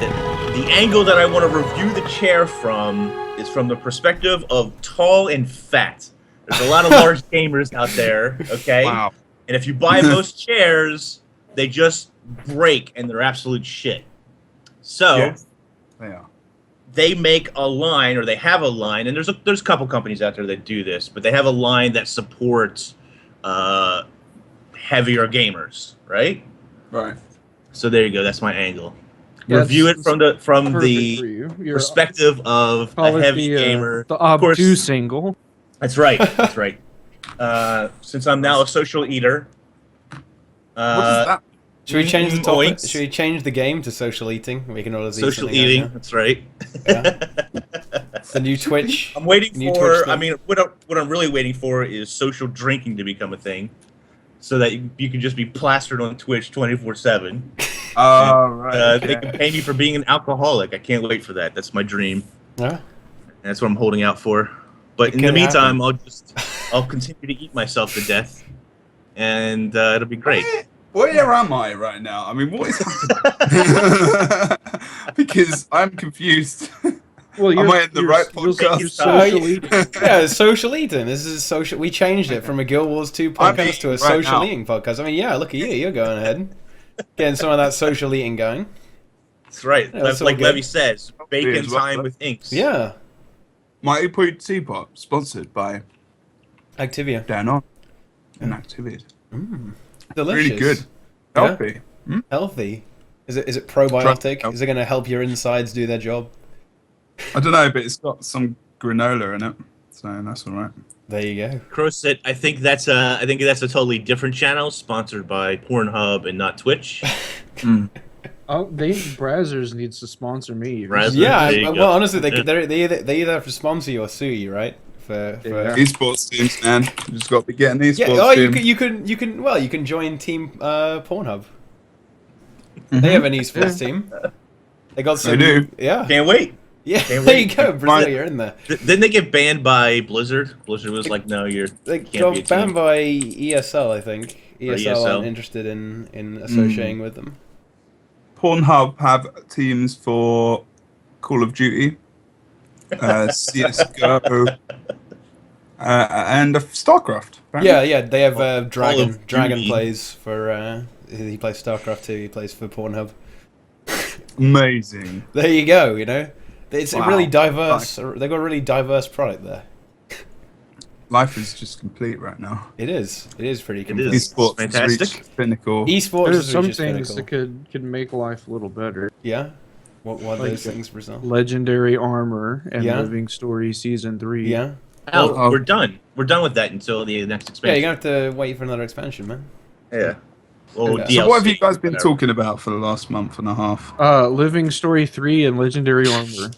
the angle that I want to review the chair from is from the perspective of tall and fat. There's a lot of large gamers out there, okay? Wow. And if you buy most chairs, they just break and they're absolute shit. So Yes, they are. they make a line, or they have a line, and there's a couple companies out there that do this, but they have a line that supports heavier gamers, right? Right. So there you go. That's my angle. Yeah, Review it from the Perfect for you. You're perspective of call a it heavy the, gamer. The Of course, obtuse angle. that's right. That's right. Since I'm now a social eater. What is that? Should we change the topic? Oinks. Should we change the game to social eating? We can all eat Social something eating. right That's right. now. Yeah. The new Twitch. I'm waiting New for. Twitch I thing. mean, what I'm really waiting for is social drinking to become a thing, so that you can just be plastered on Twitch 24/7. Oh, right. They can pay me for being an alcoholic. I can't wait for that. That's my dream. Yeah. And that's what I'm holding out for. But It in the can meantime, I'll continue to eat myself to death, and it'll be great. Where am I right now? I mean, what is happening? Because I'm confused. Well, Am I in the right podcast? You're social eating. Yeah, it's social eating. This is social. We changed it from a Guild Wars 2 I'm podcast to a eating right social now. eating podcast. I mean, yeah, look at you. You're going ahead. Getting some of that social eating going. That's right. Yeah, that's like all good. Levy says, bacon Cheers, time what? with inks. Yeah. MightyTeapot, sponsored by Activia. Dan On and Activate. Delicious. Really good. Yeah. Healthy. Healthy. Is it probiotic? Trust- Is it going to help your insides do their job? I don't know, but it's got some granola in it, so that's all right. There you go. Crowsit, I think that's a totally different channel, sponsored by Pornhub and not Twitch. Oh, Brazzers needs to sponsor me. Brazzers. Yeah, There you well, go. honestly, they either have to sponsor you or sue you, right? For Yeah. Esports teams, man. You just got to get an esports yeah. Oh, team. you can join Team Pornhub. They have an esports team. They got some. do. Yeah. Can't wait. Yeah. Can't There you wait. go, Brazil. Fine. You're in there. Didn't they get banned by Blizzard? Blizzard was like, no, They can't be a got team. banned by ESL, I think. ESL ESL. aren't interested in associating with them. Pornhub have teams for Call of Duty, CSGO, and StarCraft. apparently. Yeah, they have Call Dragon. of Dragon Duty. plays for. He plays StarCraft 2. He plays for Pornhub. Amazing. There you go. You know, it's a Wow. really diverse. They've got a really diverse product there. Life is just complete right now. It is. It is pretty It complete. is. Esports Fantastic. has reached pinnacle. Esports There's is some just things pinnacle. that could make life a little better. Yeah. What are Like those things, Brazil? Legendary Armor and Yeah. Living Story Season 3. Yeah. Oh, we're done. We're done with that until the next Yeah, expansion. you're gonna have to wait for another expansion, man. Yeah. Well, Okay. So what have you DLC, guys been whatever. talking about for the last month and a half? Living Story 3 and Legendary Armor.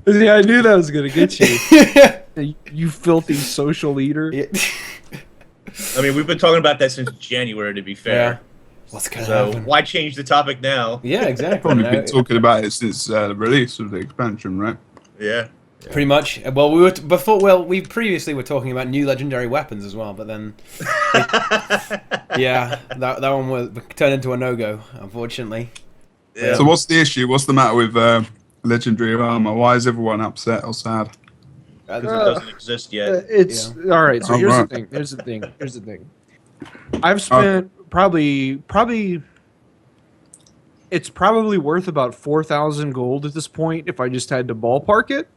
Yeah, I knew that was gonna get you. You filthy social eater. Yeah. I mean, we've been talking about that since January, to be fair. What's gonna So happen? why change the topic now? Yeah, exactly. Probably no, been talking about it since the release of the expansion, right? Yeah. Pretty much. Well, we were before. Well, we previously were talking about new legendary weapons as well, but then, yeah, that one was turned into a no-go, unfortunately. Yeah. So what's the issue? What's the matter with Legendary Armor? Why is everyone upset or sad? Because it doesn't exist yet. It's all right. So Oh, here's right. the thing. Here's the thing. I've spent probably. It's probably worth about 4,000 gold at this point if I just had to ballpark it,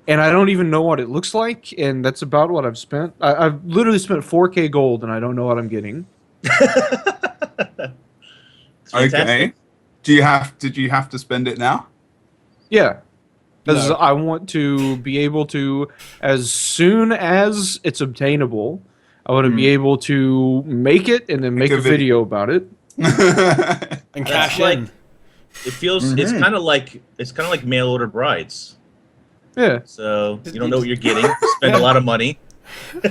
and I don't even know what it looks like, and that's about what I've spent. I've literally spent 4K gold, and I don't know what I'm getting. It's fantastic. Okay. Did you have to spend it now? Yeah. Because No. I want to be able to, as soon as it's obtainable, I want to be able to make it and then make a a video about it. And That's cash like- in. It feels it's kind of like mail order brides. Yeah. So you don't know what you're getting. Spend a lot of money. Do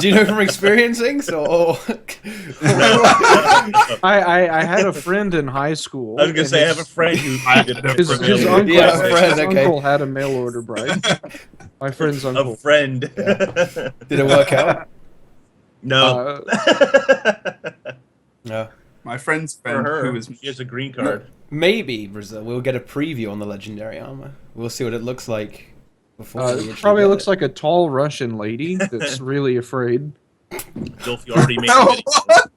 you know from experiencing? So, I had a friend in high school. I was gonna and say I have a friend who did his it. uncle, Yeah, his friend, okay. uncle had a mail order bride. My friend's uncle. A friend. did it work out? No. Yeah. My friend's For friend, her, who was she has a green card. Maybe, Brazil, we'll get a preview on the legendary armor. We'll see what it looks like before we actually Probably get looks it. like a tall Russian lady that's really afraid. Dolphy already made a Oh, video. what?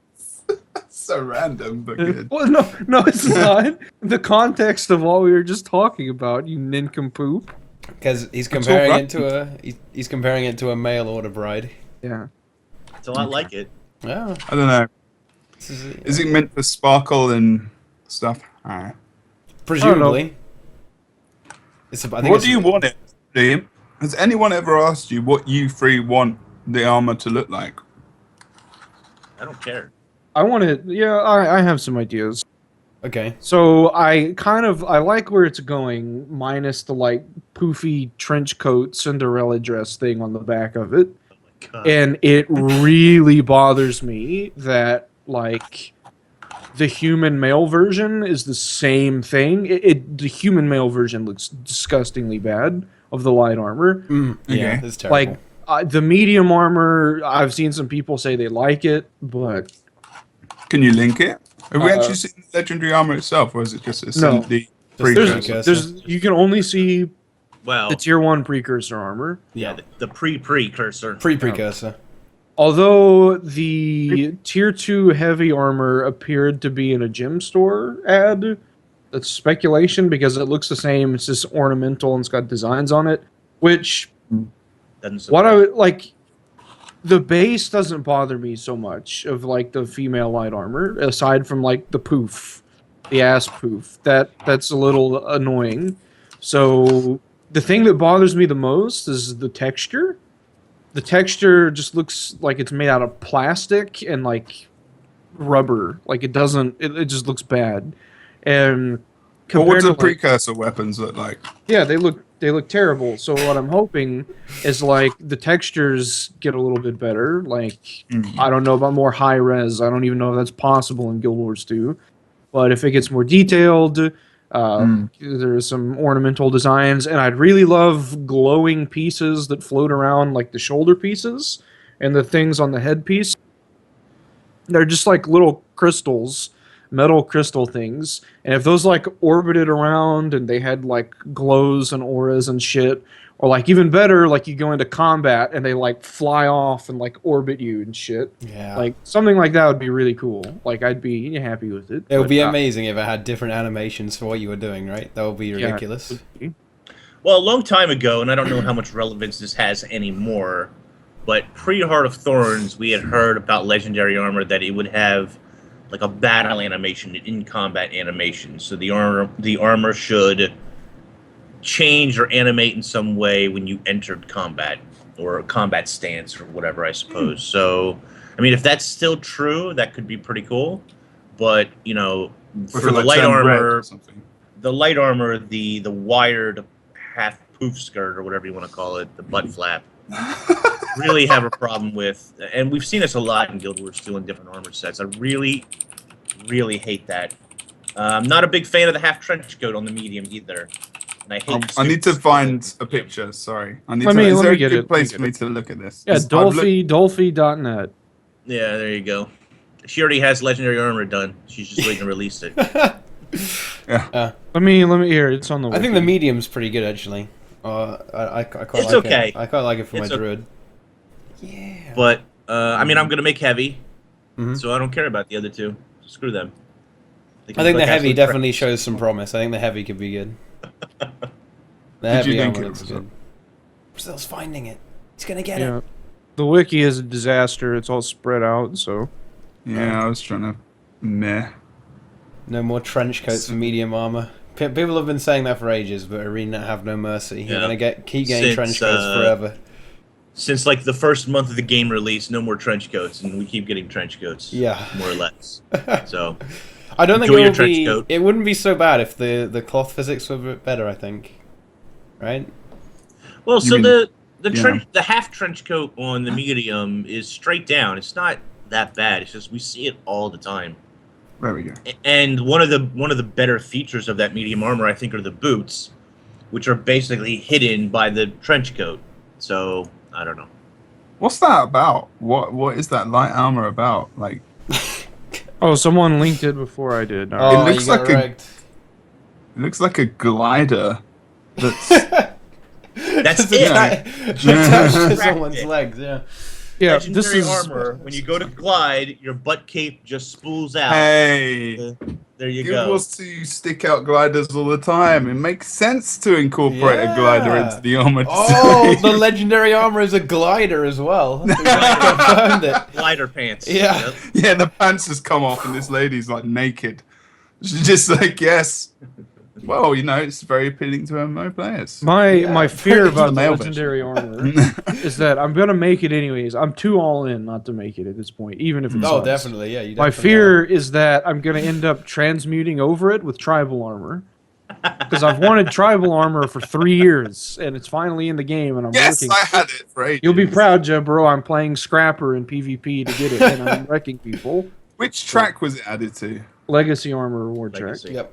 So random, but good. Well, no, it's not. The context of what we were just talking about, you nincompoop. Because he's all comparing right. it to he's comparing it to a mail order bride. Yeah. It's a lot like it. Yeah. I don't know. This is, Is it meant for sparkle and stuff? Alright. presumably. It's I think What it's, do you want it, Liam? Has anyone ever asked you what you three want the armor to look like? I don't care. I want to. Yeah, I have some ideas. Okay. So I like where it's going, minus the like poofy trench coat Cinderella dress thing on the back of it. Oh my god. And it really bothers me that like the human male version is the same thing. The human male version looks disgustingly bad of the light armor. Yeah, Okay. it's terrible. Like the medium armor, I've seen some people say they like it, but Can you link it? Have we Uh, actually seen the legendary armor itself, or is it just No. the Just precursor? precursor. you can only see Well, the tier 1 precursor armor. yeah, the precursor. Pre-precursor. Although the tier 2 heavy armor appeared to be in a gem store ad, that's speculation because it looks the same. It's just ornamental and it's got designs on it. Which, Doesn't what I surprise would like, the base doesn't bother me so much of like the female light armor, aside from like the poof, the ass poof. That's a little annoying. So the thing that bothers me the most is the texture. The texture just looks like it's made out of plastic and like rubber. Like it doesn't. It just looks bad. And What would compared the to like, precursor weapons look like? yeah, they look terrible. So what I'm hoping is like the textures get a little bit better. Like I don't know about more high res. I don't even know if that's possible in Guild Wars 2. But if it gets more detailed, there's some ornamental designs, and I'd really love glowing pieces that float around, like the shoulder pieces and the things on the headpiece. They're just like little crystals, metal crystal things, and if those like orbited around and they had like glows and auras and shit, or like even better, like you go into combat and they like fly off and like orbit you and shit. Yeah. Like something like that would be really cool. Like I'd be happy with it. It would but, be amazing if it had different animations for what you were doing, right? That would be yeah, ridiculous. it would be. Well, a long time ago, and I don't know how much relevance this has anymore, but pre-Heart of Thorns, we had heard about legendary armor that it would have like a battle animation, an in-combat animation. So the armor should change or animate in some way when you entered combat or a combat stance or whatever, I suppose. So, I mean, if that's still true, that could be pretty cool. But you know, Or for the like light turn red armor, or something. the wired half poof skirt or whatever you want to call it, the butt flap, really have a problem with. And we've seen this a lot in Guild Wars 2 in different armor sets. I really, really hate that. I'm not a big fan of the half trench coat on the medium either. And I hate. I need to find a picture. Sorry, I need Let to. me- Is let there me a get good it, place let for me me to look at this? Yeah, 'Cause I've looked- Dolphy.net. Yeah, there you go. She already has legendary armor done. She's just waiting to release it. Yeah. Let me hear. It's on the. I think wiki. the medium's pretty good actually. I quite It's like okay. it. I quite like it for It's my okay. druid. Yeah. But I mean, I'm gonna make heavy, Mhm. so I don't care about the other two. Screw them. They can I think the look heavy absolute definitely crap. shows some promise. I think the heavy could be good. The Did heavy you think armor it looks was good. Brazil's finding it. He's gonna get Yeah, it. the wiki is a disaster. It's all spread out. So Yeah, I was trying to. Meh. No more trench coats for medium armor. People have been saying that for ages, but Arena have no mercy. You're Yeah. gonna keep getting Since, trench coats forever. Since like the first month of the game release, no more trench coats, and we keep getting trench coats. Yeah. more or less. So I don't think Enjoy it your would trench be. coat. It wouldn't be so bad if the cloth physics were a bit better. I think, right? well, so mean- the yeah. trench, the half trench coat on the medium is straight down. It's not that bad. It's just we see it all the time. There we go. And one of the better features of that medium armor, I think, are the boots, which are basically hidden by the trench coat. So I don't know. What's that about? What is that light armor about? Like, Oh, someone linked it before I did. All Oh, right. It looks you got like a- wrecked. It looks like a glider. That's That's Just it. attached to Cracked someone's it. legs, yeah. Yeah, Legendary this is armor. When you go to glide, your butt cape just spools out. hey. There you Guild go. Wars 2 stick out gliders all the time. It makes sense to incorporate a glider Yeah. into the armor. Oh, design. the legendary armor is a glider as well. We just confirmed it. Glider pants. Yeah. Yep. Yeah, the pants just come off and this lady's like naked. She's just like, yes. Well, you know, it's very appealing to MMO players. my Yeah. fear about the Male legendary armor is that I'm gonna make it anyways. I'm too all in not to make it at this point, even if it Oh, sucks. definitely, yeah. You My definitely fear is that I'm gonna end up transmuting over it with tribal armor. Because I've wanted tribal armor for 3 years, and it's finally in the game, and I'm Yes, working. I had it for ages. You'll be proud, Jebro. I'm playing Scrapper in PvP to get it, and I'm wrecking people. Which track was it added to? Legacy armor reward track. Legacy. are. Yep.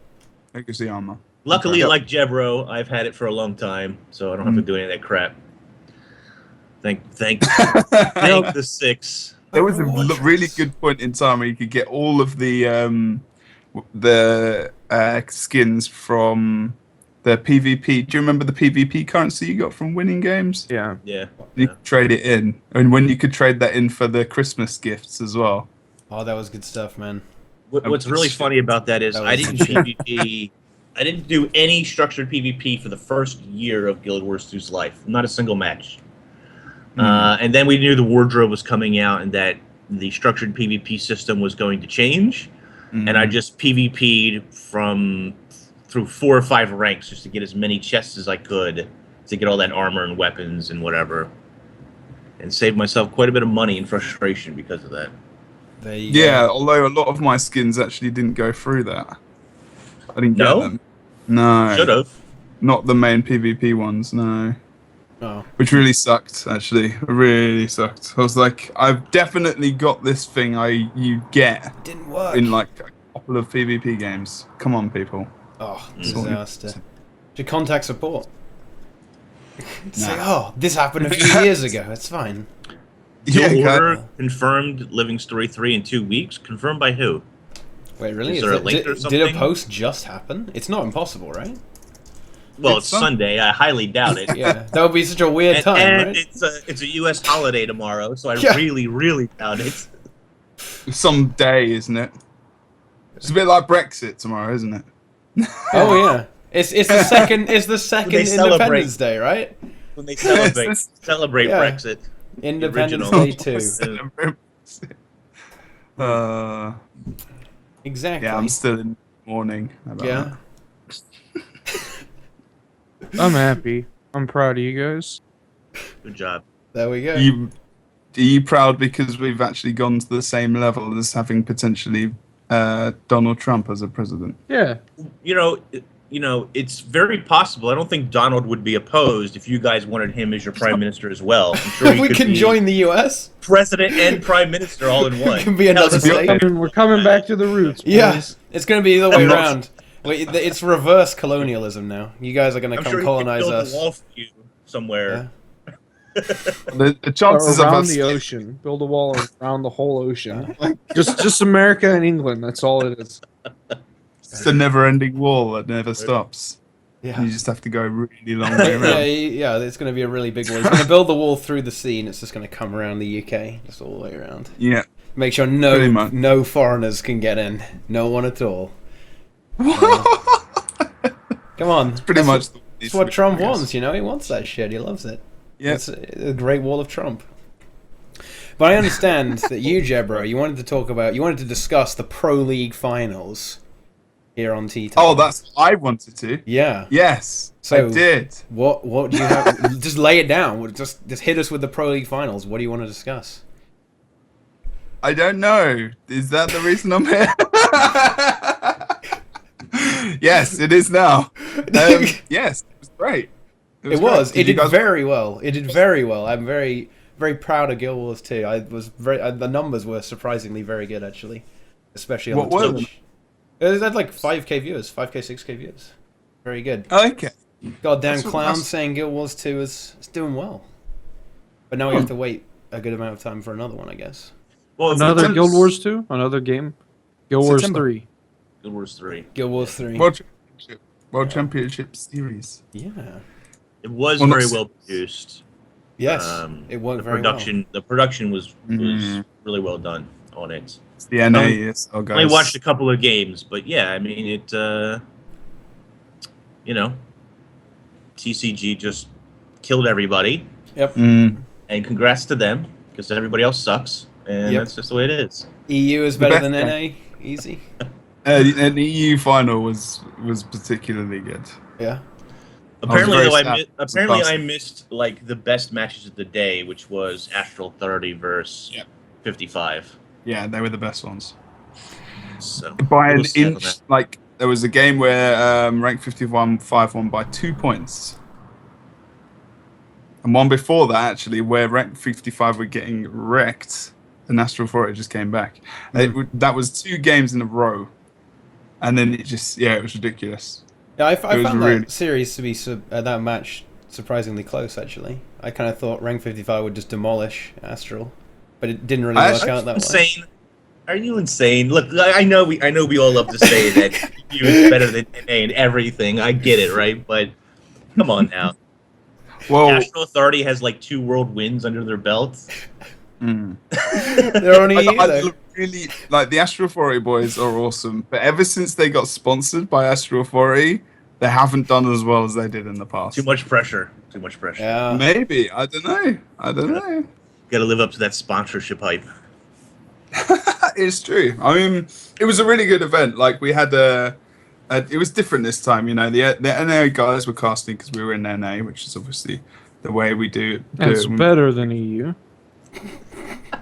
Legacy armor. Luckily, Yep. like Jebro, I've had it for a long time, so I don't have to do any of that crap. Thank the 6. There was a Reward really tracks. good point in time where you could get all of the skins from the PvP. Do you remember the PvP currency you got from winning games? Yeah. Yeah. You could trade it in, and when you could trade that in for the Christmas gifts as well. Oh, that was good stuff, man. What's really funny about that is That I was didn't shit. PvP. I didn't do any structured PvP for the first year of Guild Wars 2's life. Not a single match. And then we knew the wardrobe was coming out and that the structured PvP system was going to change. And I just PvP'd through 4 or 5 ranks just to get as many chests as I could to get all that armor and weapons and whatever. And saved myself quite a bit of money and frustration because of that. There you go. Yeah, although a lot of my skins actually didn't go through that. I didn't get No? them. No. Should have. Not the main PvP ones, no. Oh. Which really sucked, actually. It really sucked. I was like, I've definitely got this thing you get Didn't work. in like a couple of PvP games. Come on, people. Oh, Sorry. disaster. Should contact support. Say, Nah. oh, this happened a few years ago. It's fine. Yeah, Dual God. order confirmed Living Story 3 in 2 weeks. Confirmed by who? Wait, really? Is there a it- link or did a something? post just happen? It's not impossible, right? Well, It's it's some- Sunday. I highly doubt it. Yeah, that would be such a weird And, time, and right? it's a U.S. holiday tomorrow, so I Yeah. really doubt it. Some day, isn't it? It's a bit like Brexit tomorrow, isn't it? Oh yeah, it's the second They Independence celebrate. Day, right? When they celebrate Yes. celebrate Yeah. Brexit. Independence original. Day 2. Exactly. Yeah, I'm still in mourning about Yeah. I'm happy. I'm proud of you guys. Good job. There we go. that. Are you proud because we've actually gone to the same level as having potentially Donald Trump as a president? Yeah. You know, it's very possible. I don't think Donald would be opposed if you guys wanted him as your prime minister as well. I'm sure he we could can be join the U.S. president and prime minister all in one. Can be another Hell, state. We're coming back to the roots. Yeah, boys. it's going to be the way I'm not- around. Wait, it's reverse colonialism now. You guys are going to I'm come sure he colonize could build us. a wall for you somewhere. The chances of Around us the ocean. Build a wall around the whole ocean. Just America and England. That's all it is. it's a never-ending wall that never stops. Yeah. You just have to go a really long way Yeah, around. yeah, it's going to be a really big wall. He's going to build the wall through the sea, and it's just going to come around the UK, just all the way around. Yeah. Make sure Pretty much. no foreigners can get in. No one at all. Come on. Pretty much. That's what Trump wants, you know? He wants that shit. He loves it. Yeah. It's a great wall of Trump. But I understand that you, Jebro, you wanted to discuss the Pro League finals here on TeaTime. Oh, that's what I wanted to. Yeah. Yes, So- I did. What do you have? Just lay it down. Just hit us with the Pro League finals. What do you want to discuss? I don't know. Is that the reason I'm here? Yes, it is now. Yes, it was great. It great. did you guys- very well. It did very well. I'm very, very proud of Guild Wars 2. The numbers were surprisingly very good, actually. Especially on What the were Twitch. It had like 5k viewers, 5k, 6k viewers. Very good. Okay. Goddamn That's what- clown that's- saying Guild Wars 2 is doing well. But now we have to wait a good amount of time for another one, I guess. Well, Another Since- Guild Wars 2? Another game? Guild Wars September. 3. Guild Wars 3. Guild Wars 3. World Championship Series. Yeah. It was Well, not very s- well produced. Yes, it worked very The production was Mhm. really well done on it. It's the NASL I only watched guys. a couple of games, but yeah, I mean it. You know, TCG just killed everybody, well. Yep. Mm. and congrats to them because everybody else sucks, and Yep. that's just the way it is. EU is The better best than game. NA. Easy. An EU final was particularly good. Yeah. Apparently, very though, sad. apparently It's I missed like the best matches of the day, which was Astral 30 versus Yep. 55. Yeah, they were the best ones. So By a an little sad on inch, that. like there was a game where rank 51 5-1 by 2 points. And one before that, actually, where rank 55 were getting wrecked, and Astral 40 just came back. That was 2 games in a row. And then it just, it was ridiculous. Yeah, I It was found really- that series to be that match surprisingly close. Actually, I kind of thought rank 55 would just demolish Astral, but it didn't really I work actually- out that way. Insane. Are you insane? Look, I know we all love to say that you is better than NA and everything. I get it, right? But come on now. Well, Astral 30 has like 2 world wins under their belts. They're on EU I though. really like the Astral 40 boys are awesome, but ever since they got sponsored by Astral 40, they haven't done as well as they did in the past. Too much pressure. Too much pressure. Yeah. Maybe, I don't know. Got to live up to that sponsorship hype. It's true. I mean, it was a really good event. Like we had it was different this time. You know, the NA guys were casting because we were in NA, which is obviously the way we do. It's better than E EU.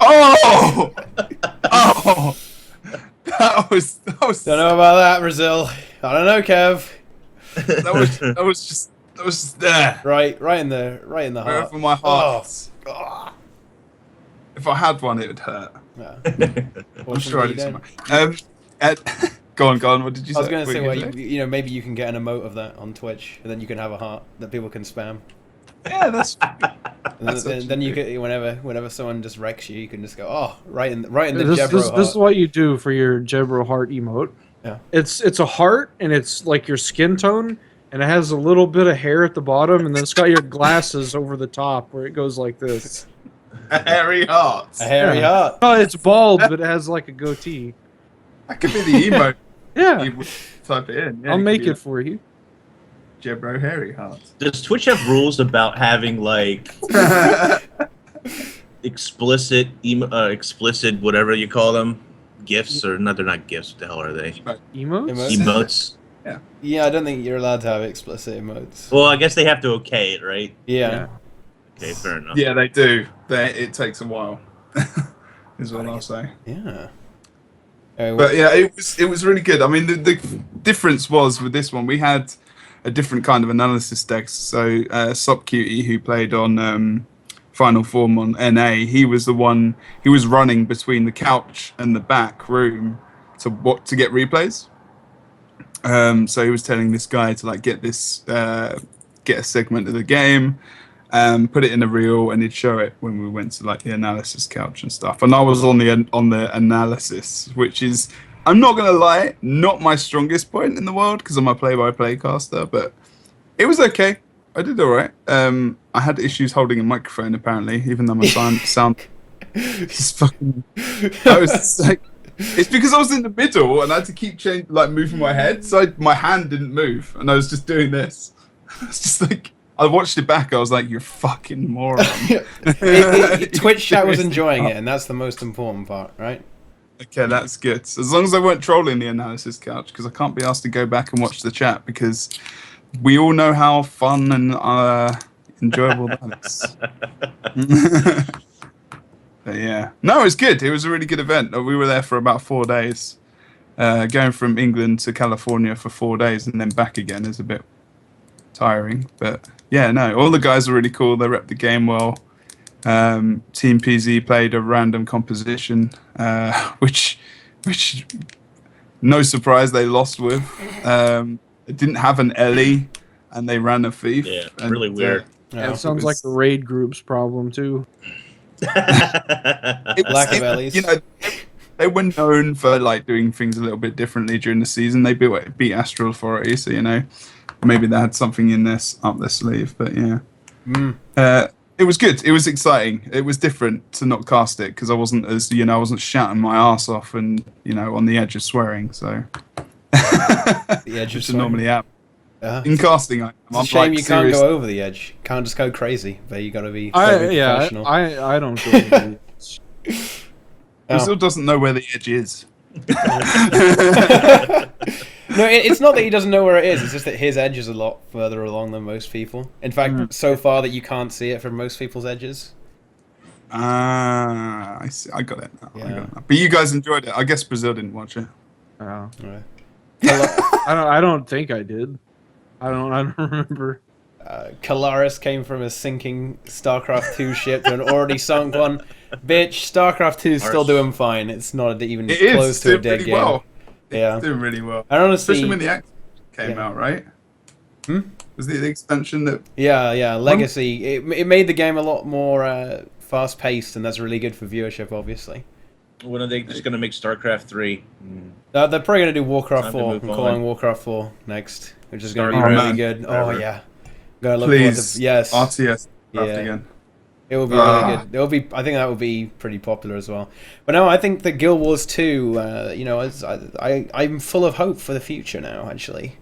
Oh, oh, that was Don't know about that, Brazil. I don't know, Kev. that was just there, Right in the right heart. over my heart. Oh. If I had one, it would hurt. Yeah. I'm sure I did. Go on. What did you say? I was going to What say, were well, you gonna you know, maybe you can get an emote of that on Twitch, and then you can have a heart that people can spam. Yeah, that's. And That's then you actually can, whenever someone just wrecks you, you can just go, oh, right in the This Jebro is heart. what you do for your Jebro heart emote. Yeah. It's a heart, and it's like your skin tone, and it has a little bit of hair at the bottom, and then it's got your glasses over the top where it goes like this. hairy hearts. A hairy Yeah. heart. Oh, it's bald, but it has like a goatee. That could be the emote. Yeah, You would type it in. Yeah, I'll could make be it for you. Jebro hairy hearts. Does Twitch have rules about having like explicit whatever you call them, gifts or not? They're not gifts. What the hell are they? Emotes? Emotes? Emotes. Yeah, I don't think you're allowed to have explicit emotes. Well, I guess they have to okay it, right? Yeah. Okay, fair enough. Yeah, they do. It takes a while. Is what I'll say. Yeah. But yeah, it was really good. I mean, the difference was with this one, we had a different kind of analysis decks. So Sop Cutie, who played on Final Form on NA, he was the one. He was running between the couch and the back room to get replays. So he was telling this guy to like get a segment of the game, put it in a reel, and he'd show it when we went to like the analysis couch and stuff. And I was on the analysis, which is, I'm not gonna lie, not my strongest point in the world because I'm a play-by-play caster, but it was okay. I did all right. I had issues holding a microphone apparently, even though my sound just fucking. I was like. It's because I was in the middle and I had to keep moving my head, so my hand didn't move, and I was just doing this. It's just like I watched it back. I was like, "You're fucking moron." Twitch chat was enjoying it, and that's the most important part, right? Okay, that's good. As long as I weren't trolling the analysis couch, because I can't be asked to go back and watch the chat because we all know how fun and enjoyable that is. But yeah, no, it was good. It was a really good event. We were there for about 4 days, going from England to California for 4 days and then back again is a bit tiring. But yeah, no, all the guys are really cool. They repped the game well. Team PZ played a random composition, which no surprise they lost with. It didn't have an Ellie, and they ran a thief. Yeah, and, really weird. Yeah, Yeah. it sounds like the raid group's problem too. It was, Lack of Ellies. You know, they were known for like doing things a little bit differently during the season. They beat Astral Authority, so maybe they had something in this up their sleeve. But yeah, it was good. It was exciting. It was different to not cast it because I wasn't I wasn't shouting my ass off and on the edge of swearing. So The edge of which swearing. normally happen. In casting, It's a shame you can't go over the edge. You can't just go crazy. But you got to be professional. I don't go over the edge. Brazil doesn't know where the edge is. No, it's not that he doesn't know where it is. It's just that his edge is a lot further along than most people. In fact, so far that you can't see it from most people's edges. I see. I got it now. Yeah. I got it now. But you guys enjoyed it. I guess Brazil didn't watch it. Oh. Right. I don't think I did. I don't remember. Kalaris came from a sinking StarCraft 2 ship to an already sunk one. Bitch, StarCraft 2 is still doing fine. It's not even close to a dead game. Well. Yeah, It's doing really well. I honestly, Especially when the act came out, right? Was the expansion that? Yeah. Legacy. It made the game a lot more fast paced, and that's really good for viewership, obviously. When are they just going to make StarCraft 3? They're probably going to do Warcraft Time to 4. I'm move calling on. Warcraft 4 next, which is going to be Starcraft. really man. good. Forever. Oh yeah, gotta look Please, forward to yes. RTS draft Yeah. again. It will be really good. It will be. I think that will be pretty popular as well. But no, I think the Guild Wars 2. I'm full of hope for the future now. Actually,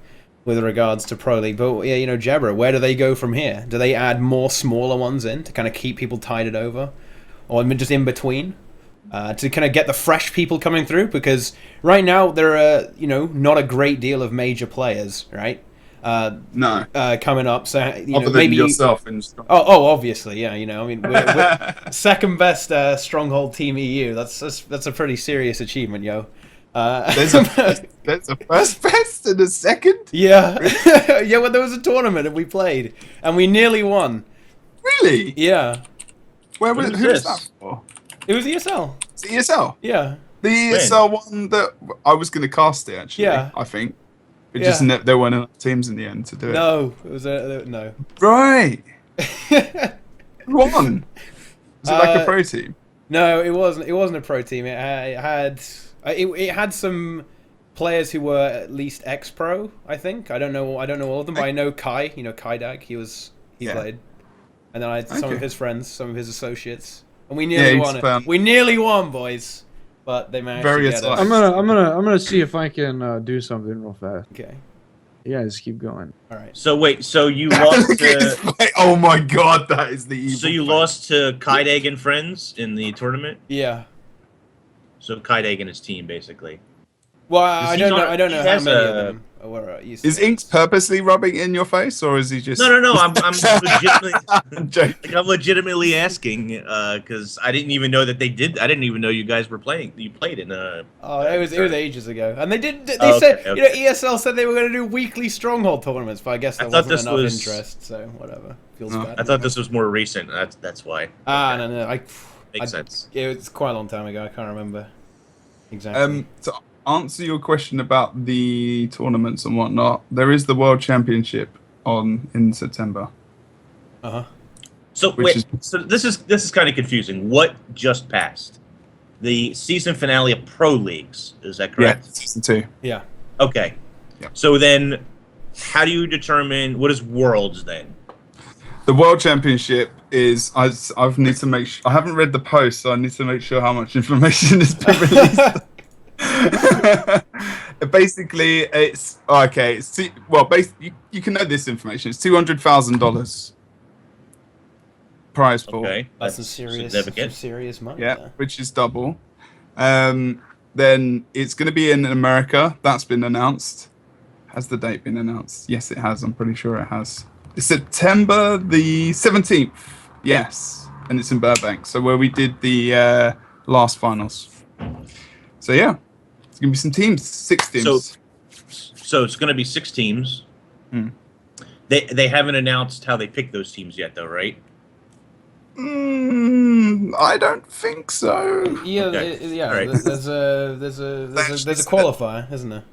with regards to Pro League. But yeah, Jebro, where do they go from here? Do they add more smaller ones in to kind of keep people tided over, or just in between? To kind of get the fresh people coming through, because right now there are not a great deal of major players, right? No. Coming up, so Other than maybe yourself and Oh, obviously, yeah. I mean, we're second best Stronghold Team EU. That's a pretty serious achievement, yo. there's a first best and a second. Yeah, yeah. Well, there was a tournament and we played, and we nearly won. Really? Yeah, Where was Who's who's this? that for? it was ESL. Is it ESL? Yeah, The ESL one that I was going to cast it actually. Yeah. I think. It Yeah. just there weren't enough teams in the end to do it. no, it was no. Right. Who won? Was it like a pro team? No, it wasn't. It wasn't a pro team. It had some players who were at least ex-pro. I think. I don't know all of them, but I know Kai. Kai Dag. He Yeah. played, and then I had some Okay. of his friends, some of his associates, and we Yeah, nearly he's won it. found- We nearly won, boys, but they managed Very to get us. exciting. I'm gonna see if I can do something real fast. Okay. You guys keep going. All right. So wait, so you lost Look at his to, face. Oh my god, that is the evil. so you face. lost to Kaideg and friends in the tournament? Yeah. So Kaideg and his team, basically. Well, I He's don't know. on- I don't know he how has many of a- them were used to. Is Inks purposely rubbing in your face, or is he just? No. I'm legitimately, I'm joking. I'm legitimately asking because I didn't even know that they did. I didn't even know you guys were playing. You played in Oh, it was ages ago, and they did. They Oh, said okay. ESL said they were going to do weekly Stronghold tournaments, but I guess there I thought wasn't this enough was- interest. So whatever. Feels No, bad. I thought this was more recent. That's why. No. Makes sense. It was quite a long time ago. I can't remember exactly. To answer your question about the tournaments and whatnot, there is the World Championship in September. So Which wait, is- so this is kind of confusing. What just passed? The season finale of Pro Leagues. Is that Yeah, correct? season 2. Yeah. Okay. Yeah. So then, how do you determine what is Worlds then? The World Championship is I need to make sure I haven't read the post, so I need to make sure how much information has been released. Basically, it's okay. You can know this information. It's $200,000 prize pool. Okay, That's some serious money. Yeah, there. which is double. Then it's going to be in America. That's been announced. Has the date been announced? Yes, it has. I'm pretty sure it has. It's September the 17th. Yes, and it's in Burbank. So where we did the last finals. So yeah, it's going to be some teams. 6 teams. So it's going to be 6 teams. They haven't announced how they pick those teams yet, though, right? I don't think so. Yeah, Okay. yeah. All right. There's a qualifier, isn't there?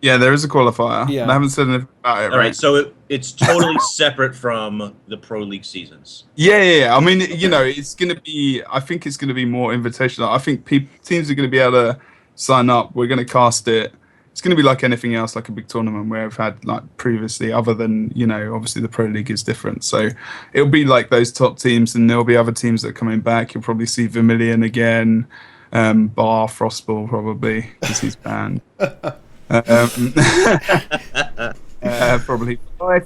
Yeah, there is a qualifier. Yeah. I haven't said anything about it. All right, so it's totally separate from the Pro League seasons. Yeah. I mean, it's going to be. I think it's going to be more invitational. I think teams are going to be able to sign up. We're going to cast it. It's going to be like anything else, like a big tournament where I've had like previously. Other than obviously the Pro League is different. So it'll be like those top teams, and there'll be other teams that are coming back. You'll probably see Vermilion again, Bar Frostball probably because he's banned. Probably five.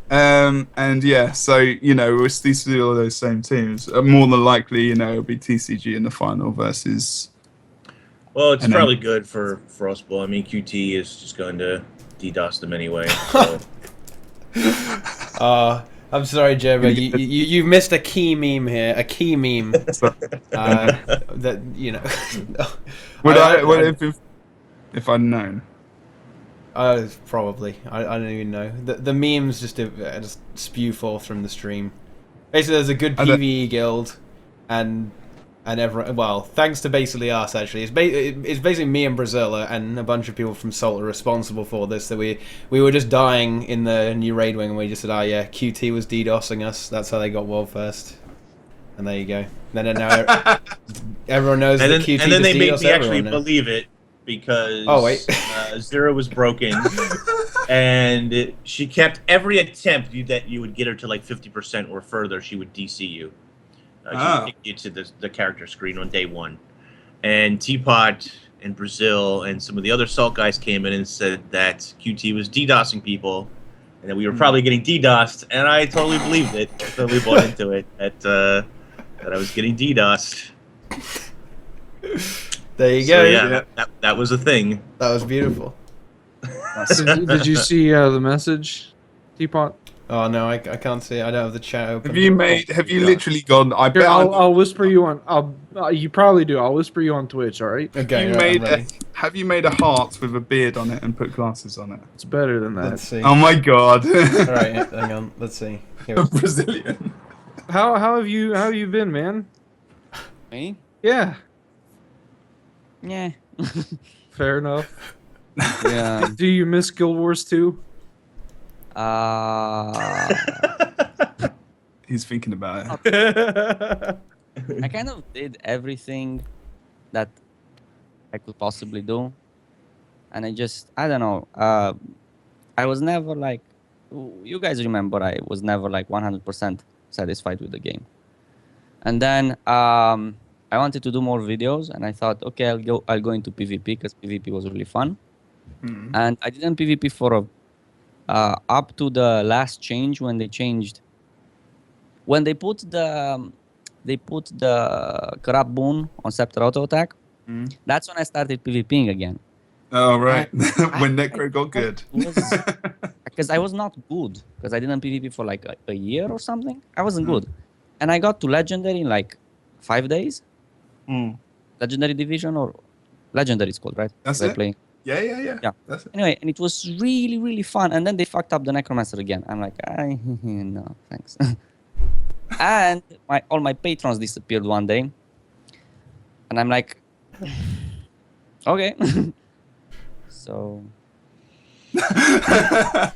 And yeah, so we'll see all those same teams. More than likely, it'll be TCG in the final versus. Well, it's probably good for Frostball. I mean, QT is just going to DDoS them anyway. So. I'm sorry, Jebro. You've missed a key meme here. A key meme. That Would if I'd known? Probably. I don't even know. The memes just spew forth from the stream. Basically, there's a good PvE guild, and everyone. Well, thanks to basically us, actually. It's basically me and Brazilla and a bunch of people from Salt are responsible for this. That we were just dying in the new raid wing, and we just said, yeah, QT was DDoSing us. That's how they got world first. And there you go. Then now everyone knows that QT and then they made DDoS me actually now. believe it. Because Zero was broken, and she kept every attempt that you would get her to like 50% or further, she would DC you. She would kick you to the character screen on day one. And Teapot and Brazil and some of the other Salt guys came in and said that QT was DDoSing people, and that we were probably getting DDoSed, and I totally believed it. I totally bought into it that I was getting DDoSed. There you go. Yeah, that was a thing. That was beautiful. Did you see the message, Teapot? Oh no, I can't see it. I don't have the chat open. Have you literally gone? I'll whisper you on. You probably do. I'll whisper you on Twitch. All right. Okay. Have you made a heart with a beard on it and put glasses on it? It's better than that. Let's see. Oh my god. All right, hang on. Let's see. Brazilian. How have you been, man? Me? Yeah. Yeah. Fair enough. Yeah. Do you miss Guild Wars 2? He's thinking about it. I kind of did everything that I could possibly do. And I don't know. I was never like, you guys remember, I was never like 100% satisfied with the game. And then I wanted to do more videos, and I thought, okay, I'll go into PvP because PvP was really fun. And I didn't PvP for up to the last change when they changed. When they put the corrupt boon on Scepter auto attack, that's when I started PvPing again. Oh right, when Necro got good. Because I was not good, because I didn't PvP for like a year or something. I wasn't good, and I got to legendary in like 5 days. Legendary division or legendary it's called, right? That's it. Playing. Yeah. That's it. Anyway, and it was really, really fun. And then they fucked up the Necromancer again. I'm like, no, thanks. And all my patrons disappeared one day. And I'm like, okay. So. That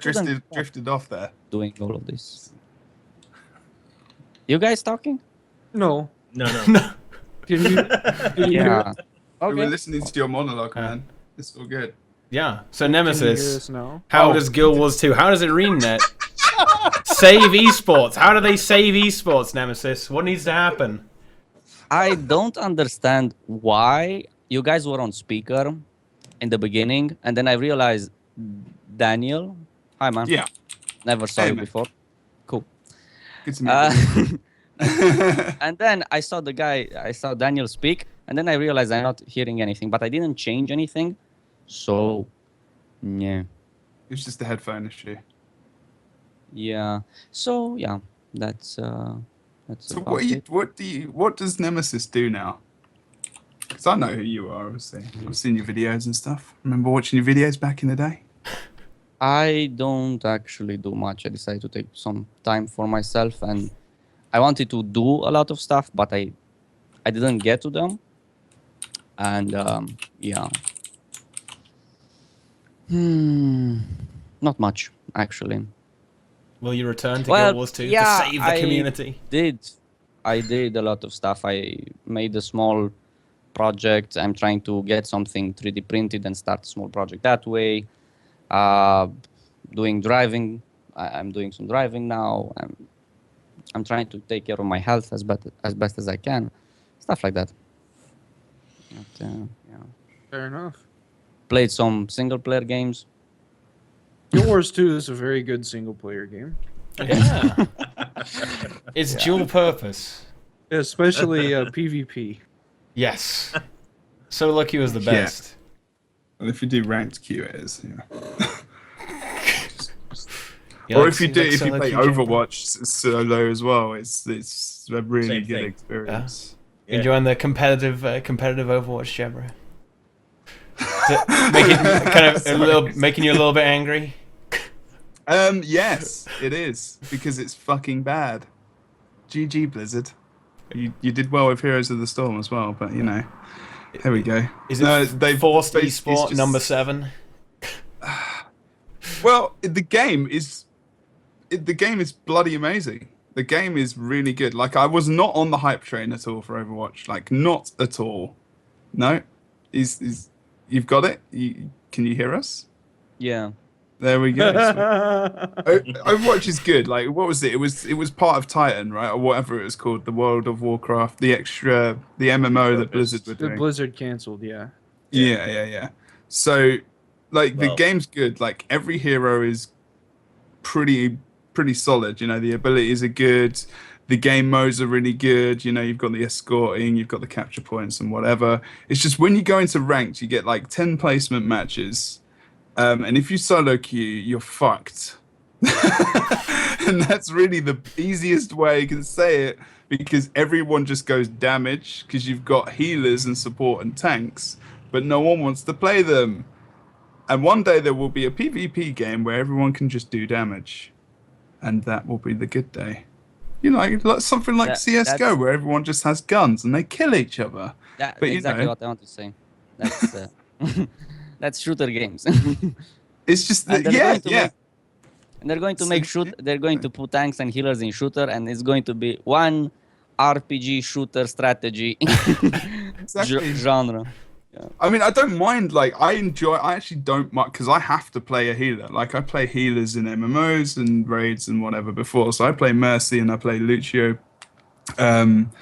drifted off there. Doing all of this. You guys talking? No. No. Can you Yeah. We were Okay. listening to your monologue, man. It's all good. Yeah. So hear Nemesis, us now? how does Guild Wars 2? How does it ArenaNet save esports? How do they save esports, Nemesis? What needs to happen? I don't understand why you guys were on speaker in the beginning, and then I realized Daniel. Hi, man. Yeah. Never saw Hey, you man. before. Cool. Good to meet you. And then I saw Daniel speak, and then I realized I'm not hearing anything, but I didn't change anything. So, yeah. It's just a headphone issue. Yeah. So, yeah, that's So about it. what does Nemesis do now? Because I know who you are, obviously. I've seen your videos and stuff. Remember watching your videos back in the day? I don't actually do much. I decided to take some time for myself, and I wanted to do a lot of stuff, but I didn't get to them. And yeah. Not much, actually. Will you return to Well, Guild Wars 2 yeah, to save the community? I did a lot of stuff. I made a small project. I'm trying to get something 3D printed and start a small project that way. Doing driving. I'm doing some driving now. I'm trying to take care of my health as best as I can. Stuff like that. But, yeah. Fair enough. Played some single player games. Guild Wars 2 is a very good single player game. Yeah. It's dual purpose. Especially PvP. Yes. Solo queue is the best. And if you do ranked queue, it is. Yeah. You Or like- if you like play solo queue, Jebro? Overwatch solo as well, it's a really Same good thing. experience. Yeah. Enjoying the competitive Overwatch, Jebro? Making you a little bit angry. Yes, it is because it's fucking bad. GG Blizzard. You did well with Heroes of the Storm as well, but you know, there we go. Is it they've forced basically esport just- number 7? Well, the game is bloody amazing. The game is really good. Like, I was not on the hype train at all for Overwatch. Like, not at all. No, you've got it. Can you hear us? Yeah. There we go. Overwatch is good. Like, what was it? It was part of Titan, right, or whatever it was called, the World of Warcraft, the MMO that Blizzard were The doing. Blizzard canceled, yeah. Yeah. So, like, the Well- game's good. Like, every hero is pretty solid. You know, the abilities are good. The game modes are really good. You know, you've got the escorting, you've got the capture points and whatever. It's just when you go into ranked, you get like 10 placement matches. And if you solo queue, you're fucked. And that's really the easiest way you can say it, because everyone just goes damage because you've got healers and support and tanks, but no one wants to play them. And one day there will be a PvP game where everyone can just do damage, and that will be the good day. You know, like something like CS:GO, that's- where everyone just has guns and they kill each other. That's But, you exactly know- what I want to say. That's that's shooter games. It's just And they're yeah. going to make- And they're going to make they're going to put tanks and healers in shooter, and it's going to be one RPG shooter strategy Exactly. genre. I mean, I don't mind. Like, I actually don't mind because I have to play a healer. Like, I play healers in MMOs and raids and whatever before. So I play Mercy and I play Lucio, and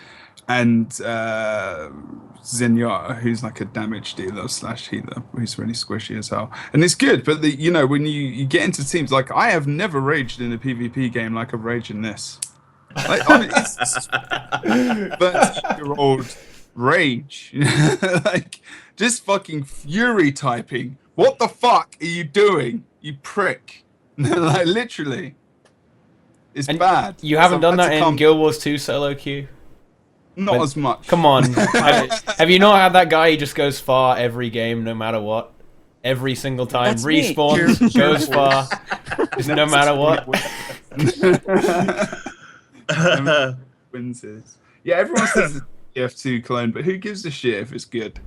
Zenyatta, who's like a damage dealer / healer, who's really squishy as hell. And it's good, but you know, when you get into teams, like, I have never raged in a PvP game like I've raged in this. Like, I mean, it's 30-year-old rage. Like, just fucking fury typing. What the fuck are you doing, you prick? Like, literally. It's And bad. You haven't So I've done had that to in Guild Wars 2 solo queue? Not but- as much. Come on. Have you not had that guy who just goes far every game, no matter what? Every single time. That's me. Respawns, goes far, just no matter what. Wins is. Yeah, everyone says it's TF2 clone, but who gives a shit if it's good?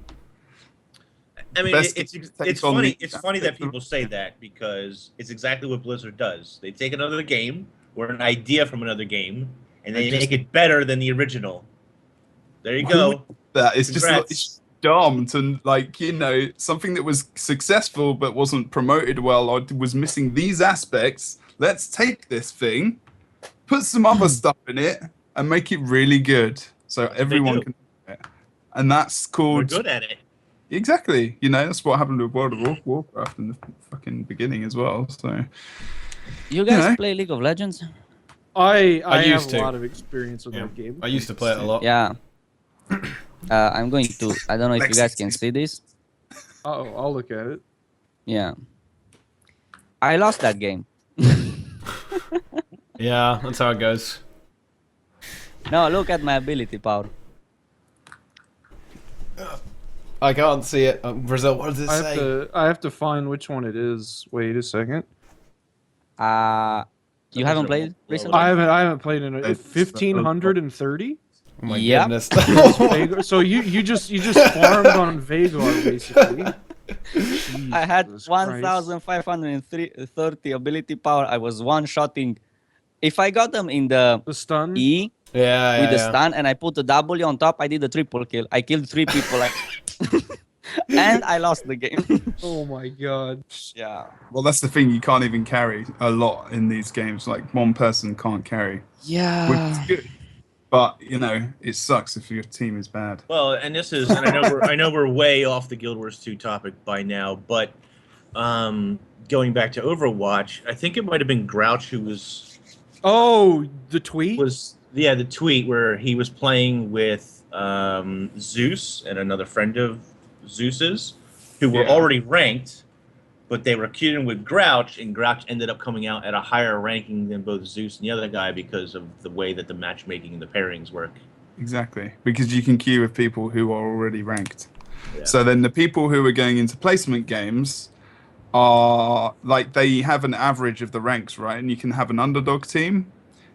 I mean, Best it's takes on funny. the- It's funny that people say that because it's exactly what Blizzard does. They take another game or an idea from another game, and they make it better than the original. There you go. That it's Congrats. just dumb to, like, you know, something that was successful but wasn't promoted well or was missing these aspects. Let's take this thing, put some other stuff in it, and make it really good so everyone do. can do it. And that's We're called good at it. exactly. You know, that's what happened with World of Warcraft in the fucking beginning as well. So You guys know. play League of Legends? I used have to. a lot of experience with Yeah. that game. I used to play it a lot. Yeah. I'm going to. I don't know if you guys can see this. Oh, I'll look at it. Yeah. I lost that game. Yeah, that's how it goes. No, look at my ability power. I can't see it. Brazil, what does it say? I have to find which one it is. Wait a second. You haven't played recently? I haven't played in It's- 1530. Oh my Yep. goodness. Vagar- so you just farmed on Vagar basically. I had Jesus Christ. 1,530 ability power. I was one-shotting. If I got them in the The stun. E Yeah, with yeah, the yeah. stun and I put the W on top, I did a triple kill. I killed 3 people and I lost the game. Oh my god. Yeah. Well, that's the thing. You can't even carry a lot in these games. Like one person can't carry, which is Yeah. good. But you know, it sucks if your team is bad. Well, and I know we're way off the Guild Wars 2 topic by now, but going back to Overwatch, I think it might have been Grouch who Oh, the tweet? the tweet where he was playing with Zeus and another friend of Zeus's who were Yeah. already ranked, but they were queuing with Grouch, and Grouch ended up coming out at a higher ranking than both Zeus and the other guy because of the way that the matchmaking and the pairings work. Exactly, because you can queue with people who are already ranked. Yeah. So then the people who are going into placement games are like they have an average of the ranks, right? And you can have an underdog team,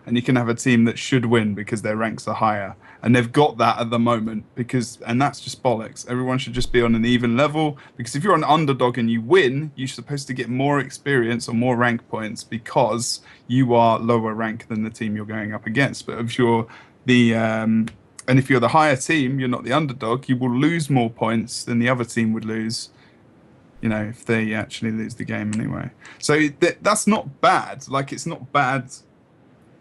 and you can have a team that should win because their ranks are higher. And they've got that at the moment and that's just bollocks. Everyone should just be on an even level because if you're an underdog and you win, you're supposed to get more experience or more rank points because you are lower rank than the team you're going up against. But if you're if you're the higher team, you're not the underdog, you will lose more points than the other team would lose, you know, if they actually lose the game anyway. So that's not bad. Like, it's not bad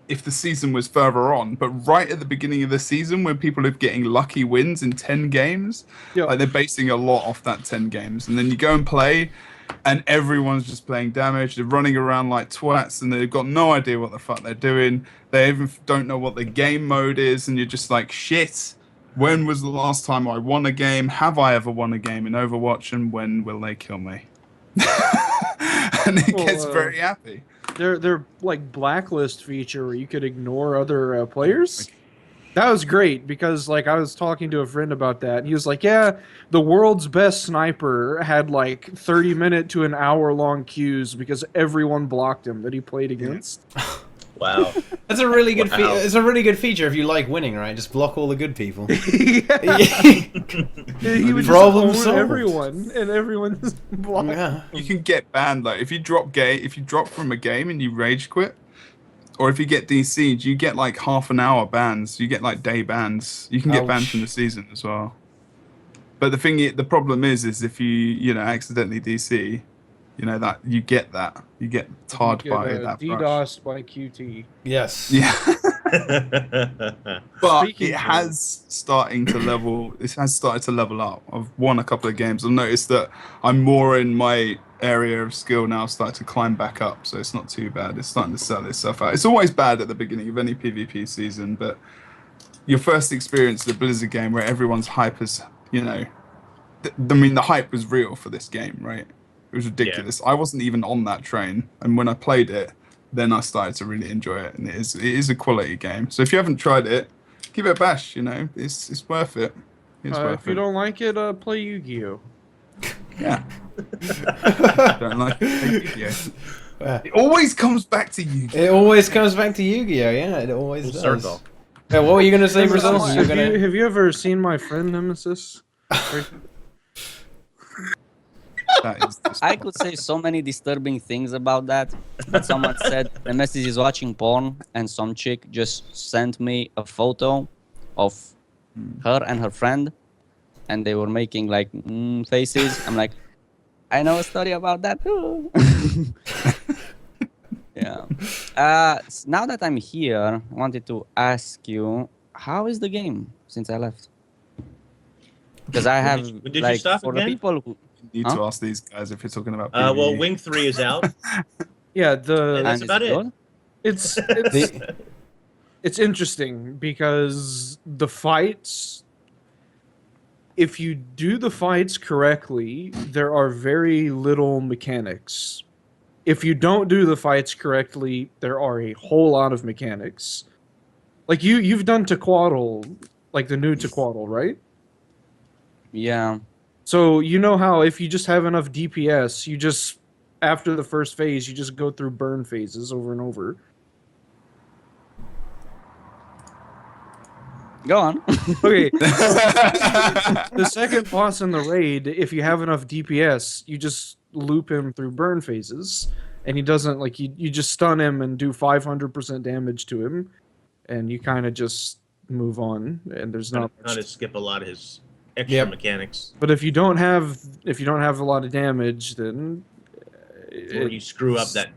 if the season was further on, but right at the beginning of the season when people are getting lucky wins in 10 games, Yep. like they're basing a lot off that 10 games. And then you go and play and everyone's just playing damage. They're running around like twats and they've got no idea what the fuck they're doing. They even don't know what the game mode is. And you're just like, shit, when was the last time I won a game? Have I ever won a game in Overwatch? And when will they kill me? And it gets very happy. Their like blacklist feature where you could ignore other players. That was great because like I was talking to a friend about that. And he was like, "Yeah, the world's best sniper had like 30-minute to an hour-long queues because everyone blocked him that he played against." Wow. That's a really good. Wow. It's a really good feature if you like winning, right? Just block all the good people. He would Problem just own solved. everyone, and everyone just blocked. Yeah. You can get banned. Like if you drop from a game and you rage quit, or if you get DC'd, you get like half an hour bans. You get like day bans. You can get banned Ouch. from the season as well. But the problem is if you accidentally DC, you know that you get tarred by that brush. DDoSed by QT. Yes. Yeah. But Speaking it of- has started to level up. I've won a couple of games. I've noticed that I'm more in my area of skill now, starting to climb back up, so it's not too bad. It's starting to sell itself out. It's always bad at the beginning of any PvP season, but your first experience of the Blizzard game where everyone's hype is, you know, the hype was real for this game, right? It was ridiculous. I wasn't even on that train, and when I played it, then I started to really enjoy it, and it is a quality game. So if you haven't tried it, give it a bash. You know, it's worth it. It's worth If you it. don't like it, play Yu-Gi-Oh. Yeah. Don't like it. Yeah. It always comes back to you. It always comes back to Yu-Gi-Oh. Yeah, it always does. Circle. Yeah, what were you gonna say, Brazil? Nemesis, You were gonna... have you ever seen my friend Nemesis? That is just I could say so many disturbing things about that. But someone said Nemesis is watching porn, and some chick just sent me a photo of her and her friend, and they were making like faces. I'm like, I know a story about that too. Yeah. Now that I'm here, I wanted to ask you, how is the game since I left? Because I have When did you like stop for again? the people who you need to ask these guys if you're talking about. Well, PvE. Wing 3 is out. Yeah, And is that's about it. good? it's The- it's interesting because the fights, if you do the fights correctly, there are very little mechanics. If you don't do the fights correctly, there are a whole lot of mechanics. Like you've done Tequaddle, like the new Tequaddle, right? Yeah. So you know how if you just have enough DPS, you just after the first phase, you just go through burn phases over and over. Go on. Okay, the second boss in the raid, if you have enough DPS, you just loop him through burn phases, and he doesn't like you just stun him and do 500% damage to him, and you kind of just move on, and there's not Kind much. of skip a lot of his extra Yep. mechanics. But if you don't have a lot of damage, then Or you screw up that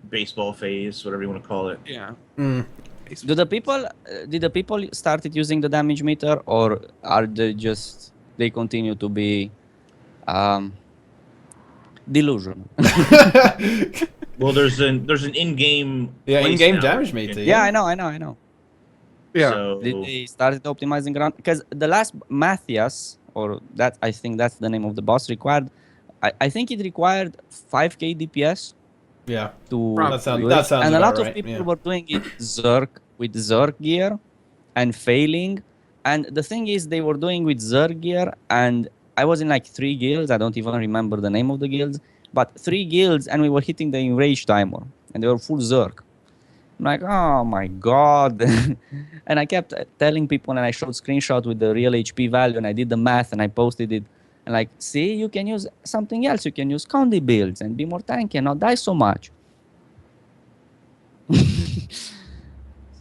baseball phase, whatever you want to call it. yeah. Did the people started using the damage meter, or are they continue to be delusional? Well, there's an in-game place in-game now. damage meter. Yeah, I know. Yeah. So, They started optimizing around because the last Matthias, or that I think that's the name of the boss, required. I think it required 5k DPS Yeah. to That sounds- do that it. sounds And a about lot right, of people yeah. were doing it with Zerg gear and failing. And the thing is, they were doing with Zerg gear, and I was in like 3 guilds. I don't even remember the name of the guilds, but 3 guilds, and we were hitting the enrage timer, and they were full Zerg. I'm like, oh my god. And I kept telling people, and I showed screenshot with the real HP value, and I did the math, and I posted it. And like, see, you can use something else. You can use Condi builds and be more tanky and not die so much.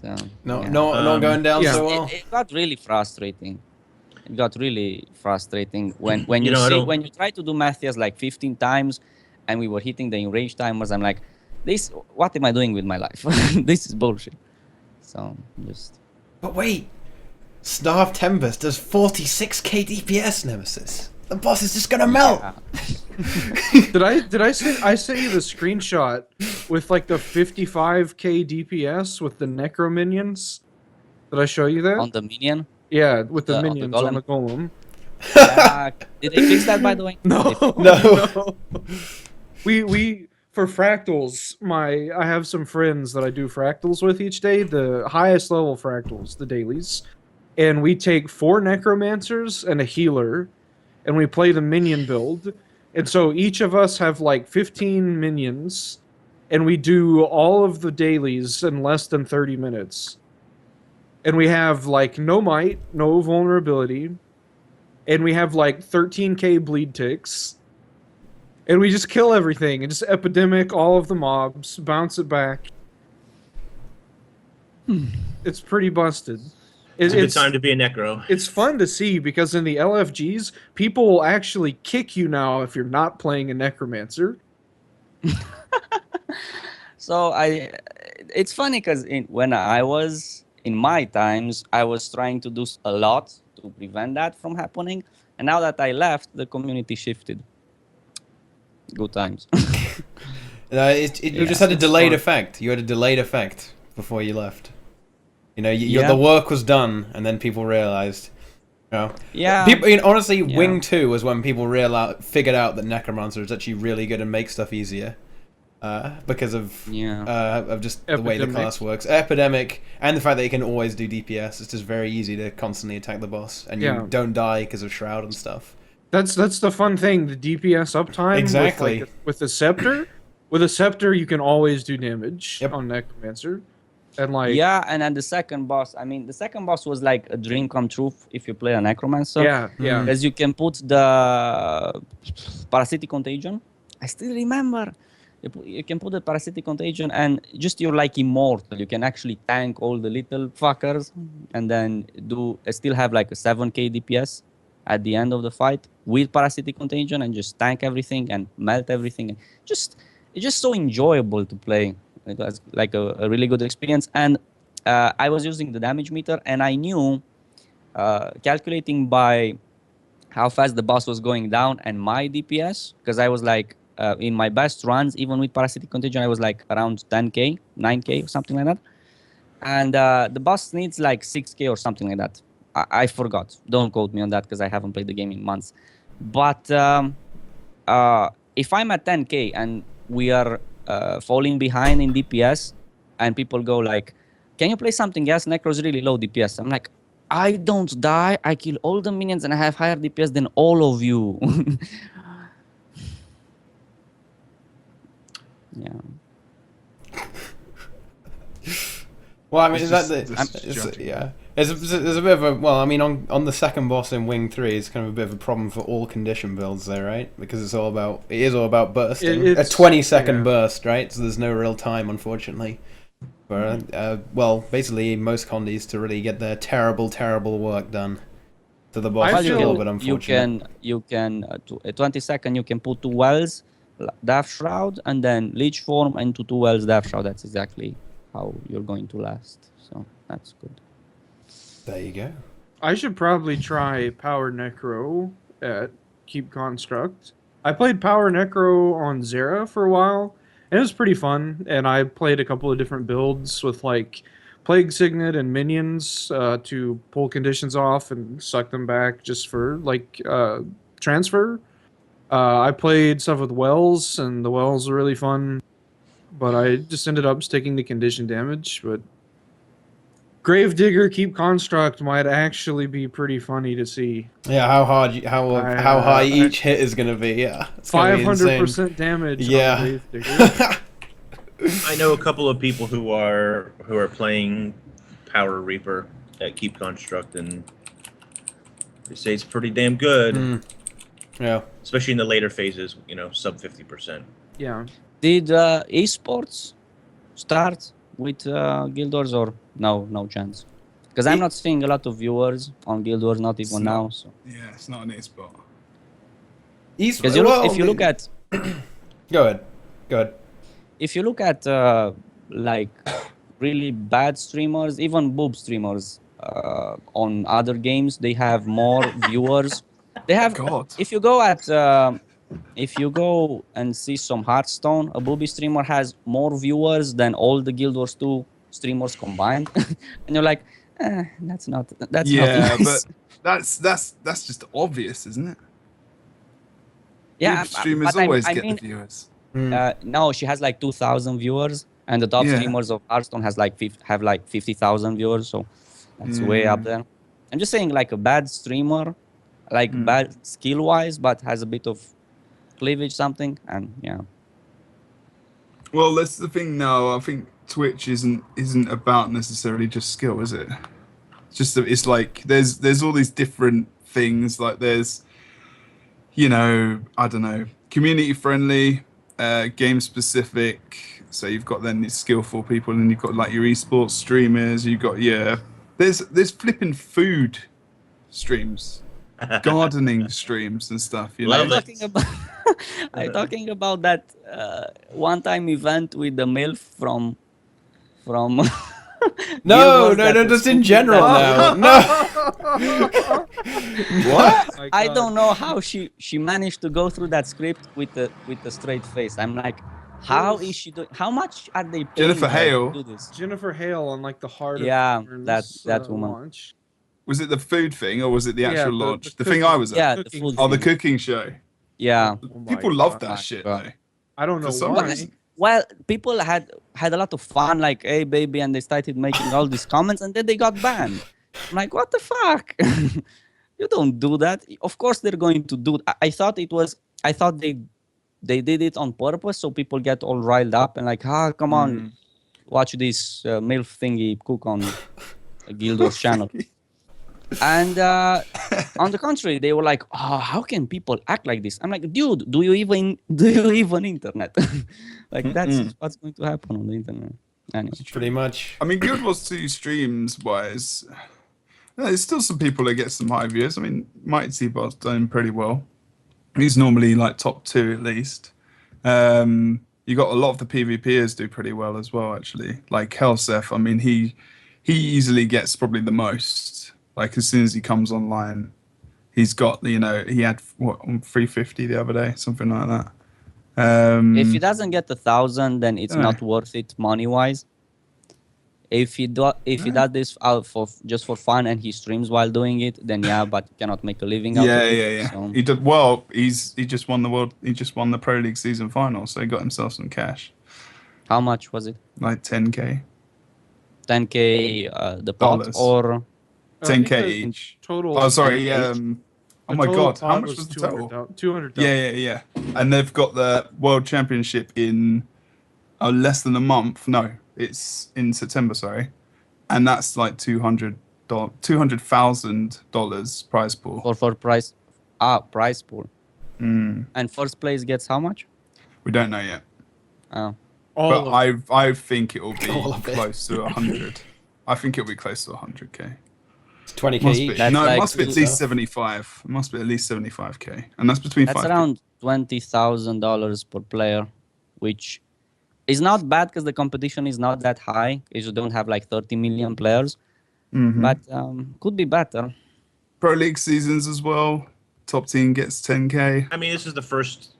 So, No, yeah. not going down yeah. so well. It got really frustrating. It got really frustrating when You you know, I see don't- when you try to do Matthias like 15 times, and we were hitting the enrage timers. I'm like, what am I doing with my life? This is bullshit. So just But wait, Snarf Tempest does 46k DPS, Nemesis. The boss is just gonna melt. yeah. Did I sent you the screenshot with like the 55k DPS with the necro minions? Did I show you that? on the minion. Yeah, with the on the minions on the golem. Yeah. Did they fix that, by the way? No, No. We for fractals. I have some friends that I do fractals with each day. The highest level fractals, the dailies, and we take 4 necromancers and a healer, and we play the minion build. And so each of us have like 15 minions, and we do all of the dailies in less than 30 minutes. And we have like no might, no vulnerability, and we have like 13k bleed ticks. And we just kill everything and just epidemic all of the mobs, bounce it back. It's pretty busted. It's a good time to be a necro. It's fun to see because in the LFGs, people will actually kick you now if you're not playing a necromancer. So it's funny because when I was in my times, I was trying to do a lot to prevent that from happening, and now that I left, the community shifted. Good times. You just had a it's delayed fun. effect. You had a delayed effect before you left. You know, Yeah. the work was done, and then people realized. You know, Yeah. People, honestly, Yeah. Wing 2 was when people figured out that Necromancer is actually really good and makes stuff easier. Because of just the way the Epidemic. class works. Epidemic, and the fact that you can always do DPS. It's just very easy to constantly attack the boss, and Yeah. you don't die because of Shroud and stuff. That's the fun thing, the DPS uptime. Exactly. With the scepter. With a scepter, you can always do damage Yep. on necromancer. And like Yeah, and then the second boss. I mean, the second boss was like a dream come true if you play a necromancer. yeah. Because you can put the parasitic contagion. I still remember. You can put the parasitic contagion, and just you're like immortal. You can actually tank all the little fuckers, and then still have like a 7k DPS at the end of the fight with parasitic contagion, and just tank everything and melt everything. And it's just so enjoyable to play. It was like a really good experience. And I was using the damage meter, and I knew calculating by how fast the boss was going down and my DPS, because I was like in my best runs, even with parasitic contagion, I was like around 10k, 9k or something like that. And the boss needs like 6k or something like that. I forgot. Don't quote me on that because I haven't played the game in months. But if I'm at 10k and we are falling behind in DPS, and people go like, "Can you play something else? Necro's really low DPS." I'm like, I don't die. I kill all the minions and I have higher DPS than all of you. Yeah. Well, I mean, It's that's just- yeah. There's a bit of a I mean, on the second boss in Wing 3, it's kind of a bit of a problem for all condition builds, there, right? Because it is all about bursting. A 20-second burst, right? So there's no real time, unfortunately, for basically most condies to really get their terrible work done. So the boss is a little bit unfortunate. You can 20-second. You can put 2 wells, Death Shroud, and then Leech Form into 2 wells, Death Shroud. That's exactly how you're going to last. So that's good. There you go. I should probably try Power Necro at Keep Construct. I played Power Necro on Zera for a while, and it was pretty fun. And I played a couple of different builds with like Plague Signet and minions to pull conditions off and suck them back just for like transfer. I played stuff with Wells, and the Wells were really fun. But I just ended up sticking to condition damage. But Gravedigger Keep Construct might actually be pretty funny to see. Yeah, how high each hit is going to be. Yeah, 500% damage. Yeah. On Gravedigger. I know a couple of people who are playing Power Reaper at Keep Construct, and they say it's pretty damn good. Yeah, especially in the later phases. Sub 50%. Yeah. Did esports start with Guild Wars or no chance? Because I'm not seeing a lot of viewers on Guild Wars, not even now. So yeah, it's not an esport. Because if you look at, go ahead. If you look at like really bad streamers, even boob streamers on other games, they have more viewers. They have. God. If you go and see some Hearthstone, a booby streamer has more viewers than all the Guild Wars 2 streamers combined, and you're like, that's not nice. But that's just obvious, isn't it? Yeah, Boob streamers always get the viewers. No, she has like 2,000 viewers, and the top streamers of Hearthstone have like 50,000 viewers, so that's way up there. I'm just saying, like a bad streamer, like bad skill-wise, but has a bit of cleavage, something, and yeah. Well, that's the thing now. I think Twitch isn't about necessarily just skill, is it? It's just it's like there's all these different things. Like there's, I don't know, community friendly. Game specific, so you've got then these skillful people, and you've got like your esports streamers. You've got there's flipping food streams, gardening streams and stuff. I'm talking about that one-time event with the MILF from. No, just in general now. No. What? I don't know how she managed to go through that script with a straight face. I'm like, how is she doing? How much are they paying Jennifer Hale. to do this? Jennifer Hale on like the Heart of that woman. Launch. Was it the food thing or was it the actual launch? The cooking, thing I was at. Yeah, the food. Oh, the cooking show. Yeah. People love that shit though. I don't know For some why. reason. Well, people had a lot of fun, like, hey, baby, and they started making all these comments, and then they got banned. I'm like, what the fuck? You don't do that. Of course they're going to do it. I thought they did it on purpose, so people get all riled up and like, come on, watch this MILF thingy cook on Guild Wars channel. And on the contrary, they were like, "Oh, how can people act like this?" I'm like, "Dude, do you even internet?" Like that's what's going to happen on the internet. Anyway. Pretty much. I mean, Guild Wars 2 streams wise, there's still some people that get some high views. I mean, MightyTeapot's doing pretty well. He's normally like top 2 at least. You got a lot of the PvPers do pretty well as well, actually. Like Helseth, I mean, he easily gets probably the most. Like as soon as he comes online, he's got, he had what, 350 the other day, something like that. If he doesn't get 1,000, then it's not worth it money wise. If he does this out just for fun and he streams while doing it, then but you cannot make a living out of it. Yeah. So. He did well. He just won the Pro League season final, so he got himself some cash. How much was it? Like 10K. 10K the pot Dollars. or 10K each. Total. Oh, sorry. Oh my God! How much was was the total? 200,000. Yeah. And they've got the World Championship in less than a month. No, it's in September. Sorry, and that's like 200 $200,000 prize pool. For prize pool. And first place gets how much? We don't know yet, Oh, but I think it will be All of it. close to 100. I think it'll be close to 100k. It's 20k Must each. be. That's No, it like must be at two least stuff. 75. It must be at least 75k, and that's between that's 5 around $20,000 per player, which is not bad because the competition is not that high. Because you don't have like 30 million players, but could be better. Pro League seasons as well. Top team gets 10k. I mean, this is the first.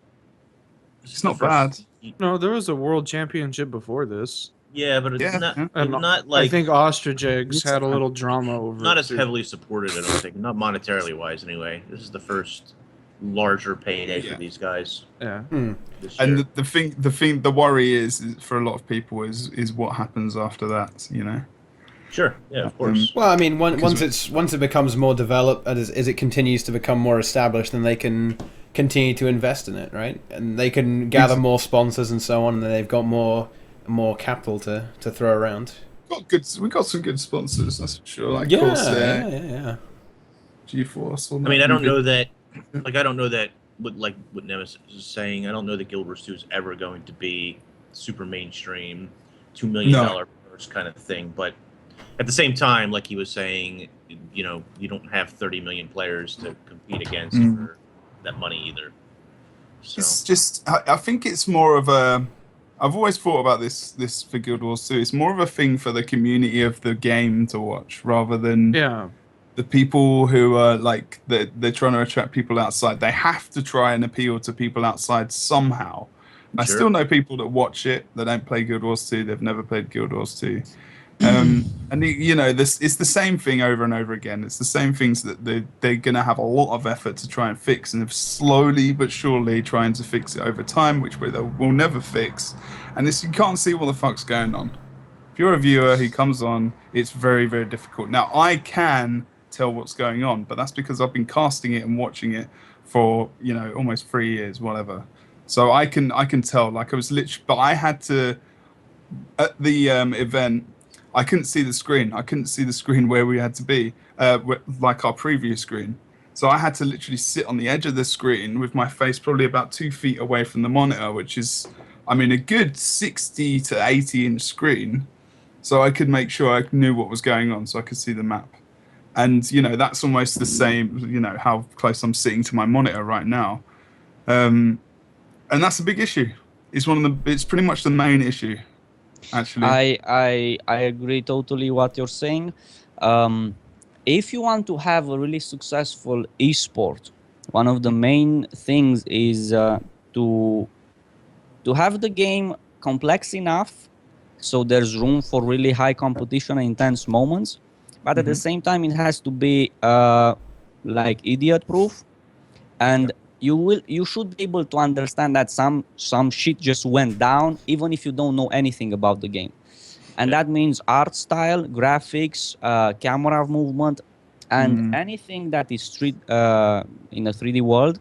It's not bad. No, there was a world championship before this. Yeah, but it's Yeah, not yeah. And not like I think Ostrijegs It's had a little drama over not it, as too. heavily supported. I don't think, not monetarily wise, anyway. This is the first larger payday Yeah. for these guys Yeah. this year. And the worry is for a lot of people is what happens after that. You know. Sure, yeah, of course. Well, I mean, Because once it becomes more developed, as it continues to become more established, then they can continue to invest in it, right? And they can gather more sponsors and so on, and then they've got more capital to throw around. We got some good sponsors, that's for sure. Like Yeah, Corsair, yeah. GeForce. I mean, I don't know that. Like, I don't know that. What Nemesis is saying, I don't know that Guild Wars 2 is ever going to be super mainstream, $2 million purse kind of thing. But at the same time, like he was saying, you don't have 30 million players to compete against for that money either. So It's just, I think it's more of a. I've always thought about this for Guild Wars 2. It's more of a thing for the community of the game to watch rather than Yeah. the people who are like they're trying to attract people outside. They have to try and appeal to people outside somehow. I Sure. still know people that watch it that don't play Guild Wars 2. They've never played Guild Wars 2. And this it's the same thing over and over again. It's the same things that they're gonna have a lot of effort to try and fix, and they're slowly but surely trying to fix it over time, which they will never fix. And you can't see what the fuck's going on. If you're a viewer who comes on, it's very, very difficult. Now I can tell what's going on, but that's because I've been casting it and watching it for almost 3 years, whatever. So I can tell. Like I was literally, but I had to at the event. I couldn't see the screen. I couldn't see the screen where we had to be, like our previous screen. So I had to literally sit on the edge of the screen with my face probably about 2 feet away from the monitor, which is, I mean, a good 60 to 80 inch screen. So I could make sure I knew what was going on, so I could see the map. And that's almost the same. How close I'm sitting to my monitor right now, and that's a big issue. It's pretty much the main issue. Actually, I agree totally what you're saying. If you want to have a really successful esport, one of the main things is to have the game complex enough so there's room for really high competition and intense moments, but at the same time it has to be like idiot proof, and you should be able to understand that some shit just went down even if you don't know anything about the game. And that means art style, graphics, camera movement, and anything that is in a 3D world,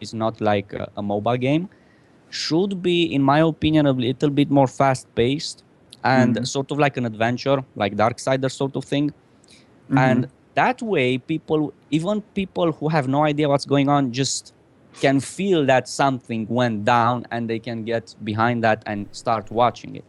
it's not like a mobile game, should be, in my opinion, a little bit more fast-paced and sort of like an adventure, like Darksiders sort of thing. And that way, even people who have no idea what's going on, just can feel that something went down and they can get behind that and start watching it.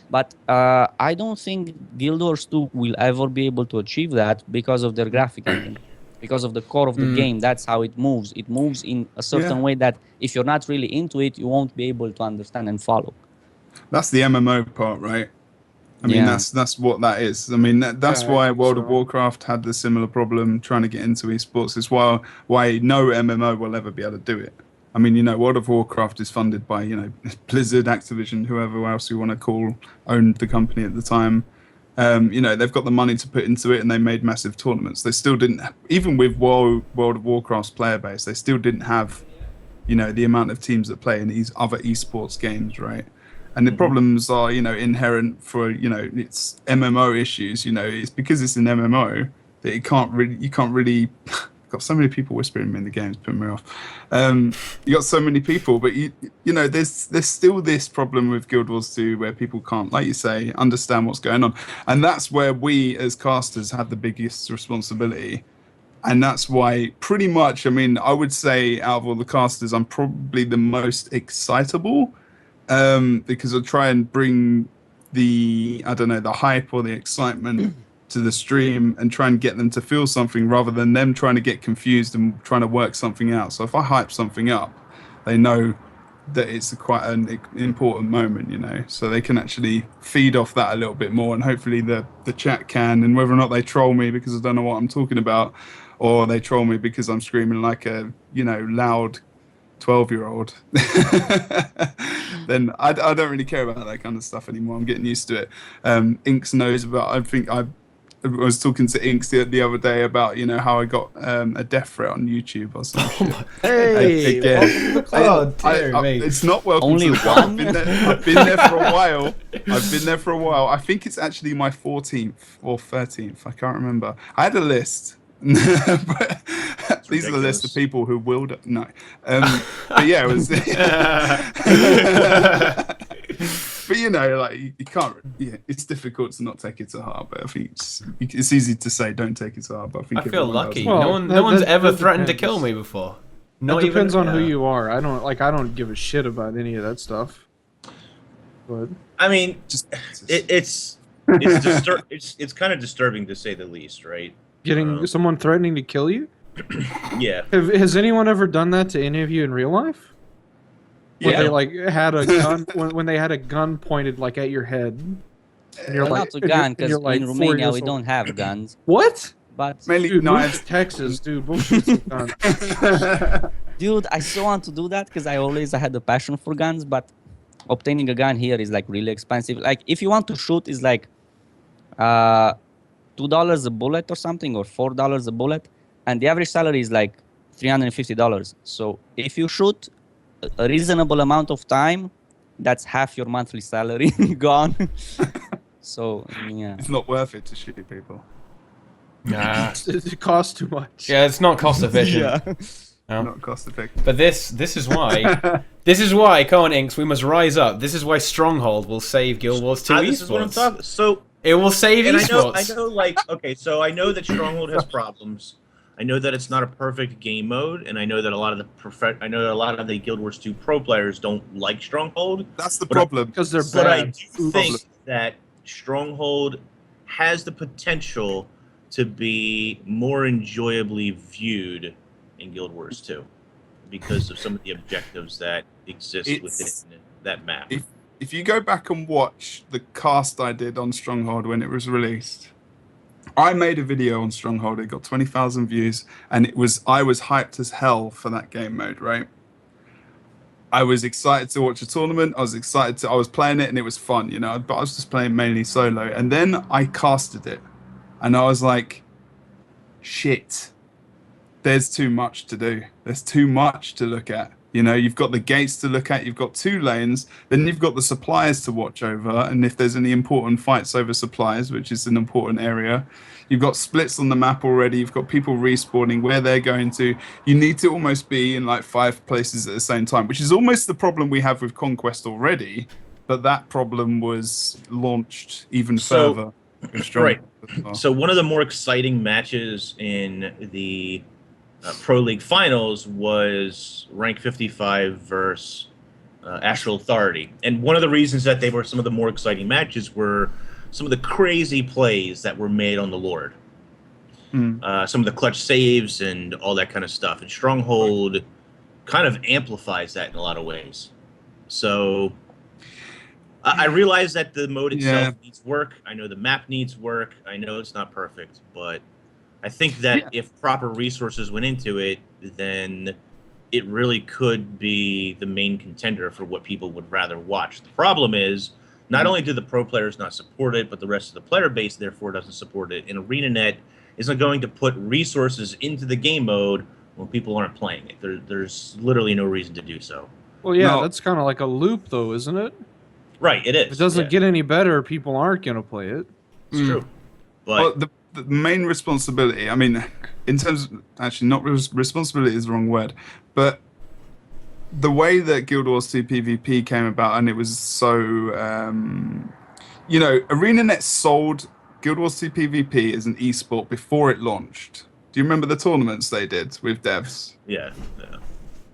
But I don't think Guild Wars 2 will ever be able to achieve that because of their graphic engine, because of the core of the game. That's how it moves. It moves in a certain way that if you're not really into it, you won't be able to understand and follow. That's the MMO part, right? I mean, that's what that is. I mean, that's why World of Warcraft had the similar problem trying to get into esports. It's why no MMO will ever be able to do it. I mean, World of Warcraft is funded by, Blizzard, Activision, whoever else you want to call owned the company at the time. They've got the money to put into it, and they made massive tournaments. They still didn't, even with World of Warcraft's player base, they still didn't have, the amount of teams that play in these other esports games, right? And the problems are, inherent for, it's MMO issues. It's because it's an MMO that you can't really, God, got so many people whispering me in the games, putting me off. You got so many people, but you know, there's still this problem with Guild Wars 2 where people can't, like you say, understand what's going on, and that's where we as casters have the biggest responsibility. And that's why, pretty much, I mean, I would say out of all the casters, I'm probably the most excitable, because I try and bring the hype or the excitement to the stream and try and get them to feel something rather than them trying to get confused and trying to work something out. So if I hype something up, they know that it's quite an important moment, you know, so they can actually feed off that a little bit more, and hopefully the chat can, and whether or not they troll me because I don't know what I'm talking about, or they troll me because I'm screaming like a, you know, loud 12-year-old, then I don't really care about that kind of stuff anymore. I'm getting used to it. Inks knows about, I think I was talking to Inks the other day about, you know, how I got a death threat on YouTube or something. Hey, It's not welcome Only to the club. one? I've been there for a while. I think it's actually my 14th or 13th. I can't remember. I had a list. But these are the list of people who will no. But yeah, it was. But you know, like you can't. Yeah, it's difficult to not take it to heart. But I think it's easy to say don't take it to heart. But I think I feel lucky. Well, no one's ever that threatened to depends. kill me before. It depends on who you are. I don't give a shit about any of that stuff. But I mean, just it's kind of disturbing to say the least, right? getting someone threatening to kill you? Yeah. Has anyone ever done that to any of you in real life? When Yeah. they like had a gun when they had a gun pointed like at your head. And you're Well, like, not to gun, and because you're, like, in 4 Romania years we old. don't have guns. What? But mainly Dude, move knives. to Texas, dude. Bullshit's a gun. dude, I so want to do that because I always had a passion for guns, but obtaining a gun here is like really expensive. Like if you want to shoot, is like $2 a bullet or something, or $4 a bullet, and the average salary is like $350. So if you shoot a reasonable amount of time, that's half your monthly salary gone. So yeah, It's not worth it to shoot people. Nah. It costs too much. Yeah, it's not cost efficient. No. Not cost effective. But this is why, come on, Inks, we must rise up. This is why Stronghold will save Guild Wars 2 This is what I'm esports. talking. So, It will save and esports. I know, like, okay, so I know that Stronghold has problems. I know that it's not a perfect game mode, and I know that a lot of the Guild Wars 2 pro players don't like Stronghold. That's the But problem. Because they're But I bad. do think that Stronghold has the potential to be more enjoyably viewed in Guild Wars 2 because of some of the objectives that exist within that map. If you go back and watch the cast I did on Stronghold when it was released, I made a video on Stronghold. It got 20,000 views, and I was hyped as hell for that game mode, right? I was excited to watch a tournament. I was playing it, and it was fun, you know. But I was just playing mainly solo, and then I casted it, and I was like, shit. There's too much to do. There's too much to look at. You know, you've got the gates to look at, you've got 2 lanes, then you've got the suppliers to watch over, and if there's any important fights over suppliers, which is an important area, you've got splits on the map already, you've got people respawning, where they're going to. You need to almost be in like 5 places at the same time, which is almost the problem we have with Conquest already, but that problem was launched even further. Right. So one of the more exciting matches in the Pro League Finals was rank 55 versus Astral Authority. And one of the reasons that they were some of the more exciting matches were some of the crazy plays that were made on the Lord. Some of the clutch saves and all that kind of stuff. And Stronghold kind of amplifies that in a lot of ways. So I realize that the mode itself needs work. I know the map needs work. I know it's not perfect, but I think that if proper resources went into it, then it really could be the main contender for what people would rather watch. The problem is, not only do the pro players not support it, but the rest of the player base therefore doesn't support it. And ArenaNet isn't going to put resources into the game mode when people aren't playing it. There's literally no reason to do so. Well, yeah, No. that's kind of like a loop, though, isn't it? Right, it is. If it doesn't get any better, people aren't going to play it. It's true. But Well, the main responsibility, I mean, in terms of, actually not responsibility is the wrong word, but the way that Guild Wars 2 PvP came about, and it was so, ArenaNet sold Guild Wars 2 PvP as an esport before it launched. Do you remember the tournaments they did with devs? Yeah.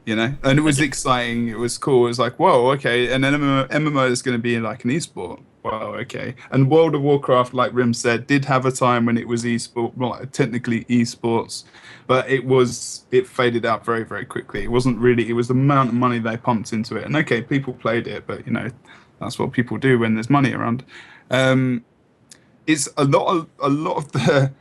And it was exciting. It was cool. It was like, whoa, okay, and then MMO is going to be like an esport. Wow, okay. And World of Warcraft, like Rim said, did have a time when it was esport, well, technically esports, but it faded out very, very quickly. It wasn't really. It was the amount of money they pumped into it, and okay, people played it, but that's what people do when there's money around. It's a lot of the.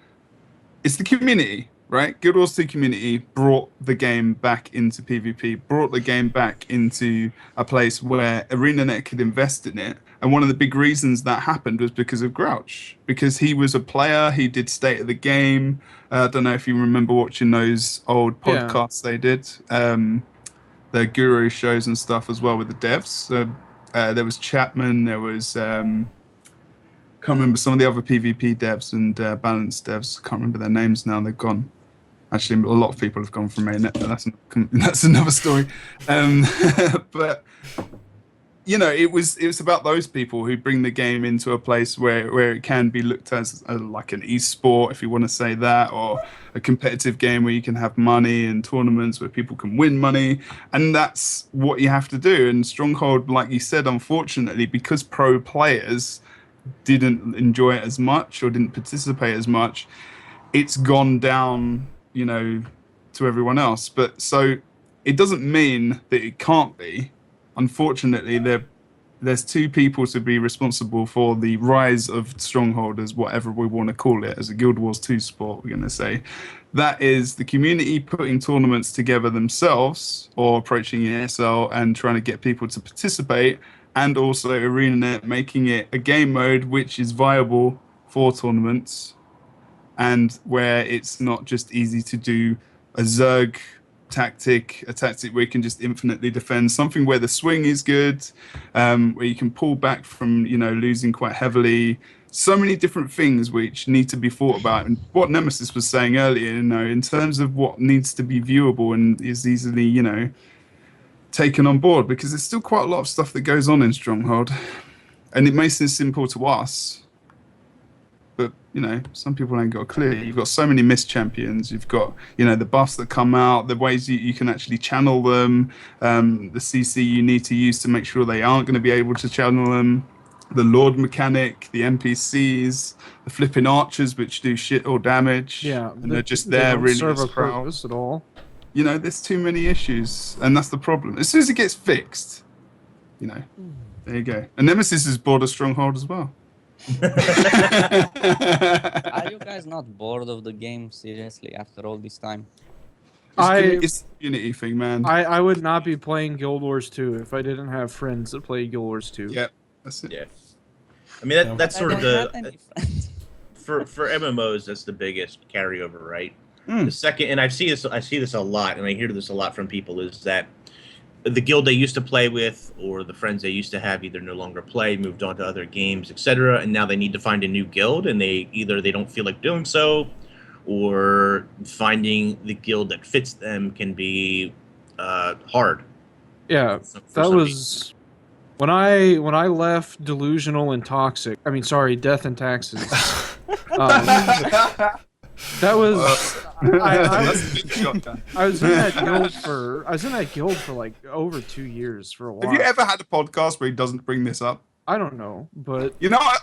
It's the community, right? Guild Wars 2 community brought the game back into PvP, brought the game back into a place where ArenaNet could invest in it. And one of the big reasons that happened was because of Grouch, because he was a player, he did State of the Game. I don't know if you remember watching those old podcasts they did, the Guru shows and stuff as well with the devs. So, there was Chapman, there was... can't remember some of the other PvP devs and balanced devs. Can't remember their names now. They've gone. Actually, a lot of people have gone from ArenaNet, but that's another story. But it was about those people who bring the game into a place where it can be looked as like an esport, if you want to say that, or a competitive game where you can have money and tournaments where people can win money, and that's what you have to do. And Stronghold, like you said, unfortunately, because pro players didn't enjoy it as much or didn't participate as much, it's gone down, to everyone else. But so it doesn't mean that it can't be. Unfortunately, there's two people to be responsible for the rise of Stronghold, as whatever we want to call it, as a Guild Wars 2 sport, we're going to say. That is the community putting tournaments together themselves or approaching ESL and trying to get people to participate, and also ArenaNet making it a game mode which is viable for tournaments, and where it's not just easy to do a Zerg tactic, a tactic where you can just infinitely defend, something where the swing is good, where you can pull back from, losing quite heavily. So many different things which need to be thought about. And what Nemesis was saying earlier, in terms of what needs to be viewable and is easily, taken on board, because there's still quite a lot of stuff that goes on in Stronghold, and it may seem simple to us, but some people ain't got a clue. You've got so many missed champions, you've got the buffs that come out, the ways you can actually channel them, the CC you need to use to make sure they aren't going to be able to channel them, the Lord mechanic, the NPCs, the flipping archers which do shit or damage, and they're just there really serve as a purpose at all. There's too many issues, and that's the problem. As soon as it gets fixed, there you go. And Nemesis is bored of Stronghold as well. Are you guys not bored of the game, seriously, after all this time? It's a community thing, man. I would not be playing Guild Wars 2 if I didn't have friends that play Guild Wars 2. Yeah, that's it. Yeah. I mean, that's sort of I don't have any friends. for MMOs, that's the biggest carryover, right? The second, and I see this a lot, and I hear this a lot from people, is that the guild they used to play with or the friends they used to have either no longer play, moved on to other games, etc., and now they need to find a new guild, and they don't feel like doing so, or finding the guild that fits them can be hard. Yeah, that was when I left Delusional and Toxic. I mean, sorry, Death and Taxes. That was I was in that guild for like over 2 years for a while. Have you ever had a podcast where he doesn't bring this up? I don't know, but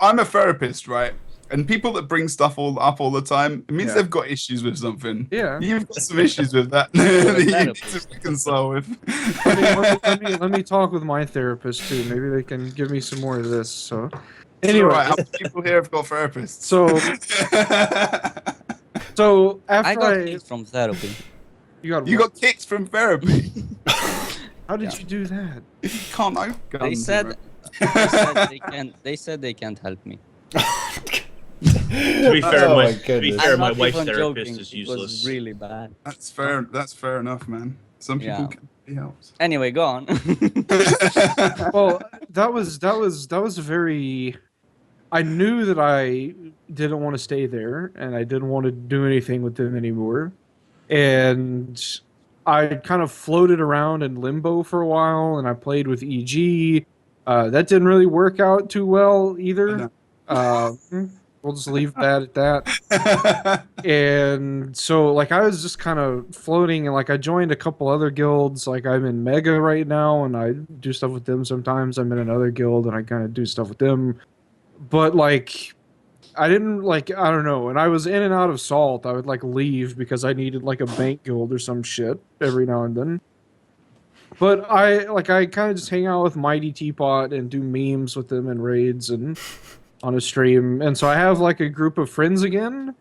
I'm a therapist, right? And people that bring stuff up all the time, it means they've got issues with something. Yeah, you've got some issues with that that you need to reconcile with. let me talk with my therapist too. Maybe they can give me some more of this. So anyway, how many people here have got therapists? So after I got kicked from therapy. You got kicked from therapy. How did you do that? You can't own guns. They said they can't help me. To be fair, my wife's therapist joking. is useless. It was really bad. That's fair. That's fair enough, man. Some people can be helped. Anyway, go on. Well, that was a very I knew that I didn't want to stay there, and I didn't want to do anything with them anymore. And I kind of floated around in limbo for a while, and I played with EG. That didn't really work out too well either. We'll just leave that at that. And so, like, I was just kind of floating, and like, I joined a couple other guilds. Like, I'm in Mega right now, and I do stuff with them sometimes. I'm in another guild, and I kind of do stuff with them. But like, I didn't like, I don't know. And I was in and out of Salt. I would like leave because I needed like a bank guild or some shit every now and then. But I kind of just hang out with MightyTeapot and do memes with them and raids and on a stream. And so I have like a group of friends again.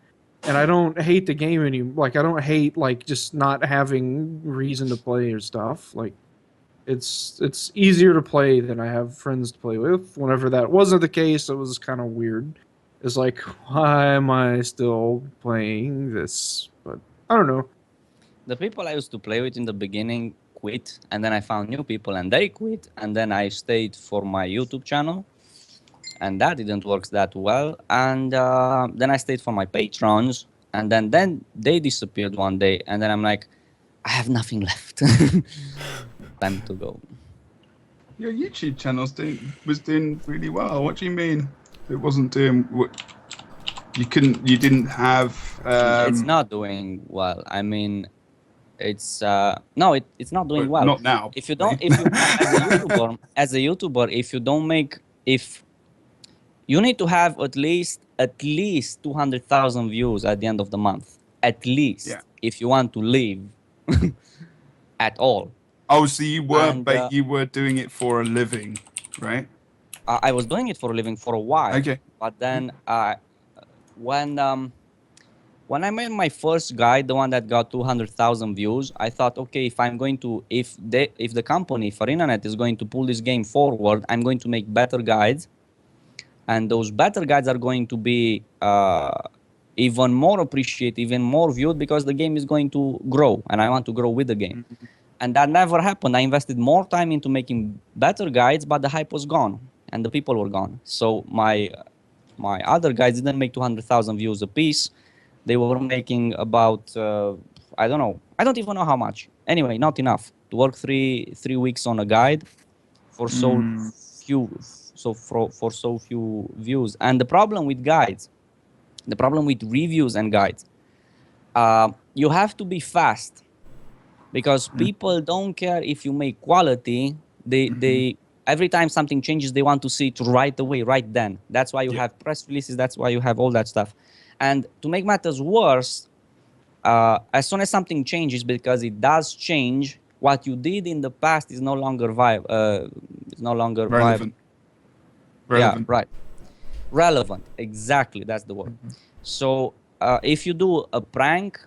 And I don't hate the game anymore. Like, I don't hate like just not having reason to play or stuff. Like, it's easier to play than I have friends to play with. Whenever that wasn't the case, it was kind of weird. It's like, why am I still playing this? But I don't know. The people I used to play with in the beginning quit, and then I found new people and they quit, and then I stayed for my YouTube channel, and that didn't work that well. And then I stayed for my patrons, and then they disappeared one day, and then I'm like, I have nothing left. Time to go. Your YouTube channel's was doing really well. What do you mean? It wasn't doing what you didn't have. It's not doing well. I mean, it's no, it's not doing well. Not now. If you don't, as a YouTuber, if you need to have at least 200,000 views at the end of the month, at least, if you want to live at all. Oh, so you were doing it for a living, right? I was doing it for a living for a while. Okay. But then when I made my first guide, the one that got 200,000 views, I thought, okay, if the company, if ArenaNet is going to pull this game forward, I'm going to make better guides, and those better guides are going to be even more appreciated, even more viewed, because the game is going to grow, and I want to grow with the game. And that never happened. I invested more time into making better guides, but the hype was gone, and the people were gone. So my other guides didn't make 200,000 views a piece. They were making about, I don't know. I don't even know how much. Anyway, not enough to work three weeks on a guide for so few views. And the problem with guides, the problem with reviews and guides, you have to be fast, because people don't care if you make quality. They every time something changes, they want to see it right away, right then. That's why you have press releases. That's why you have all that stuff. And to make matters worse, as soon as something changes, because it does change, what you did in the past is no longer viable. It's no longer relevant. Yeah, right. Relevant. Exactly. That's the word. So if you do a prank,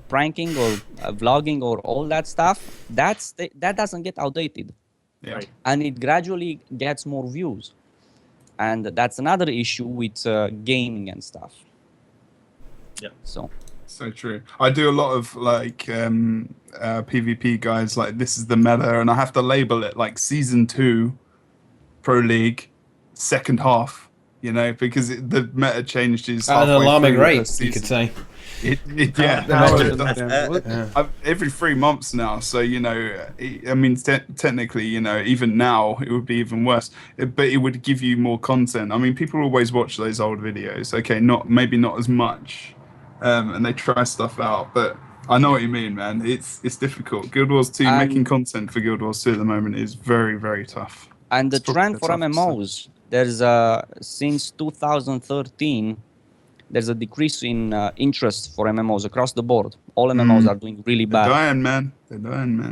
pranking or vlogging or all that stuff, that doesn't get outdated. Yeah. Right. And it gradually gets more views. And that's another issue with gaming and stuff. Yeah. So true. I do a lot of like PvP guides, like this is the meta, and I have to label it like Season 2 Pro League second half, you know, because the meta changes at an alarming rate, you could say. Every 3 months now, so you know, I mean, technically, you know, even now it would be even worse, but it would give you more content. I mean, people always watch those old videos. Okay, maybe not as much, and they try stuff out, but I know what you mean, man. It's difficult. Guild Wars 2, making content for Guild Wars 2 at the moment is very, very tough. And the trend for MMOs, there's since 2013. There's a decrease in interest for MMOs across the board. All MMOs are doing really bad. They're dying, man.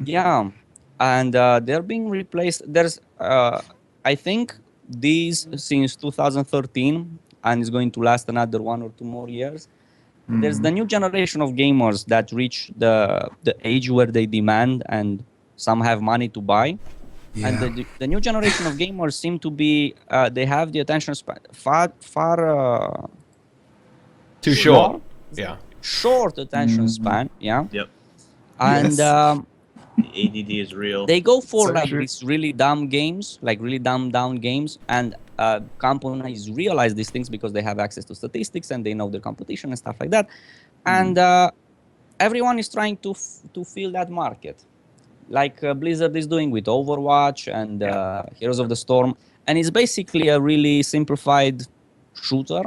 Yeah, and they're being replaced. There's, I think, these since 2013, and it's going to last another 1 or 2 more years. There's the new generation of gamers that reach the age where they demand, and some have money to buy. Yeah. And the new generation of gamers seem to be, they have the attention span far too short. Yeah. Short attention span. Yeah. Yep. And the ADD is real. They go for these really dumb games, like really dumbed down games, and companies realize these things because they have access to statistics and they know their competition and stuff like that. And everyone is trying to fill that market, like Blizzard is doing with Overwatch and Heroes of the Storm. And it's basically a really simplified shooter,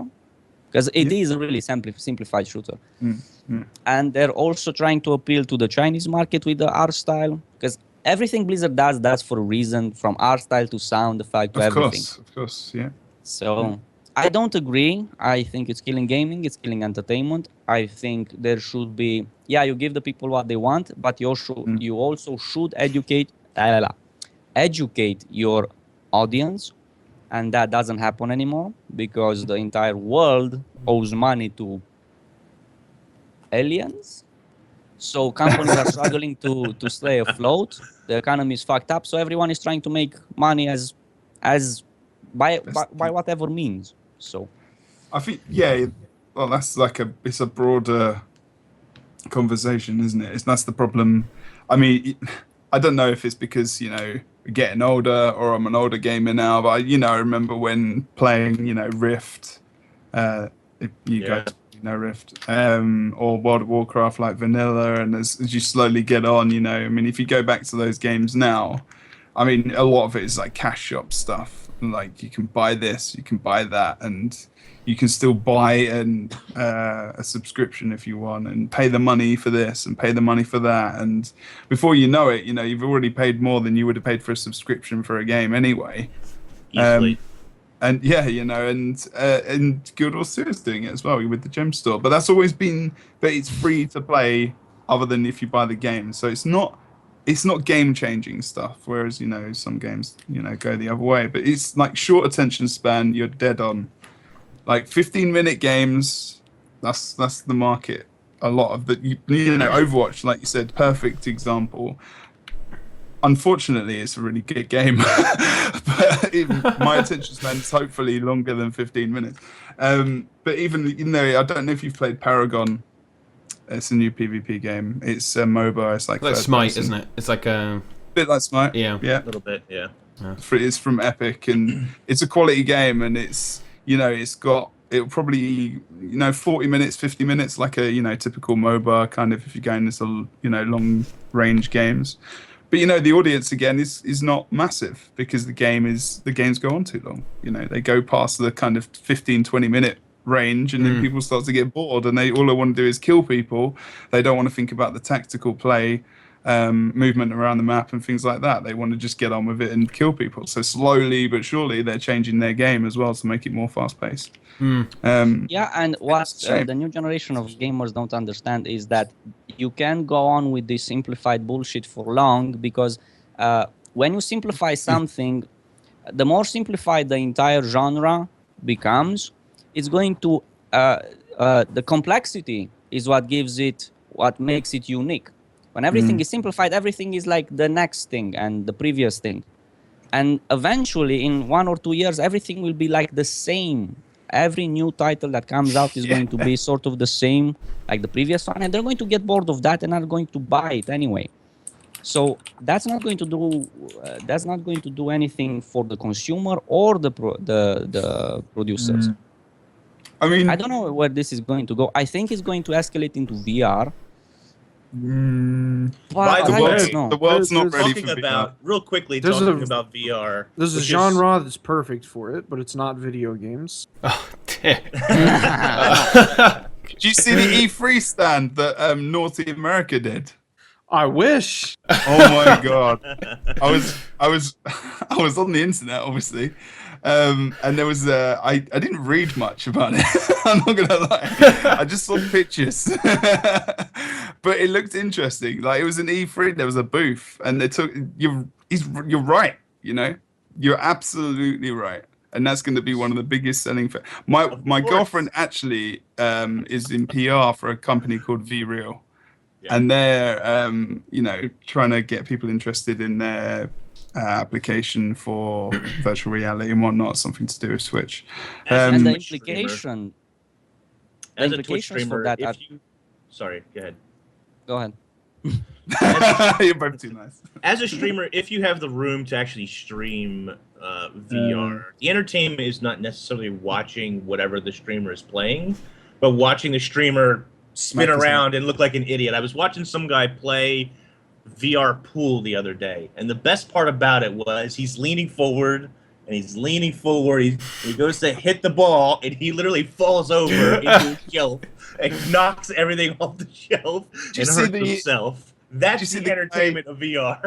because it is a really simplified shooter. And they're also trying to appeal to the Chinese market with the art style, because everything Blizzard does, that's for a reason, from art style to sound effect to everything. Of course, yeah. So I don't agree. I think it's killing gaming, it's killing entertainment. I think there should be, you give the people what they want, but you also should educate your audience. And that doesn't happen anymore because the entire world owes money to aliens. So companies are struggling to stay afloat. The economy is fucked up. So everyone is trying to make money by whatever means. So I think, well, that's like it's a broader conversation, isn't it? That's the problem. I mean, I don't know if it's because, we're getting older or I'm an older gamer now, but I remember when playing, Rift, if you guys know Rift, or World of Warcraft like vanilla, and as you slowly get on, I mean, if you go back to those games now, I mean, a lot of it is like cash shop stuff. Like you can buy this, you can buy that, and you can still buy a subscription if you want, and pay the money for this and pay the money for that. And before you know it, you've already paid more than you would have paid for a subscription for a game anyway. Easily. And and Guild Wars 2 is doing it as well with the gem store. But that's always been, but it's free to play other than if you buy the game. So it's not game-changing stuff, whereas, some games, go the other way. But it's like short attention span, you're dead on. Like 15-minute games, that's the market. A lot of the, Overwatch, like you said, perfect example. Unfortunately, it's a really good game. But my attention span is hopefully longer than 15 minutes. But even I don't know if you've played Paragon. It's a new PvP game. It's a MOBA. It's like Smite, person. isn't it? It's like a bit like Smite. Yeah. Yeah. A little bit, yeah. It's from Epic, and it's a quality game, and it's it'll probably 40 minutes, 50 minutes, like a typical MOBA kind of, if you're going into long range games. But the audience again is not massive because the games go on too long. They go past the kind of 15-20 minute range, and then people start to get bored, and all they want to do is kill people. They don't want to think about the tactical play, movement around the map and things like that. They want to just get on with it and kill people. So slowly but surely they're changing their game as well to make it more fast paced. And what the new generation of gamers don't understand is that you can go on with this simplified bullshit for long, because when you simplify something, the more simplified the entire genre becomes, it's going to the complexity is what makes it unique. When everything is simplified, everything is like the next thing and the previous thing. And eventually, in 1 or 2 years, everything will be like the same. Every new title that comes out is going to be sort of the same like the previous one, and they're going to get bored of that and are going to buy it anyway. So that's not going to do anything for the consumer or the producers. I mean, I don't know where this is going to go. I think it's going to escalate into VR. But the world's not ready for VR. Real quickly, There's talking about VR. There's a genre that's perfect for it, but it's not video games. Oh, damn. Did you see the E3 stand that Naughty America did? I wish. Oh my god! I was on the internet, obviously, and there was I didn't read much about it. I'm not gonna lie. I just saw pictures, but it looked interesting. Like, it was an E3. There was a booth, and they took you're right. You're absolutely right. And that's going to be one of the biggest selling. My girlfriend actually is in PR for a company called VReal. Yeah. And they're, trying to get people interested in their application for virtual reality and whatnot, something to do with Switch. And the implication. As a Twitch streamer, for that. sorry, go ahead. Go ahead. You're both too nice. As a streamer, if you have the room to actually stream VR, the entertainment is not necessarily watching whatever the streamer is playing, but watching the streamer spin around and look like an idiot. I was watching some guy play VR pool the other day, and the best part about it was he's leaning forward, and he's leaning forward. He goes to hit the ball, and he literally falls over into a shelf and knocks everything off the shelf and hurts himself. That's the entertainment of VR.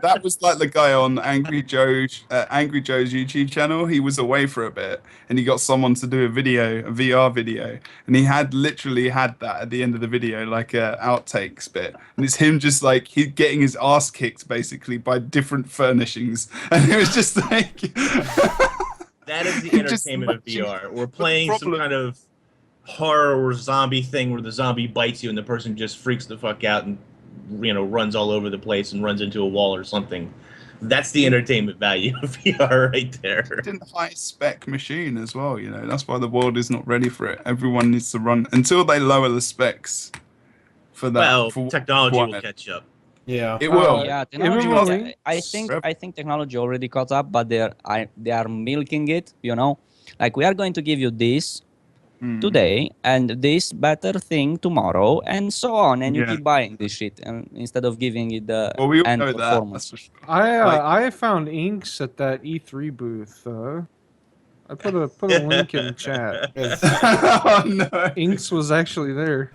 That was like the guy on Angry Joe's YouTube channel. He was away for a bit, and he got someone to do a VR video, and he had literally had that at the end of the video, like a outtakes bit, and it's him just like he getting his ass kicked basically by different furnishings, and it was just like that is the entertainment of VR. We're playing some kind of horror or zombie thing where the zombie bites you and the person just freaks the fuck out and runs all over the place and runs into a wall or something. That's the entertainment value of VR right there. It's a high-spec machine as well, That's why the world is not ready for it. Everyone needs to run until they lower the specs for that. Well, technology will catch up. Yeah, it will. Yeah, technology. I think technology already caught up, but they are milking it. Like we are going to give you this today and this better thing tomorrow and so on, and you keep buying this shit instead of giving it the we all end know performance. That. I found inks at that E3 booth. I put a link in the chat. Oh no! Inks was actually there.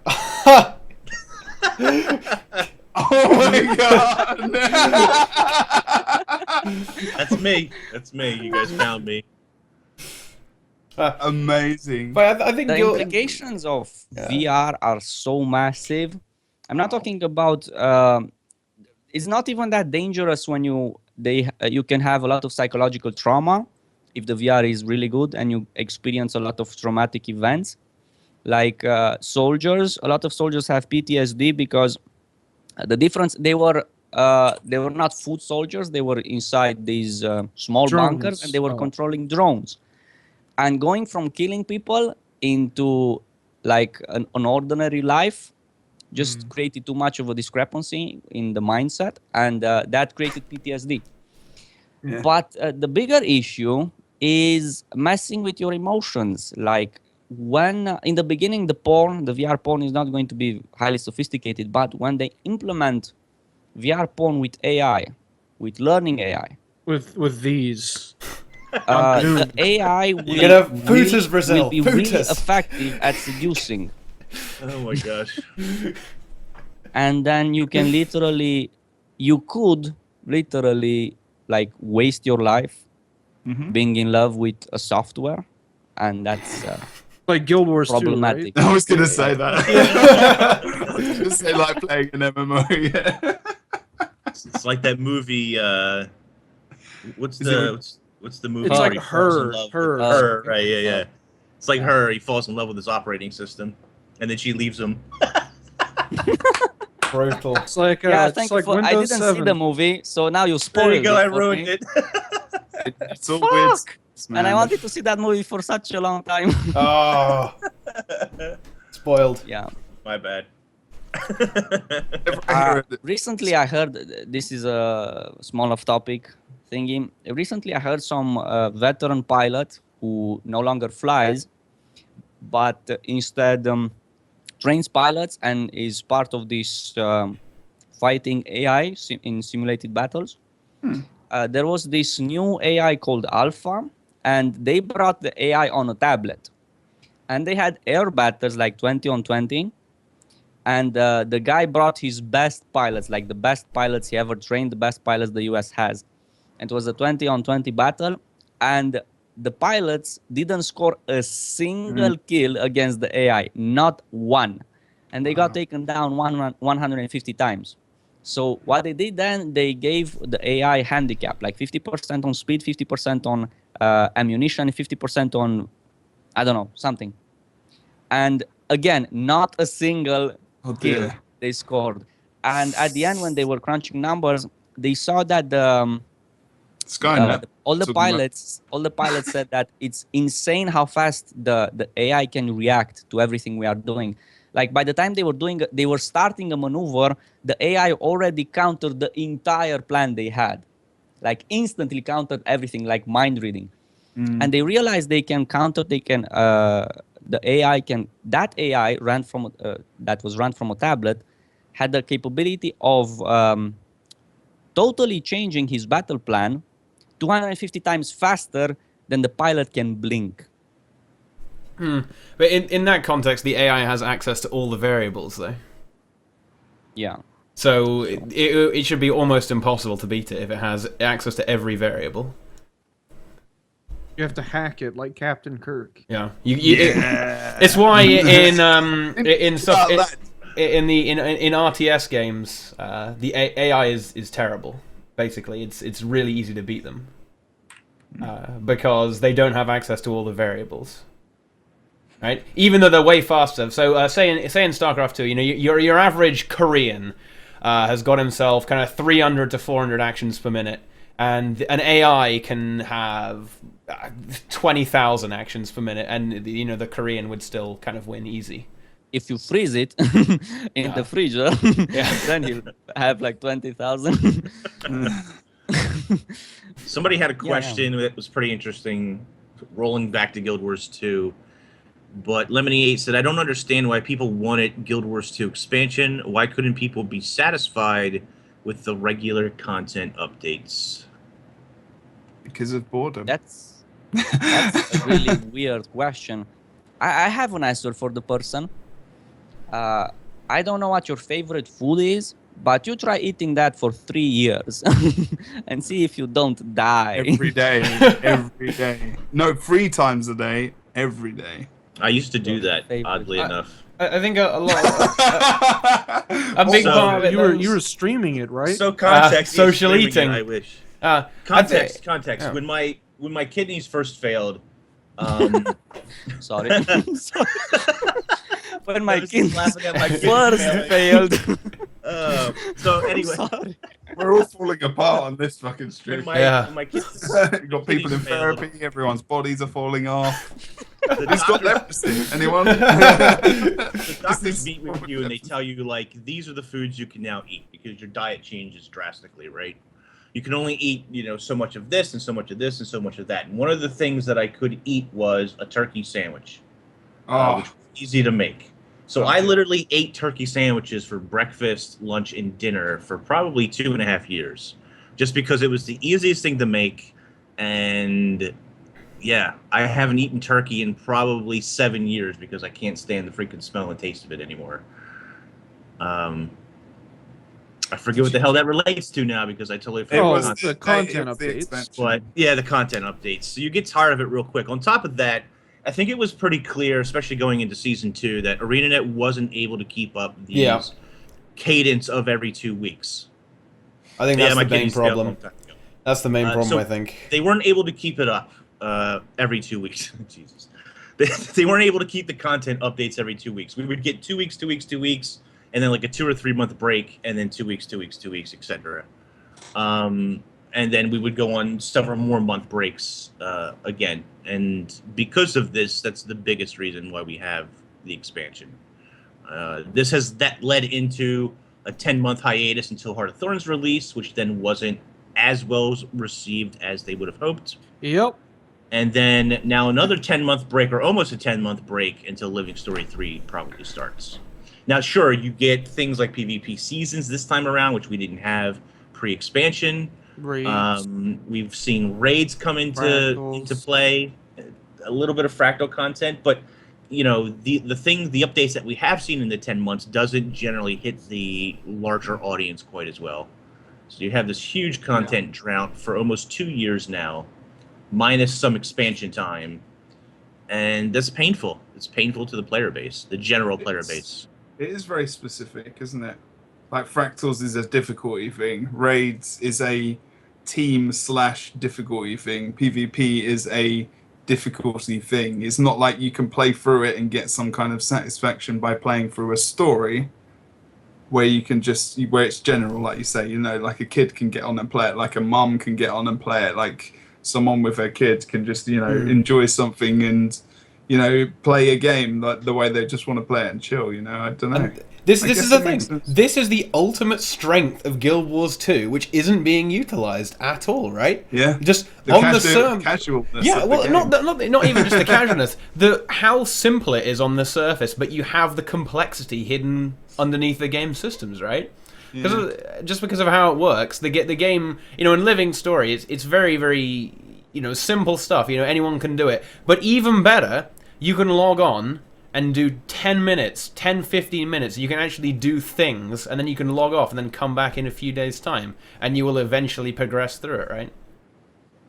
Oh my god! That's me. You guys found me. Amazing. But I think the implications of VR are so massive. I'm not talking about. It's not even that dangerous when you can have a lot of psychological trauma if the VR is really good and you experience a lot of traumatic events. Like soldiers, a lot of soldiers have PTSD because the difference they were not foot soldiers. They were inside these small bunkers and they were controlling drones. And going from killing people into like an ordinary life just created too much of a discrepancy in the mindset, and that created PTSD. Yeah. But the bigger issue is messing with your emotions. Like when in the beginning, the VR porn is not going to be highly sophisticated, but when they implement VR porn with AI, with learning AI, with these. The AI will, will be really effective at seducing. Oh my gosh. And then you can could literally like waste your life being in love with a software, and that's like Guild Wars problematic. 2, right? I was gonna say that. I was gonna say like playing an MMO. Yeah. It's like that movie. What's the movie? It's like Her, right? Yeah. It's like Her. He falls in love with his operating system, and then she leaves him. Brutal. It's like I didn't 7. see the movie, so now you spoiled it. There you go. I ruined me. it. It's all weird. And I wanted to see that movie for such a long time. Oh, spoiled. Yeah. My bad. Recently, I heard this is a small off topic thingy. Recently, I heard some veteran pilot who no longer flies, but instead trains pilots and is part of this fighting AI in simulated battles. There was this new AI called Alpha, and they brought the AI on a tablet. And they had air battles like 20 on 20. And the guy brought his best pilots, like the best pilots he ever trained, the best pilots the US has. And it was a 20 on 20 battle. And the pilots didn't score a single kill against the AI, not one. And they got taken down 150 times. So what they did then, they gave the AI handicap, like 50% on speed, 50% on ammunition, 50% on, I don't know, something. And again, not a single kill they scored. And at the end, when they were crunching numbers, they saw that all the pilots said that it's insane how fast the AI can react to everything we are doing. Like by the time they were starting a maneuver, the AI already countered the entire plan they had, like instantly countered everything, like mind reading. And they realized they can counter. The AI can that AI ran from that was run from a tablet, had the capability of totally changing his battle plan 250 times faster than the pilot can blink. But in that context, the AI has access to all the variables, though. Yeah. So it should be almost impossible to beat it if it has access to every variable. You have to hack it like Captain Kirk. Yeah, it's why in RTS games, the AI is terrible. Basically, it's really easy to beat them because they don't have access to all the variables. Right, even though they're way faster. So say in StarCraft 2, your average Korean has got himself kind of 300 to 400 actions per minute, and an AI can have 20,000 actions per minute, and the Korean would still kind of win easy. If you freeze it in the freezer, then you'll have like 20,000. Somebody had a question that was pretty interesting, rolling back to Guild Wars 2. But Lemony8 said, I don't understand why people wanted Guild Wars 2 expansion. Why couldn't people be satisfied with the regular content updates? Because of boredom. That's a really weird question. I have an answer for the person. I don't know what your favorite food is, but you try eating that for 3 years and see if you don't die. Every day. Every day. No, 3 times a day. Every day. I used to do that, oddly enough. I think a lot. A big part of it. You were streaming it, right? So context. Social eating. I wish. Context. Yeah. When my kidneys first failed. Sorry. When my kidneys first failed. So anyway. Sorry. We're all falling apart on this fucking stream. When my kidneys You've got people in therapy, everyone's bodies are falling off. Who's got leprosy? Anyone? The doctors meet with you and they tell you, like, these are the foods you can now eat because your diet changes drastically, right? You can only eat, so much of this and so much of this and so much of that. And one of the things that I could eat was a turkey sandwich, which was easy to make. So I literally ate turkey sandwiches for breakfast, lunch, and dinner for probably 2.5 years, just because it was the easiest thing to make. And yeah, I haven't eaten turkey in probably 7 years because I can't stand the freaking smell and taste of it anymore. I forget what the hell that relates to now because I totally forgot. Oh, it's the content updates. But yeah, the content updates. So you get tired of it real quick. On top of that, I think it was pretty clear, especially going into Season 2, that ArenaNet wasn't able to keep up the cadence of every 2 weeks. I think that's the main problem. That's the main problem, I think. They weren't able to keep it up every 2 weeks. Jesus. They weren't able to keep the content updates every 2 weeks. We would get 2 weeks, 2 weeks, 2 weeks, and then like a 2 or 3 month break, and then 2 weeks, 2 weeks, 2 weeks, etc. And then we would go on several more month breaks again. And because of this, that's the biggest reason why we have the expansion. That led into a 10-month hiatus until Heart of Thorns release, which then wasn't as well received as they would have hoped. Yep. And then now another 10-month break, or almost a 10-month break, until Living Story 3 probably starts. Now, sure, you get things like PvP seasons this time around, which we didn't have pre-expansion. We've seen raids come into play, a little bit of fractal content, but the updates that we have seen in the 10 months doesn't generally hit the larger audience quite as well. So you have this huge content drought for almost 2 years now, minus some expansion time, and that's painful. It's painful to the player base, the general player base. It is very specific, isn't it? Like fractals is a difficulty thing. Raids is a team/difficulty thing. PvP is a difficulty thing. It's not like you can play through it and get some kind of satisfaction by playing through a story where you can where it's general, like you say, like a kid can get on and play it, like a mum can get on and play it, like someone with a kid can just, enjoy something and, play a game like the way they just want to play it and chill. I don't know. This I is guess the it makes thing. sense. This is the ultimate strength of Guild Wars 2, which isn't being utilized at all, right? Yeah. Just on the server. Casualness. Yeah, of the well, game. not even just the casualness. How simple it is on the surface, but you have the complexity hidden underneath the game systems, right? Just because of how it works, the game, in Living Story, it's very, very, simple stuff. Anyone can do it. But even better, you can log on and do 10 minutes, 10, 15 minutes. You can actually do things, and then you can log off and then come back in a few days' time, and you will eventually progress through it, right?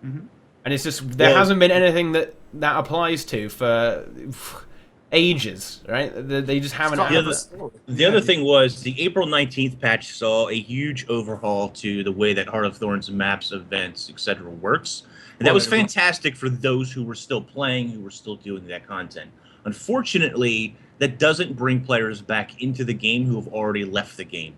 Mm-hmm. And it's just, there hasn't been anything that applies to for ages, right? They just haven't had that. The other thing was the April 19th patch saw a huge overhaul to the way that Heart of Thorns maps, events, etc. works. And that was fantastic for those who were still playing, who were still doing that content. Unfortunately, that doesn't bring players back into the game who have already left the game.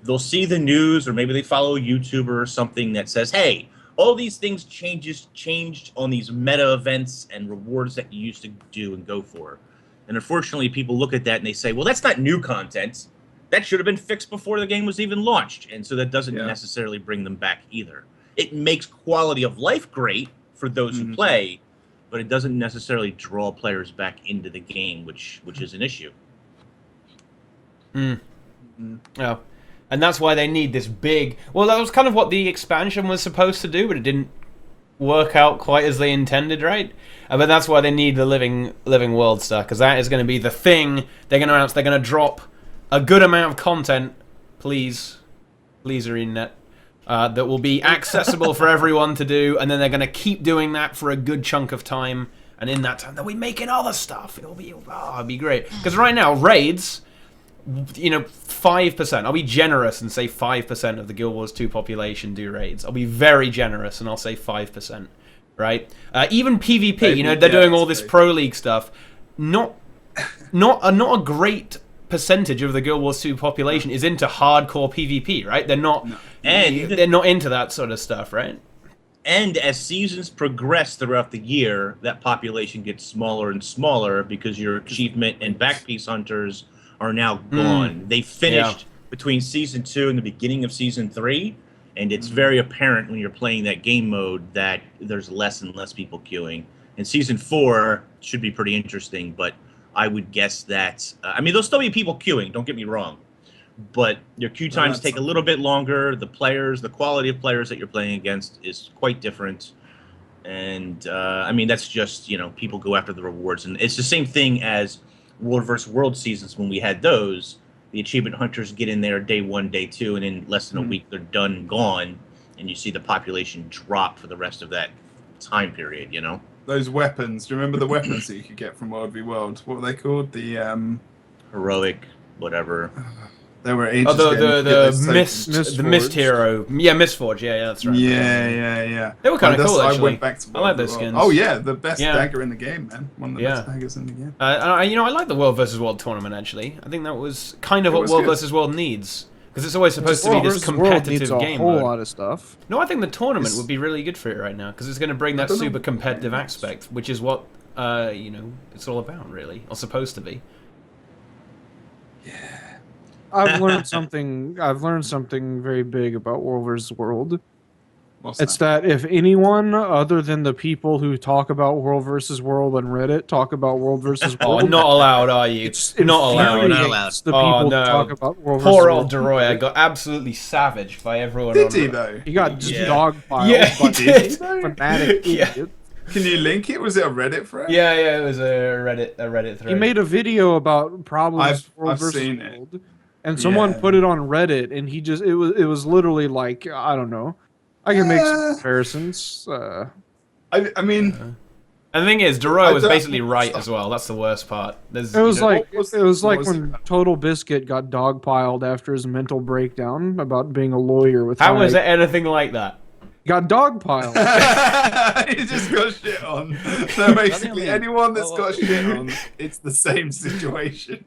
They'll see the news, or maybe they follow a YouTuber or something that says, hey, all these things changed on these meta events and rewards that you used to do and go for. And unfortunately, people look at that and they say, well, that's not new content. That should have been fixed before the game was even launched. And so that doesn't necessarily bring them back either. It makes quality of life great for those who play, but it doesn't necessarily draw players back into the game, which is an issue. Oh. And that's why they need this big... Well, that was kind of what the expansion was supposed to do, but it didn't work out quite as they intended, right? But that's why they need the living world stuff, because that is going to be the thing they're going to announce. They're going to drop a good amount of content, please ArenaNet, that will be accessible for everyone to do, and then they're going to keep doing that for a good chunk of time, and in that time they'll be making other stuff. It'll be great. Because right now, raids, 5%. I'll be generous and say 5% of the Guild Wars 2 population do raids. I'll be very generous and I'll say 5%, right? Even PvP, they're doing all this Pro League stuff. Not a great percentage of the Guild Wars 2 population is into hardcore PvP, right? They're not, and they're not into that sort of stuff, right? And as seasons progress throughout the year, that population gets smaller and smaller because your achievement and backpiece hunters are now gone. They finished between Season 2 and the beginning of Season 3, and it's very apparent when you're playing that game mode that there's less and less people queuing. And Season 4 should be pretty interesting, but I would guess that... there'll still be people queuing, don't get me wrong, but your queue times take a little bit longer. The quality of players that you're playing against is quite different. And, that's just, people go after the rewards. And it's the same thing as World vs. World seasons when we had those. The achievement hunters get in there day 1, day 2, and in less than a week they're done and gone. And you see the population drop for the rest of that time period, Those weapons. Do you remember the weapons that you could get from World v World? What were they called? The heroic, whatever. They were ages the Mist Hero. Yeah, Mistforge. Yeah, that's right. Yeah. They were kind of cool, actually. I went back to I like those skins. Oh yeah, the best dagger in the game, man. One of the best daggers in the game. I like the World vs. World tournament, actually. I think that was kind of what World vs. World needs. Because it's always supposed to be this competitive game mode. A whole mode. lot of stuff. No, I think the tournament would be really good for it right now, because it's going to bring that super competitive aspect, which is what it's all about, really, or supposed to be. Yeah. I've learned something very big about World vs. World. It's that if anyone other than the people who talk about World vs. World on Reddit talk about World vs. World, not allowed, are you? Not allowed. Not allowed. The people who talk about World vs. Poor World. old Deroya got absolutely savaged by everyone. Did he though? He got just dogpiled. Yeah, he did. Fanatic idiot. Can you link it? Was it a Reddit thread? Yeah, it was a Reddit thread. He made a video about problems with World vs. World. And someone put it on Reddit, and it was literally like, I don't know. I can make some comparisons. I mean, and the thing is, Deroya was basically right as well. That's the worst part. It was like when Total Biscuit got dogpiled after his mental breakdown about being a lawyer with. How was it anything like that? Got dogpiled. He just got shit on. So basically, anyone that's got shit on, it's the same situation.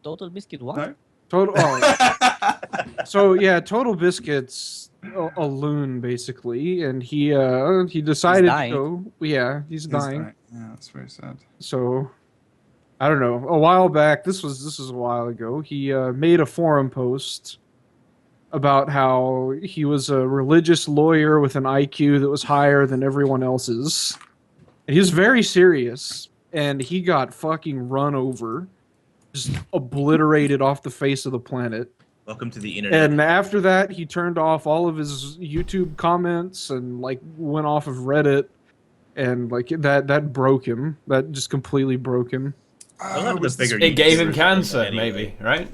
Total Biscuit what? No? So yeah, Total Biscuit's a loon basically, and he decided to dying. go. Yeah, he's dying. Yeah, that's very sad. So I don't know. A while back, this was a while ago. He made a forum post about how he was a religious lawyer with an IQ that was higher than everyone else's. And he was very serious, and he got fucking run over, just obliterated off the face of the planet. Welcome to the internet. And after that, he turned off all of his YouTube comments and like went off of Reddit, and like that broke him. That just completely broke him. It gave him cancer, anyway. maybe, right?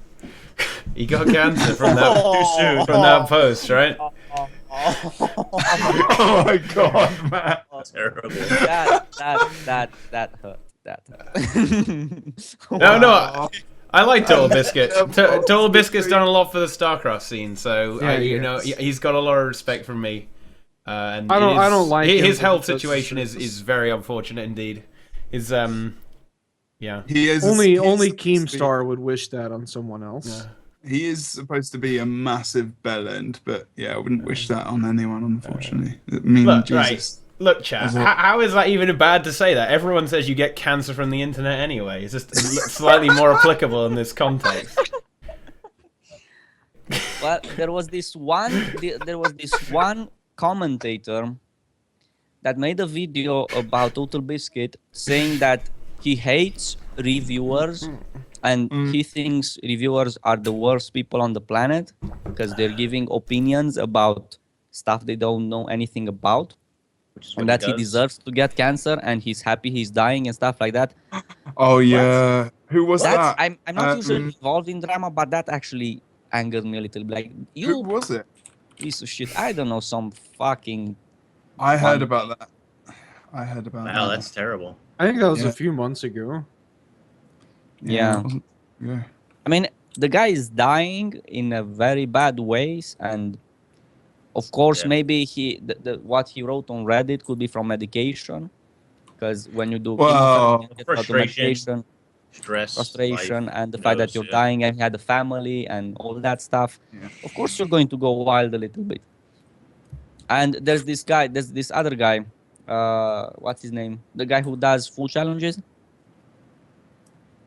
He got cancer from that post, right? Oh my god, man! Terrible. That hurt. That hurt. No, I like Total Biscuit. Total Biscuit's done a lot for the StarCraft scene, so Yeah, he's got a lot of respect from me. And I don't like his him, health but that's situation just- is very unfortunate indeed. His yeah. He is Only supposed to Keemstar would wish that on someone else. He is supposed to be a massive bell end, but yeah, I wouldn't wish that on anyone, unfortunately. I mean, Look, Jesus. Look, chat. How is that even bad to say that? Everyone says you get cancer from the internet anyway. It's just slightly more applicable in this context. Well, there was this one commentator that made a video about Total Biscuit saying that he hates reviewers and he thinks reviewers are the worst people on the planet because they're giving opinions about stuff they don't know anything about, and that he deserves to get cancer, and he's happy he's dying and stuff like that. Oh yeah, who was that? I'm not usually involved in drama, but that actually angered me a little bit. Like, Who you was it? piece of shit. I don't know, some fucking... I heard about that. Wow, that's terrible. I think that was Yeah. a few months ago. Yeah. it wasn't- yeah. I mean, the guy is dying in a very bad ways, and of course, Yeah. maybe what he wrote on Reddit could be from medication, because when you do Well, chemotherapy, you get a lot of frustration, medication, Stress, frustration, life, and the who fact that knows, you're yeah. dying and you had a family and all that stuff. Yeah. Of course, you're going to go wild a little bit. And there's this guy, there's this other guy. What's his name? The guy who does full challenges.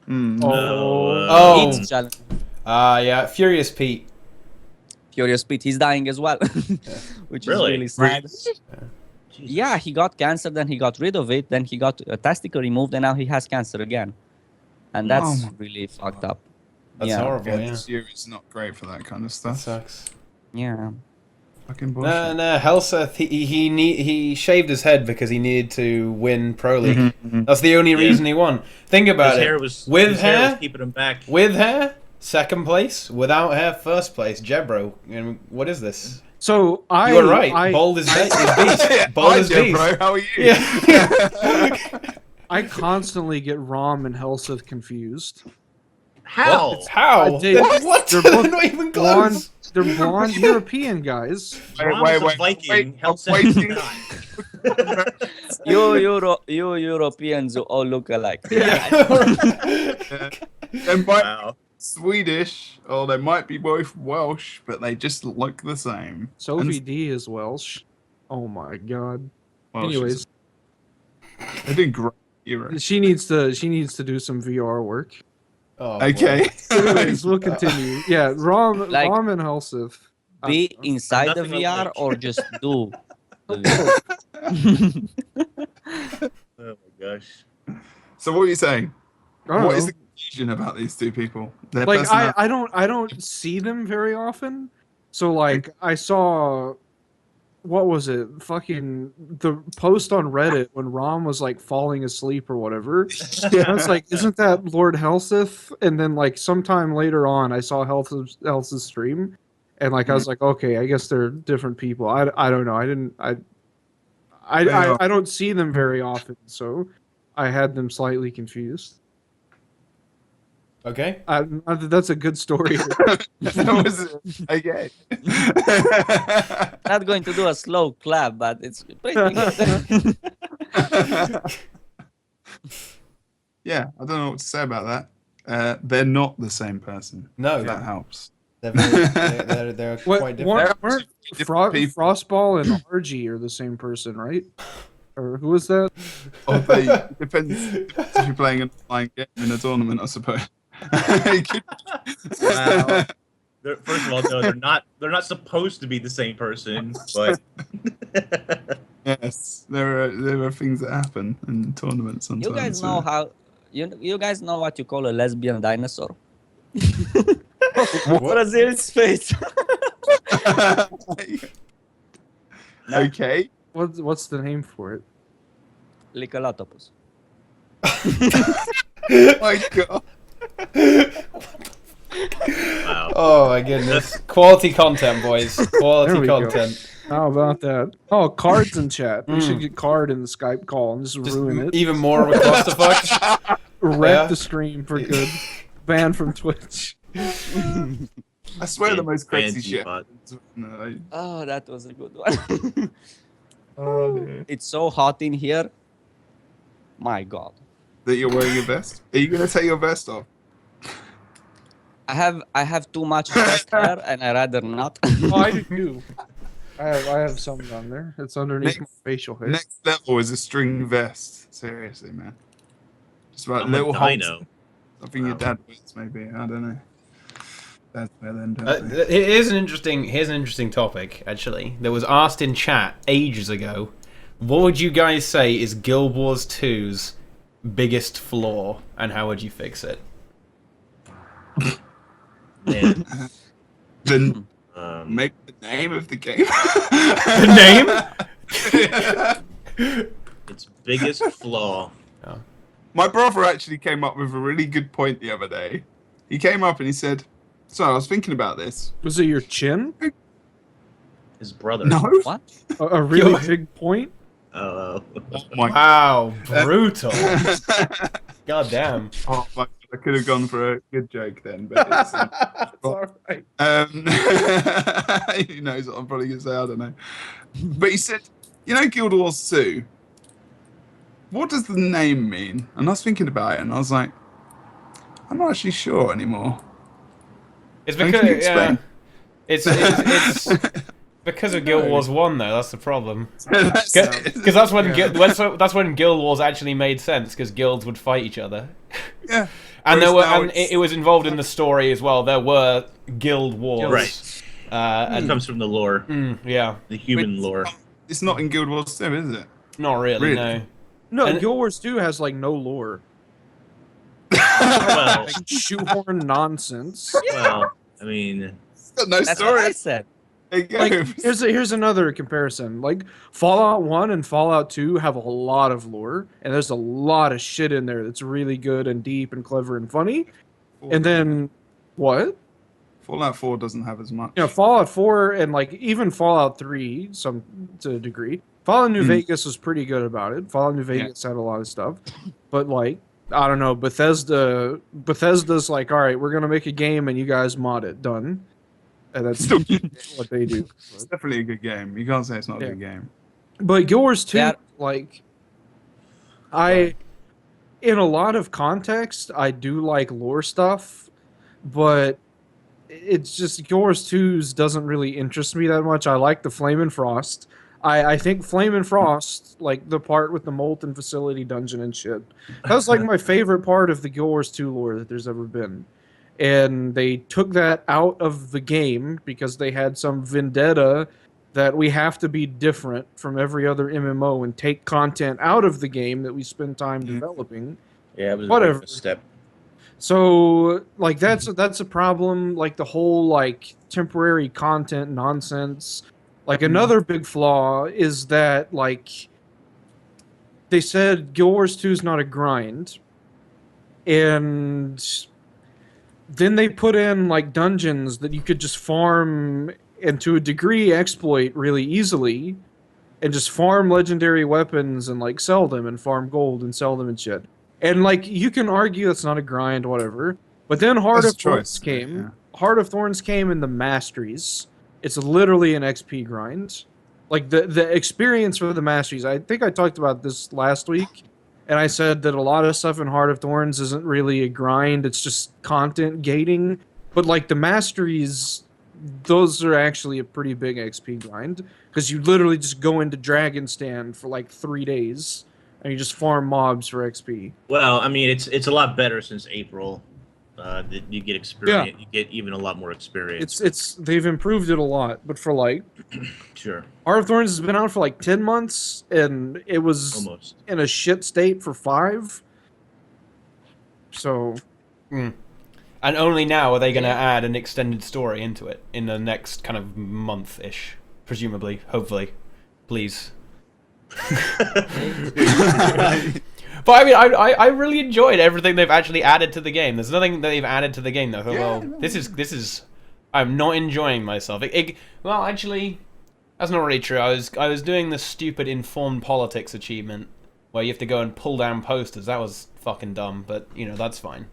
Oh. Eats challenge. Yeah, Furious Pete. Furious Pete, he's dying as well, which Really? is really sad. Yeah, he got cancer, then he got rid of it, then he got a testicle removed, and now he has cancer again. And that's Oh my really fucked up. That's Yeah. horrible. Yeah, Yeah, this year is not great for that kind of that stuff. sucks. Yeah. Fucking bullshit. No, Helseth, he shaved his head because he needed to win Pro League. That's the only reason he won. Think about His it. hair was With his hair hair? was keeping him back. With hair, second place. Without hair, first place. Jebro. And what is this? So You were right. Bold is beast. Bold Hi, is Jebro, beast. how are you? Yeah. I constantly get Rom and Helseth confused. How? How? I did. What? They're They're both not even blonde. close. They're blonde European guys. Rom is a Viking. Helseth is waiting. not. You Europeans all look alike. They might Wow. be Swedish, or they might be both Welsh, but they just look the same. Sophie D is Welsh. Oh my god. Welsh Anyways, is- they did great. Euros. she needs to do some VR work. Oh, Okay. Anyways, we'll continue. Yeah, Rom and Helseth. Be inside the Nothing VR like- or just do the VR. Oh my gosh. So what are you saying? I don't What know. is the confusion about these two people? Their Like personality- I don't see them very often. So like I saw, what was it? Fucking the post on Reddit when Rom was like falling asleep or whatever. I was like, isn't that Lord Helseth? And then like sometime later on, I saw Helseth's stream, and like I was like, okay, I guess they're different people. I don't know. I don't see them very often, so I had them slightly confused. Okay. That's a good story. That was okay. Not going to do a slow clap, but it's pretty good. Yeah, I don't know what to say about that. They're not the same person. No. If that helps. They're quite different. Weren't Different people. Frostball and RG are the same person, right? Or who was that? Oh, it depends if you're playing an online game in a tournament, I suppose. Wow. First of all, no, they're not. They're not supposed to be the same person, but Yes, there are things that happen in tournaments sometimes. You guys know how you guys know what you call a lesbian dinosaur? Brazil's face. Okay. What's the name for it? Lickalotopus. Oh my god. wow. Oh my goodness. Quality content, boys. There Quality we go. content. How about that? Oh, cards in chat. We should get card in the Skype call and just ruin it. Even more of a clusterfuck. Wreck Yeah. the stream for good. Ban from Twitch. I swear the most crazy shit. TeaTime. No, Oh, that was a good one. oh, dear. It's so hot in here. My God. That you're wearing your vest? Are you gonna take your vest off? I have too much chest hair and I rather not. Oh, I do too. I have some on there. It's underneath my facial hair. Next level is a string vest. Seriously, man. Just about I'm a little holes. dino. Something your dad wears, maybe. I don't know. That's better than don't they? Here's an interesting topic, actually, that was asked in chat ages ago. What would you guys say is Guild Wars 2's biggest flaw, and how would you fix it? Man. Then Um, make the name of the game. The name? its biggest flaw. My brother actually came up with a really good point the other day. He came up and he said, "So I was thinking about this. Was it your chin? His brother. No, What? A really big point? Oh. my Wow, brutal. God damn. Oh my God, I could have gone for a good joke then, but it's, Alright. who knows what I'm probably going to say, I don't know. But he said, you know Guild Wars 2, what does the name mean? And I was thinking about it and I was like, I'm not actually sure anymore. It's Can because you explain? it's because of Guild Wars 1 though. That's the problem. Because Because that's when Guild Wars actually made sense, because guilds would fight each other. yeah. And there Whereas were, now and it's- it was involved in the story as well. There were guild wars, Right. It And comes from the lore, yeah, the human lore. It's not in Guild Wars 2, is it? not really, Really? no. No, And- Guild Wars 2 has like no lore. Well, Like shoehorn nonsense. well, I mean, It's got no That's what story. I said. There you go. Like here's another comparison. Like Fallout 1 and Fallout 2 have a lot of lore, and there's a lot of shit in there that's really good and deep and clever and funny. And then what? Fallout 4 doesn't have as much. You know, Fallout 4 and like even Fallout 3, some to a degree. Fallout New Vegas was pretty good about it. Fallout New Vegas had a lot of stuff, but like I don't know, Bethesda's like, all right, we're gonna make a game and you guys mod it, done. And that's Still, what they do. it's definitely a good game. You can't say it's not a Yeah. good game. But Guild Wars 2, Yeah. like, in a lot of context, I do like lore stuff, but it's just Guild Wars 2's doesn't really interest me that much. I like the Flame and Frost. I think Flame and Frost, like the part with the Molten Facility dungeon and shit, that was like my favorite part of the Guild Wars 2 lore that there's ever been. And they took that out of the game because they had some vendetta that we have to be different from every other MMO and take content out of the game that we spend time developing. yeah, it was Whatever. a step. So, like, that's a problem. Like the whole like temporary content nonsense. Like another big flaw is that like they said Guild Wars 2 is not a grind, and then they put in like dungeons that you could just farm and to a degree exploit really easily, and just farm legendary weapons and like sell them and farm gold and sell them and shit. And like you can argue it's not a grind, whatever. But then Heart That's of a Thorns choice, came. yeah. Heart of Thorns came in the Masteries. It's literally an XP grind. Like the experience for the Masteries. I think I talked about this last week, and I said that a lot of stuff in Heart of Thorns isn't really a grind. It's just content gating. But like the masteries, those are actually a pretty big XP grind because you literally just go into Dragon Stand for like 3 days and you just farm mobs for XP. Well, I mean, it's a lot better since April. You get experience. You get even a lot more experience. They've improved it a lot, but for like Sure. Heart of Thorns has been out for like 10 months and it was Almost. in a shit state for 5. So And only now are they going to add an extended story into it in the next kind of month-ish, presumably, hopefully, please. But I mean, I really enjoyed everything they've actually added to the game. There's nothing that they've added to the game that I thought, well, this is I'm not enjoying myself. Well, actually, that's not really true. I was doing the stupid informed politics achievement where you have to go and pull down posters. That was fucking dumb, but you know that's fine.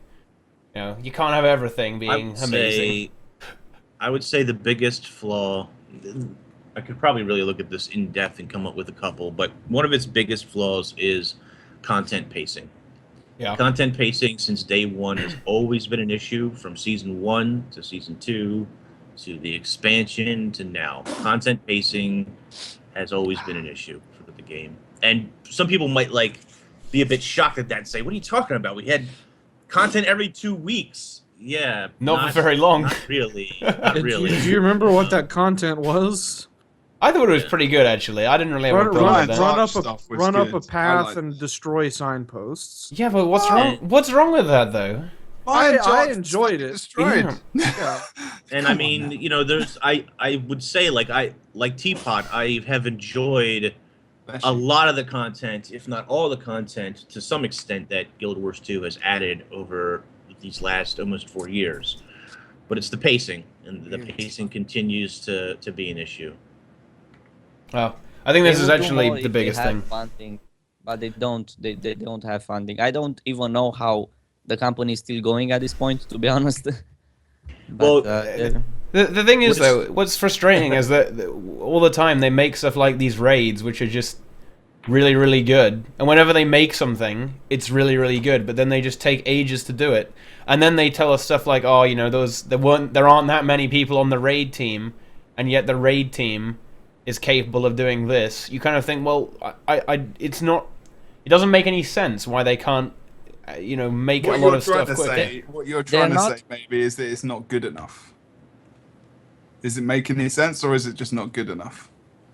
You know, you can't have everything being amazing. I would say the biggest flaw. I could probably really look at this in depth and come up with a couple, but one of its biggest flaws is content pacing. Yeah. Content pacing since day one has always been an issue, from season 1 to season 2 to the expansion to now. Content pacing has always been an issue for the game. And some people might be a bit shocked at that and say, what are you talking about? We had content every 2 weeks. Yeah. Not for very long. Not really. Not really. Do you remember what that content was? I thought it was pretty good, actually. I didn't really have a problem with that. Run up a path and destroy signposts. Yeah, but what's wrong? What's wrong with that, though? I enjoyed it. Destroyed. Yeah. And I mean, you know, I would say like Teapot, I have enjoyed a lot of the content, if not all the content, to some extent that Guild Wars 2 has added over these last almost 4 years. But it's the pacing, and the pacing continues to be an issue. Well, I think this is They would do actually more the if biggest they had thing. Funding, but they don't. They don't have funding. I don't even know how the company is still going at this point, to be honest. But, The thing is, though, what's frustrating is that all the time they make stuff like these raids, which are just really, really good. And whenever they make something, it's really, really good. But then they just take ages to do it. And then they tell us stuff like, oh, you know, there aren't that many people on the raid team, and yet the raid team is capable of doing this. You kind of think, well, it doesn't make any sense why they can't, you know, make a lot of stuff quicker. What you're trying to say, maybe, is that it's not good enough. Is it making any sense, or is it just not good enough?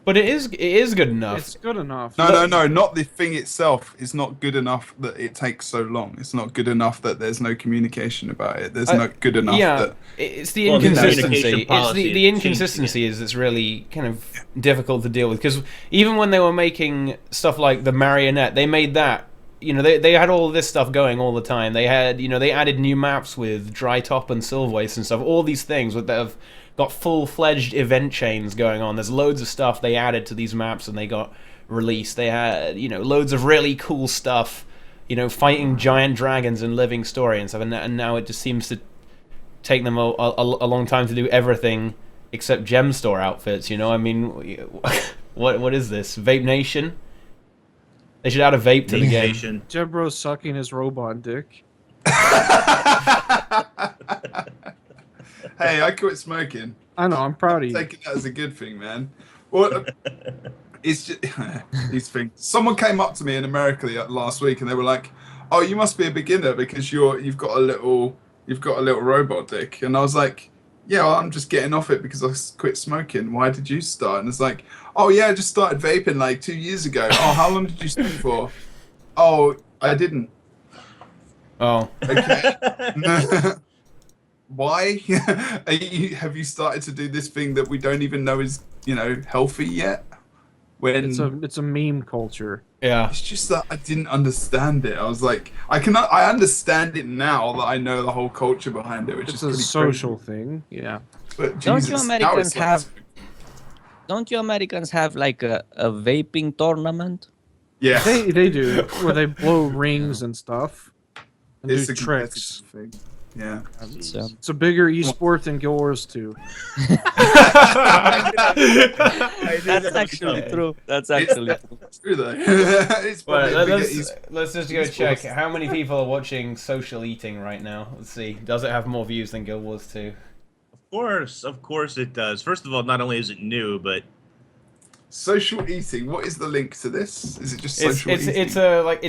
But it is good enough. It's good enough. No, not the thing itself. It's not good enough that it takes so long. It's not good enough that there's no communication about it. There's not good enough that... It's the Well, the inconsistency. communication It's policy the is inconsistency is that's really kind of difficult to deal with. Because even when they were making stuff like the Marionette, they made that. You know, they had all this stuff going all the time. They had, you know, they added new maps with Dry Top and Silver Waste and stuff. All these things that have got full-fledged event chains going on. There's loads of stuff they added to these maps and they got released. They had, you know, loads of really cool stuff, you know, fighting giant dragons and living story and stuff. And now it just seems to take them a long time to do everything except gem store outfits, you know? I mean, what is this? Vape Nation? They should add a vape to the game. Jebro's sucking his robot dick. Hey, I quit smoking. I know, I'm proud of you. Taking that as a good thing, man. Well, it's just these things. Someone came up to me in America last week, and they were like, "Oh, you must be a beginner because you've got a little robot dick." And I was like, "Yeah, well, I'm just getting off it because I quit smoking. Why did you start?" And it's like, "Oh yeah, I just started vaping like 2 years ago." "Oh, how long did you smoke for?" "Oh, I didn't." Oh. Okay. Why? Have you started to do this thing that we don't even know is, you know, healthy yet? When it's a meme culture. Yeah. It's just that I didn't understand it. I was like, I understand it now that I know the whole culture behind it, which It's is a pretty social crazy. thing. Yeah. But Don't Jesus, you now Americans it's like- have? Don't you Americans have like a vaping tournament? Yeah. They do, where they blow rings and stuff and It's do a tricks. competitive thing. Yeah. It's a bigger esport than Guild Wars 2. That's actually true. That's actually true. It's true though. It's probably Well, a bigger let's just go check how many people are watching Social Eating right now. Let's see. Does it have more views than Guild Wars 2? Of course it does. First of all, not only is it new, but Social Eating. What is the link to this? Is it just social eating? It's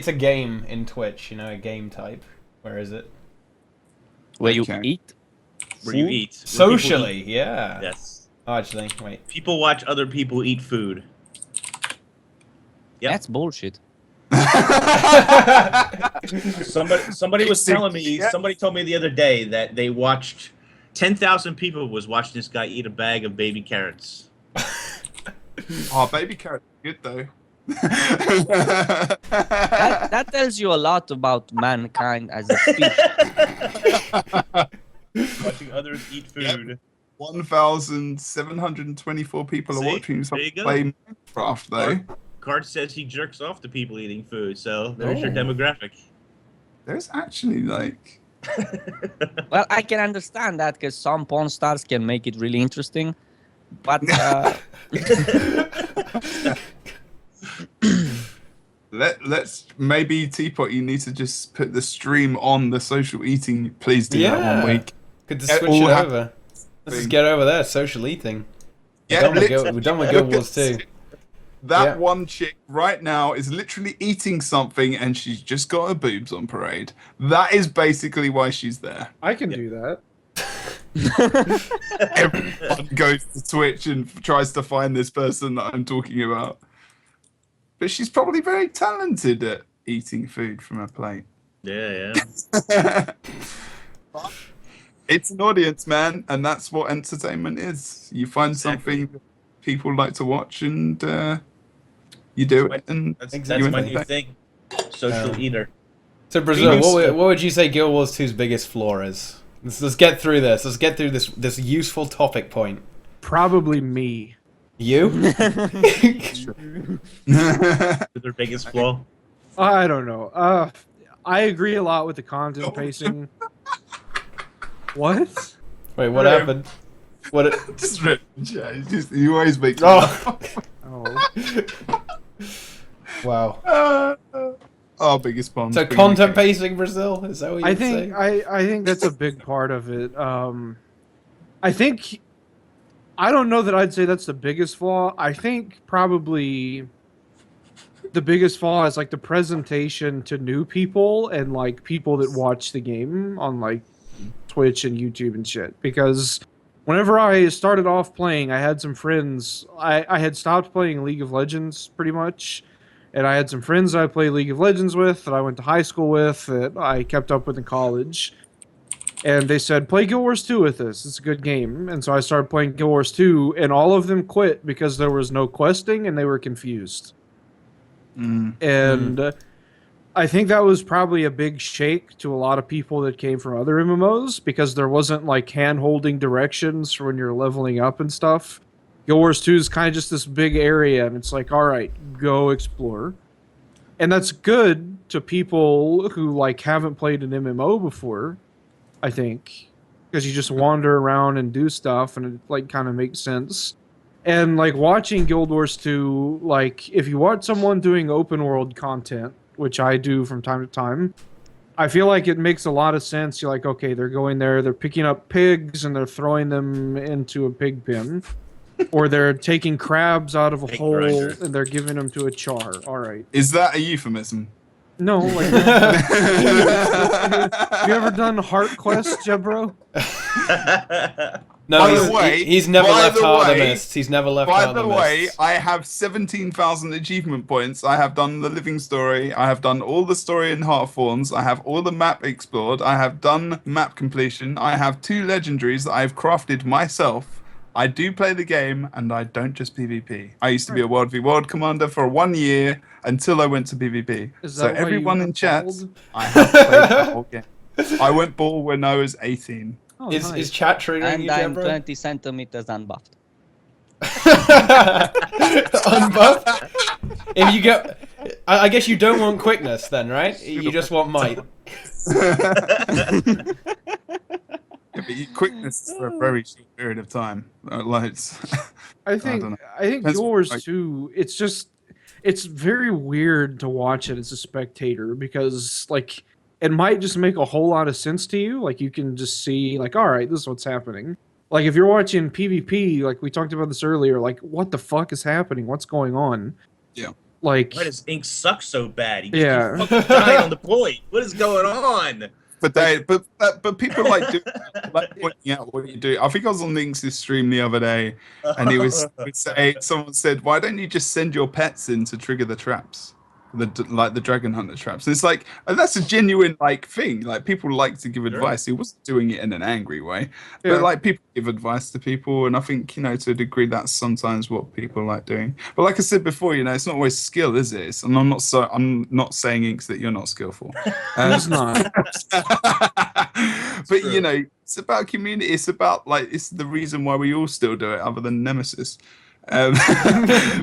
a game in Twitch, a game type. Where is it? Where you Okay. eat? where you eat. Where people Socially, eat. yeah. Yes. Oh, actually, wait. People watch other people eat food. Yep. That's bullshit. Somebody was telling me. Somebody told me the other day that they watched 10,000 people was watching this guy eat a bag of baby carrots. Oh, baby carrot, good though. That tells you a lot about mankind as a species. Watching others eat food. 1,724 people are See? watching There you someone go. play Minecraft though. Card says he jerks off to people eating food, so there's your demographic. There's actually like Well, I can understand that because some porn stars can make it really interesting, but let's maybe Teapot, you need to just put the stream on the social eating. Please do that one week. Good to It switch all it hap- over. Let's just get over there. Social Eating. Yeah, We're done with Guild Wars 2. That Yeah. one chick right now is literally eating something and she's just got her boobs on parade. That is basically why she's there. I can do that. Everyone goes to Twitch and tries to find this person that I'm talking about. But she's probably very talented at eating food from her plate. Yeah. It's an audience, man, and that's what entertainment is. You find something that people like to watch and you do it. And That's you my new entertain. thing. Social eater. So Brazil, Venus- what would you say Guild Wars 2's biggest flaw is? Let's get through this. Let's get through this useful topic point. Probably me. You? Their biggest flaw. I don't know. I agree a lot with the content pacing. What? Wait, what happened? What? Just rip. Yeah, you always make. Oh. Oh. Wow. Our biggest bomb. So content pacing, Brazil? Is that what you're saying? I think that's a big part of it. I think I don't know that I'd say that's the biggest flaw. I think probably the biggest flaw is like the presentation to new people and like people that watch the game on like Twitch and YouTube and shit. Because whenever I started off playing, I had some friends. I had stopped playing League of Legends pretty much. And I had some friends that I played League of Legends with, that I went to high school with, that I kept up with in college. And they said, play Guild Wars 2 with us. It's a good game. And so I started playing Guild Wars 2, and all of them quit because there was no questing and they were confused. And I think that was probably a big shake to a lot of people that came from other MMOs because there wasn't like hand-holding directions for when you're leveling up and stuff. Guild Wars 2 is kind of just this big area, and it's like, all right, go explore. And that's good to people who like haven't played an MMO before, I think, because you just wander around and do stuff, and it like kind of makes sense. And like watching Guild Wars 2, like if you watch someone doing open world content, which I do from time to time, I feel like it makes a lot of sense. You're like, okay, they're going there, they're picking up pigs and they're throwing them into a pig pen. Or they're taking crabs out of a hole grinder. and they're giving them to a char. All right. Is that a euphemism? No, like, have you ever done Heart Quest, Jebro? No, By the way- he's never by left the Heart of the way- Mist. He's never left By Heart the of the way, Mist. I have 17,000 achievement points. I have done the living story. I have done all the story in Heartthorns. I have all the map explored. I have done map completion. I have 2 legendaries that I have crafted myself. I do play the game, and I don't just PvP. I used to be a World v World commander for 1 year until I went to PvP. Is So that why you everyone in went chat, bald? I have played the whole game. I went bald when I was 18. Oh, Is nice. chat triggering And you, I'm Jebro? 20 centimeters unbuffed. Unbuffed? If you go, I guess you don't want quickness then, right? You just want might. Quickness is for a very short period of time. Loads. I don't know. think Depends Guild Wars like- 2, it's very weird to watch it as a spectator because like it might just make a whole lot of sense to you. Like you can just see like, all right, this is what's happening. Like if you're watching PvP, like we talked about this earlier, like what the fuck is happening? What's going on? Yeah. Like Why does ink suck so bad? He Yeah. just keeps fucking dying on the point. What is going on? But people like pointing out what you do. I think I was on Lynx's stream the other day, and he was saying, someone said, "Why don't you just send your pets in to trigger the traps, the dragon hunter traps?" And it's like, and that's a genuine like thing. Like people like to give advice. He wasn't doing it in an angry way, Yeah. but like people give advice to people, and I think to a degree that's sometimes what people like doing. But like I said before, it's not always skill, is it? And I'm not saying Inks that you're not skillful. He's not. But it's about community. It's about it's the reason why we all still do it, other than Nemesis,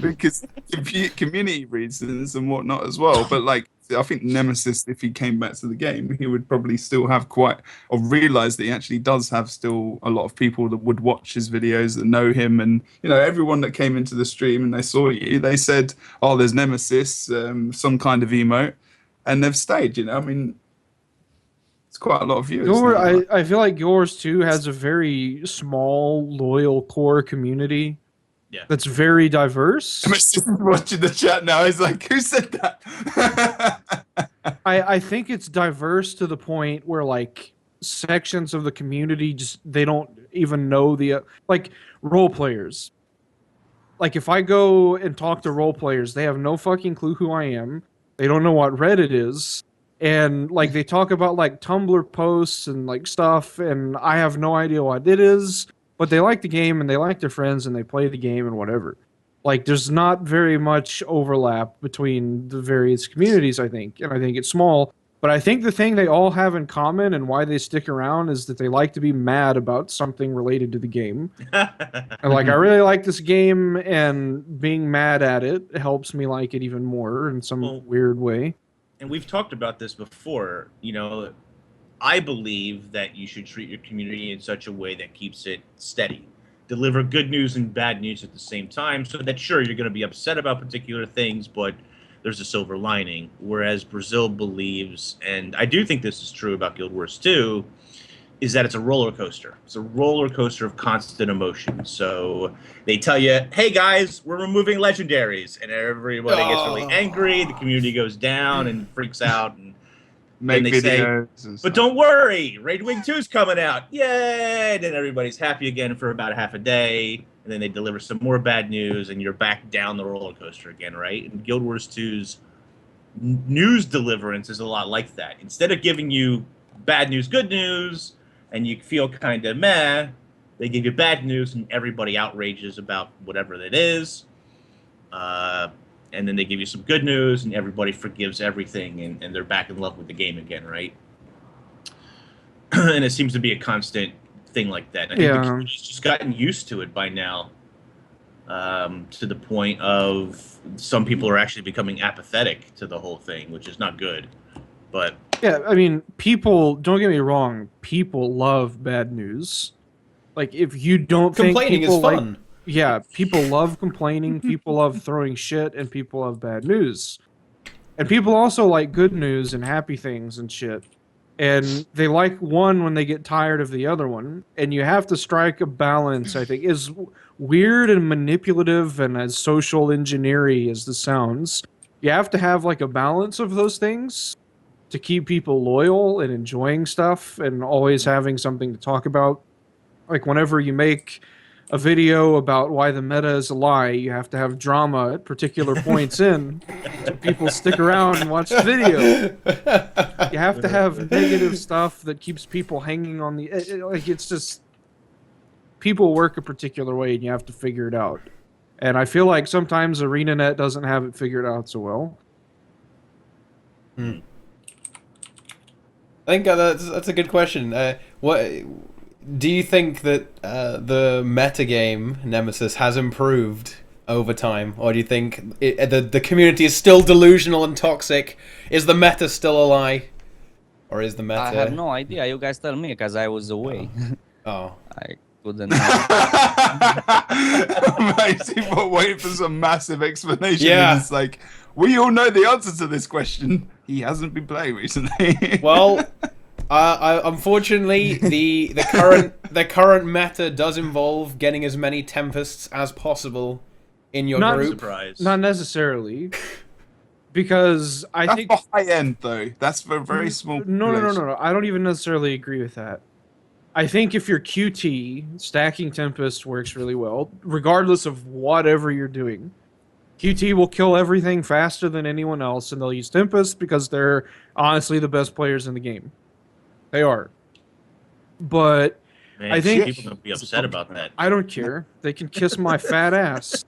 because community reasons and whatnot as well. But I think Nemesis, if he came back to the game, he would probably still have realize that he actually does have still a lot of people that would watch his videos that know him, and everyone that came into the stream and they saw you, they said, "Oh, there's Nemesis, some kind of emote," and they've stayed. It's quite a lot of viewers. I feel like yours too has a very small, loyal core community. Yeah. That's very diverse. I'm just watching the chat now. He's like, "Who said that?" I think it's diverse to the point where like sections of the community just they don't even know the like role players. Like if I go and talk to role players, they have no fucking clue who I am. They don't know what Reddit is. And like they talk about like Tumblr posts and like stuff, and I have no idea what it is, but they like the game and they like their friends and they play the game and whatever. Like there's not very much overlap between the various communities, I think, and I think it's small. But I think the thing they all have in common and why they stick around is that they like to be mad about something related to the game. And like I really like this game, and being mad at it helps me like it even more in some weird way. And we've talked about this before. I believe that you should treat your community in such a way that keeps it steady. Deliver good news and bad news at the same time, so that sure, you're going to be upset about particular things, but there's a silver lining. Whereas Brazil believes, and I do think this is true about Guild Wars 2, is that it's a roller coaster. It's a roller coaster of constant emotion. So they tell you, "Hey guys, we're removing legendaries," and everybody gets really angry. The community goes down and freaks out, and Make they videos. say, And "But don't worry, Raid Wing 2 is coming out. Yay!" And then everybody's happy again for about half a day, and then they deliver some more bad news, and you're back down the roller coaster again, right? And Guild Wars 2's news deliverance is a lot like that. Instead of giving you bad news, good news, and you feel kind of meh, they give you bad news, and everybody outrages about whatever that is. And then they give you some good news, and everybody forgives everything, and they're back in love with the game again, right? And it seems to be a constant thing like that. I think the community's just gotten used to it by now, to the point of some people are actually becoming apathetic to the whole thing, which is not good. But yeah, I mean, people, don't get me wrong, people love bad news. Like, if you don't think Complaining is people fun. yeah, people love complaining, people love throwing shit, and people love bad news. And people also like good news and happy things and shit. And they like one when they get tired of the other one. And you have to strike a balance, I think. As weird and manipulative and as social engineering as this sounds, you have to have like a balance of those things to keep people loyal and enjoying stuff and always having something to talk about. Like whenever you make a video about why the meta is a lie, you have to have drama at particular points in so people stick around and watch the video. You have to have negative stuff that keeps people hanging on the like it's just people work a particular way and you have to figure it out. And I feel like sometimes ArenaNet doesn't have it figured out so well. I think that's a good question. What do you think that the metagame Nemesis has improved over time, or do you think the community is still delusional and toxic? Is the meta still a lie, or is the meta? I have no idea. You guys tell me, because I was away. Oh. I couldn't. MightyTeapot waiting for some massive explanation. Yeah. And it's like, we all know the answer to this question. He hasn't been playing recently. Well, unfortunately, the current meta does involve getting as many Tempests as possible in your Not group. Surprise. Not necessarily, because I That's think for high end, though. That's for very small. No. I don't even necessarily agree with that. I think if you're QT, stacking Tempest works really well, regardless of whatever you're doing. QT will kill everything faster than anyone else, and they'll use Tempest because they're honestly the best players in the game. They are. But Man, I think- people don't be upset about that. I don't care. They can kiss my fat ass.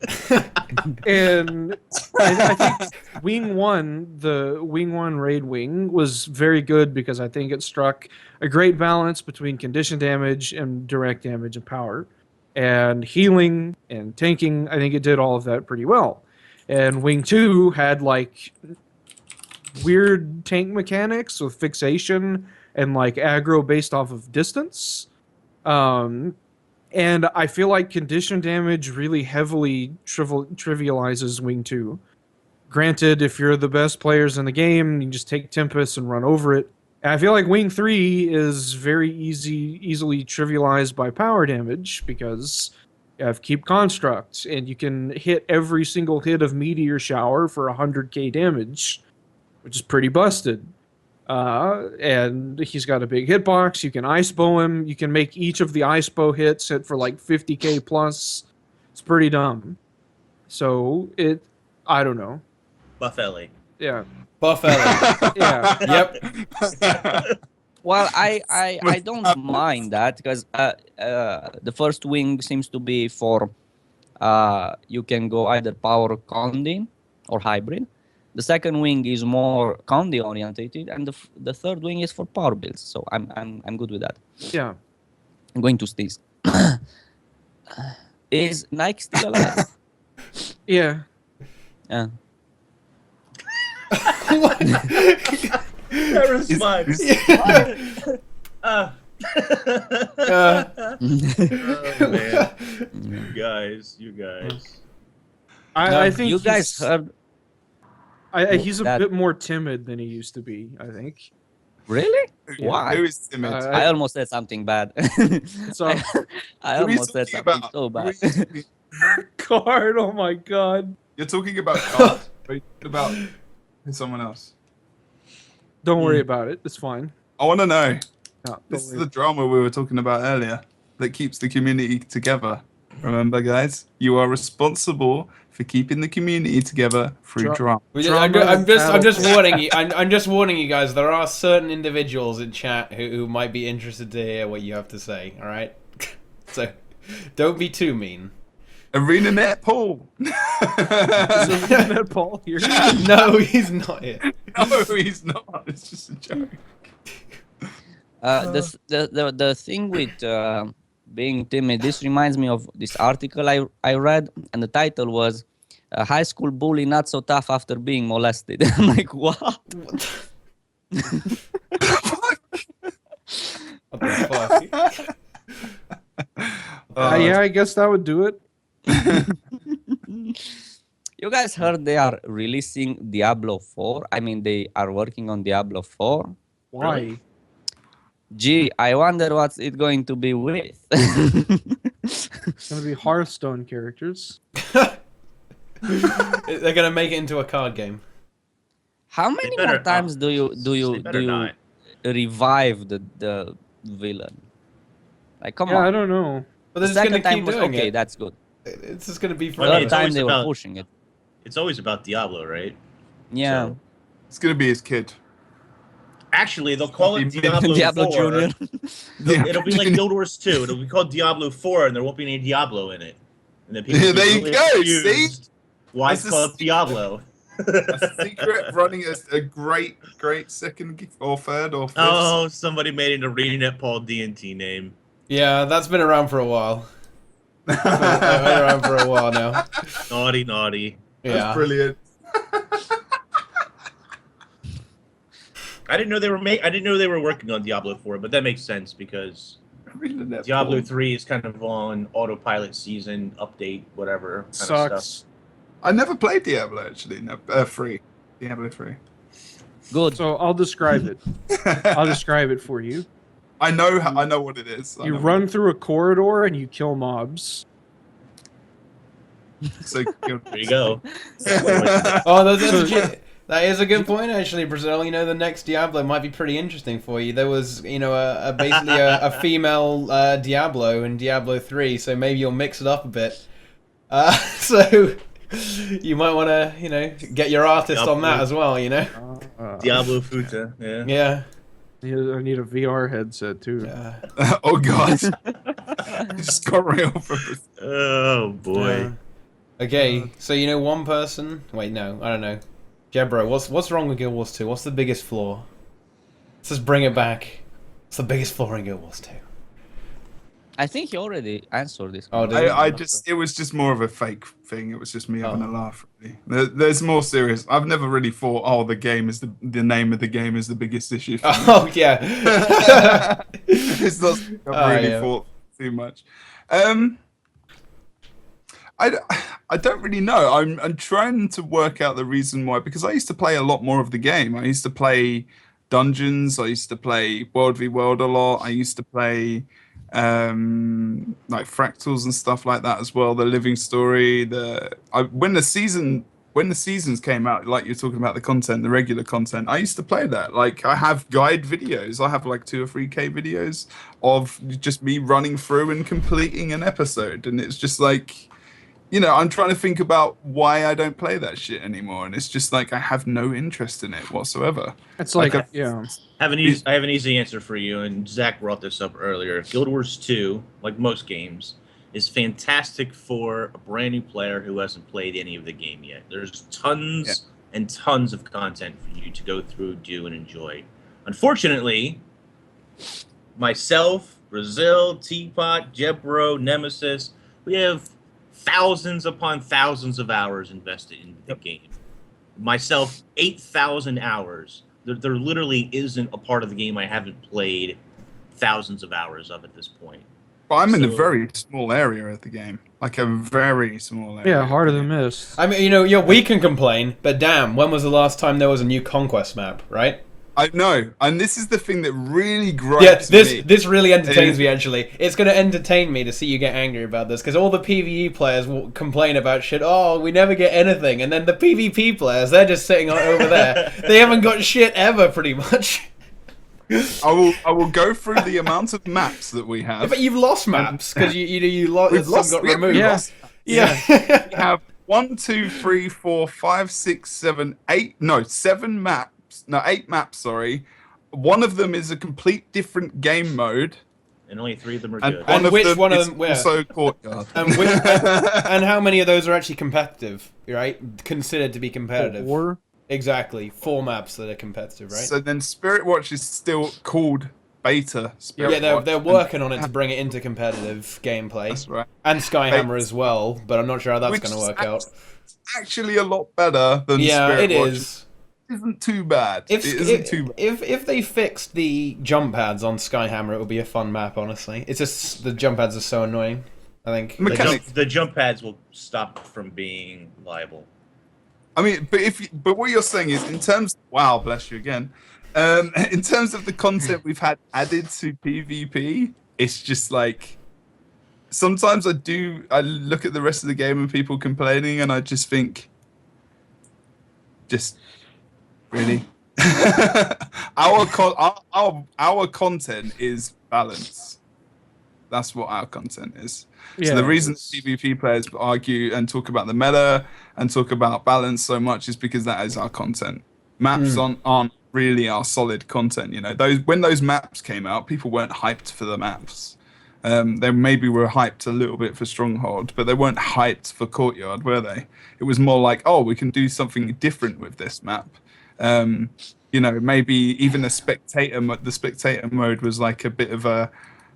And I think Wing 1, the Wing 1 raid wing, was very good because I think it struck a great balance between condition damage and direct damage and power. And healing and tanking, I think it did all of that pretty well. And Wing 2 had like weird tank mechanics with fixation and like aggro based off of distance. And I feel like condition damage really heavily trivializes Wing 2. Granted, if you're the best players in the game, you just take Tempest and run over it. And I feel like Wing 3 is very easily trivialized by power damage because you have Keep Construct, and you can hit every single hit of Meteor Shower for 100k damage, which is pretty busted. And he's got a big hitbox. You can ice bow him. You can make each of the ice bow hits hit for like 50k plus. It's pretty dumb. So I don't know. Buff Ellie. Yeah. Buff Ellie. Yeah. Yep. Well, I don't mind that because the first wing seems to be for you can go either power Condi or hybrid. The second wing is more Condi orientated, and the third wing is for power builds. So I'm good with that. Yeah. I'm going to sneeze. Is Nike still alive? Yeah. Yeah. That response. Oh, man. You guys. I think You guys heard. he's a that- bit more timid than he used to be, I think. Really? Who Why? is timid? I almost said something bad. So I Who are you almost said talking something about? so Who are bad. you talking- Card, oh my god. You're talking about Card, or you're talking about someone else? Don't worry about it. It's fine. I want to know. No, don't This is worry. the drama we were talking about earlier that keeps the community together. Remember, guys? You are responsible for keeping the community together through drama. I'm just warning you. I'm just warning you guys. There are certain individuals in chat who might be interested to hear what you have to say. All right, so don't be too mean. ArenaNet Paul. That Paul here. No, he's not here. No, he's not. It's just a joke. The thing with being timid, this reminds me of this article I read, and the title was "A high school bully not so tough after being molested." I'm like, what? What the fuck? Yeah, I guess that would do it. You guys heard they are releasing Diablo 4? I mean, they are working on Diablo 4. Why? Really? Gee, I wonder what's it going to be with. It's gonna be Hearthstone characters. They're gonna make it into a card game. How many better more times not. do you They better not. revive the villain? Like, come Yeah, on. I don't know. But The they're just gonna second time keep was doing okay. it. That's good. It's just gonna be I mean, Third it's time always they were about- pushing it. It's always about Diablo, right? Yeah. So- It's gonna be his kid. Actually, they'll call it Diablo, Diablo 4. Junior. It'll be like Guild Wars 2. It'll be called Diablo 4, and there won't be any Diablo in it. And then people Yeah, will be there you really go, confused see? why That's it's called a- Diablo. A secret running a great second or third or fifth. Oh, somebody made an ArenaNet Paul D&T name. Yeah, that's been around for a while. It's been around for a while now. Naughty, naughty. Yeah. That's brilliant. I didn't know they were working on Diablo 4, but that makes sense because ArenaNet Diablo porn. 3 is kind of on autopilot season update, whatever kind of Sucks. stuff. I never played Diablo actually. No, 3. Diablo 3. Good. So I'll describe it. I'll describe it for you. I know what it is. I You know run through a corridor and you kill mobs. So There you go. Oh, that is a good point, actually, Brazil. You know, the next Diablo might be pretty interesting for you. There was, you know, basically a female Diablo in Diablo 3, so maybe you'll mix it up a bit. So you might want to, you know, get your artist on that as well, you know? Diablo Futa, yeah. Yeah. I need a VR headset too. Oh god. I just got real for this. Oh boy. Okay, so you know one person... Wait, no, I don't know. Jebro, what's wrong with Guild Wars 2? What's the biggest flaw? Let's just bring it back. What's the biggest flaw in Guild Wars 2? I think you already answered this. Oh, did you? It was just more of a fake thing. It was just me having a laugh. Really, there's more serious. I've never really thought, oh, the game is the name of the game is the biggest issue. For me. Oh yeah. It's not something I've really thought too much. I don't really know. I'm trying to work out the reason why, because I used to play a lot more of the game. I used to play Dungeons. I used to play World v World a lot. I used to play like Fractals and stuff like that as well. The Living Story. When the seasons came out, like you're talking about the content, the regular content, I used to play that. Like I have guide videos. I have like 2 or 3K videos of just me running through and completing an episode, and it's just like, you know, I'm trying to think about why I don't play that shit anymore, and it's just like I have no interest in it whatsoever. It's like I have an easy answer for you, and Zach brought this up earlier. Guild Wars 2, like most games, is fantastic for a brand new player who hasn't played any of the game yet. There's tons and tons of content for you to go through, do, and enjoy. Unfortunately, myself, Brazil, Teapot, Jebro, Nemesis, we have thousands upon thousands of hours invested in the game. Myself, 8,000 hours. There literally isn't a part of the game I haven't played thousands of hours of at this point. But I'm in a very small area of the game. Like a very small area. Yeah, Heart of the Mist. I mean, you know, yeah, we can complain, but damn, when was the last time there was a new Conquest map, right? I know, and this is the thing that really gripes me. This really entertains me, actually. It's going to entertain me to see you get angry about this, because all the PvE players will complain about shit, oh, we never get anything, and then the PvP players, they're just sitting over there. They haven't got shit ever, pretty much. I will go through the amount of maps that we have. Yeah, but you've lost maps, because you lost, got removed. Yeah. We have 1, 2, 3, 4, 5, 6, 7, 8. No, 7 maps. No, 8 maps, sorry. One of them is a complete different game mode. And only 3 of them are good. And which one of them? Also Courtyard. And how many of those are actually competitive, right? Considered to be competitive. 4? Exactly. 4 maps that are competitive, right? So then Spirit Watch is still called beta Spirit Watch. They're working on it to bring it into competitive gameplay. That's right. And Skyhammer as well, but I'm not sure how that's going to work out. It's actually a lot better than Spirit Watch. It is. Isn't too bad. It isn't too bad. If they fixed the jump pads on Skyhammer, it would be a fun map, honestly. It's just the jump pads are so annoying, I think. The jump pads will stop from being viable. I mean, but what you're saying is, in terms, wow, bless you again. In terms of the content we've had added to PvP, it's just like, sometimes I look at the rest of the game and people complaining, and I just think, really? Our content is balance. That's what our content is. Yeah, so the reason PvP players argue and talk about the meta and talk about balance so much is because that is our content. Maps aren't really our solid content. You know, when those maps came out, people weren't hyped for the maps. They maybe were hyped a little bit for Stronghold, but they weren't hyped for Courtyard, were they? It was more like, oh, we can do something different with this map. You know, maybe even the spectator mode was like a bit of a,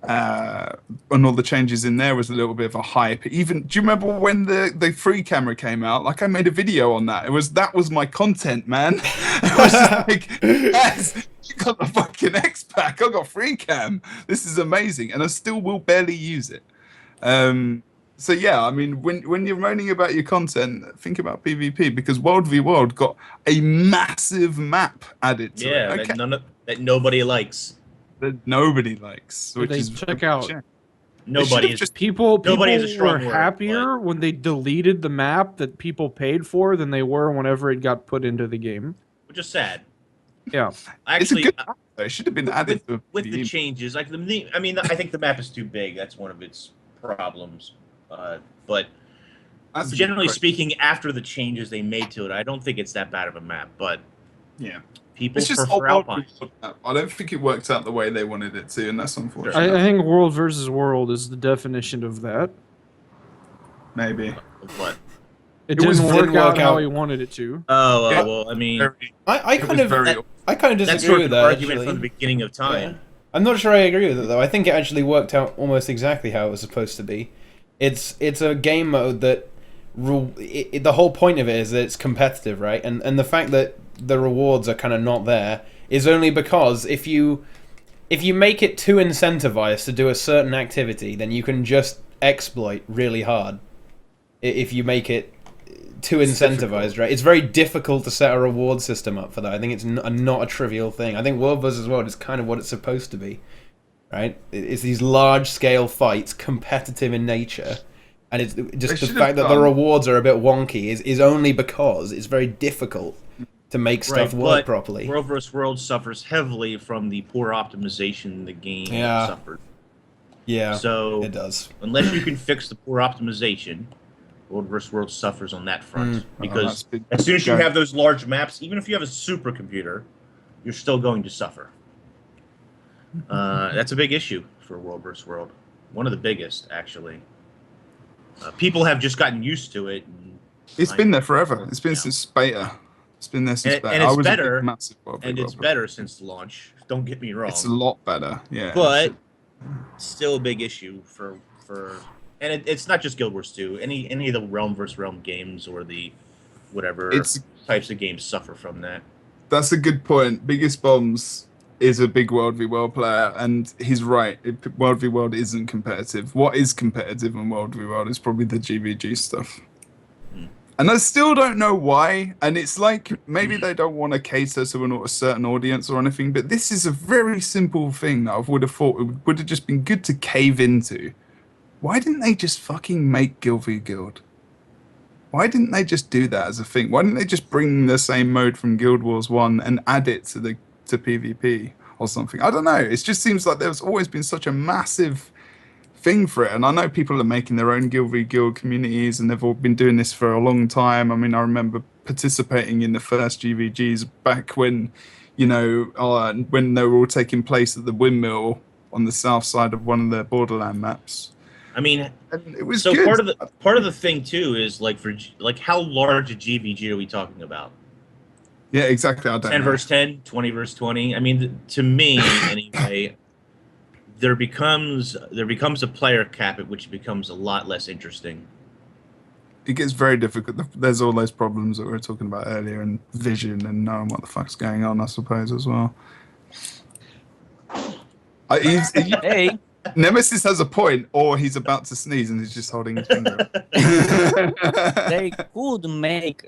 and all the changes in there was a little bit of a hype. Even, do you remember when the free camera came out? Like I made a video on that. That was my content, man. It was like, I got the fucking X pack. I got free cam. This is amazing, and I still will barely use it. So yeah, I mean, when you're moaning about your content, think about PvP, because World v World got a massive map added to it. Okay, that nobody likes. that nobody likes, which They is check out. Nobody is just People Nobody is a strong were word, happier when they deleted the map that people paid for than they were whenever it got put into the game. which is sad. Yeah. it's a Actually, good map, though. It should have been added with to the PvE. changes, like I mean, I think the map is too big. That's one of its problems. But That's a good generally question. speaking, after the changes they made to it, I don't think it's that bad of a map. But Yeah. people It's just prefer World Alpine. v World. I don't think it worked out the way they wanted it to, and that's unfortunate. I think World versus World is the definition of that. Maybe. What? It was- didn't didn't work out work how out. he wanted it to. Oh, Yeah. well, I mean, I It kind was of very. I kind of that's disagree sort with of the that. argument Actually. from the beginning of time. Yeah. I'm not sure I agree with it though. I think it actually worked out almost exactly how it was supposed to be. It's a game mode that the whole point of it is that it's competitive, right? And the fact that the rewards are kind of not there is only because if you make it too incentivized to do a certain activity, then you can just exploit really hard. If you make it too incentivized, right? It's very difficult to set a reward system up for that. I think it's not a trivial thing. I think World vs. World is kind of what it's supposed to be, right? It's these large-scale fights, competitive in nature, and it's just the fact that the rewards are a bit wonky is only because it's very difficult to make stuff work but properly. World vs. World suffers heavily from the poor optimization the game Yeah. suffered. Yeah, So it does. unless you can fix the poor optimization, World vs. World suffers on that front. Because as soon as you have those large maps, even if you have a supercomputer, you're still going to suffer. That's a big issue for World vs. World. One of the biggest, actually. People have just gotten used to it. It's been there forever. It's been since beta. It's been there since beta. And it's I was a big, better. massive World v And it's World. better since launch. Don't get me wrong. It's a lot better. Yeah. But still a big issue for and it's not just Guild Wars 2. Any of the Realm vs. Realm games or the whatever types of games suffer from that. That's a good point. Biggest Bombs is a big World v World player, and he's right. World v World isn't competitive. What is competitive in World v World is probably the GVG stuff. And I still don't know why. And it's like maybe they don't want to cater to a certain audience or anything, but this is a very simple thing that I would have thought would have just been good to cave into. Why didn't they just fucking make Guild v Guild? Why didn't they just do that as a thing? Why didn't they just bring the same mode from Guild Wars 1 and add it to PvP or something? I don't know. It just seems like there's always been such a massive thing for it. And I know people are making their own Guild v Guild communities, and they've all been doing this for a long time. I mean, I remember participating in the first GVGs back when, when they were all taking place at the windmill on the south side of one of the Borderland maps. I mean, And it was so good. part of the thing too is like how large a GVG are we talking about? Yeah, exactly. I don't 10 know. versus 10, 20 versus 20. I mean, to me anyway, there becomes a player cap at which becomes a lot less interesting. It gets very difficult. There's all those problems that we were talking about earlier, and vision and knowing what the fuck's going on, I suppose, as well. Hey, Nemesis has a point, or he's about to sneeze and he's just holding his finger. they could make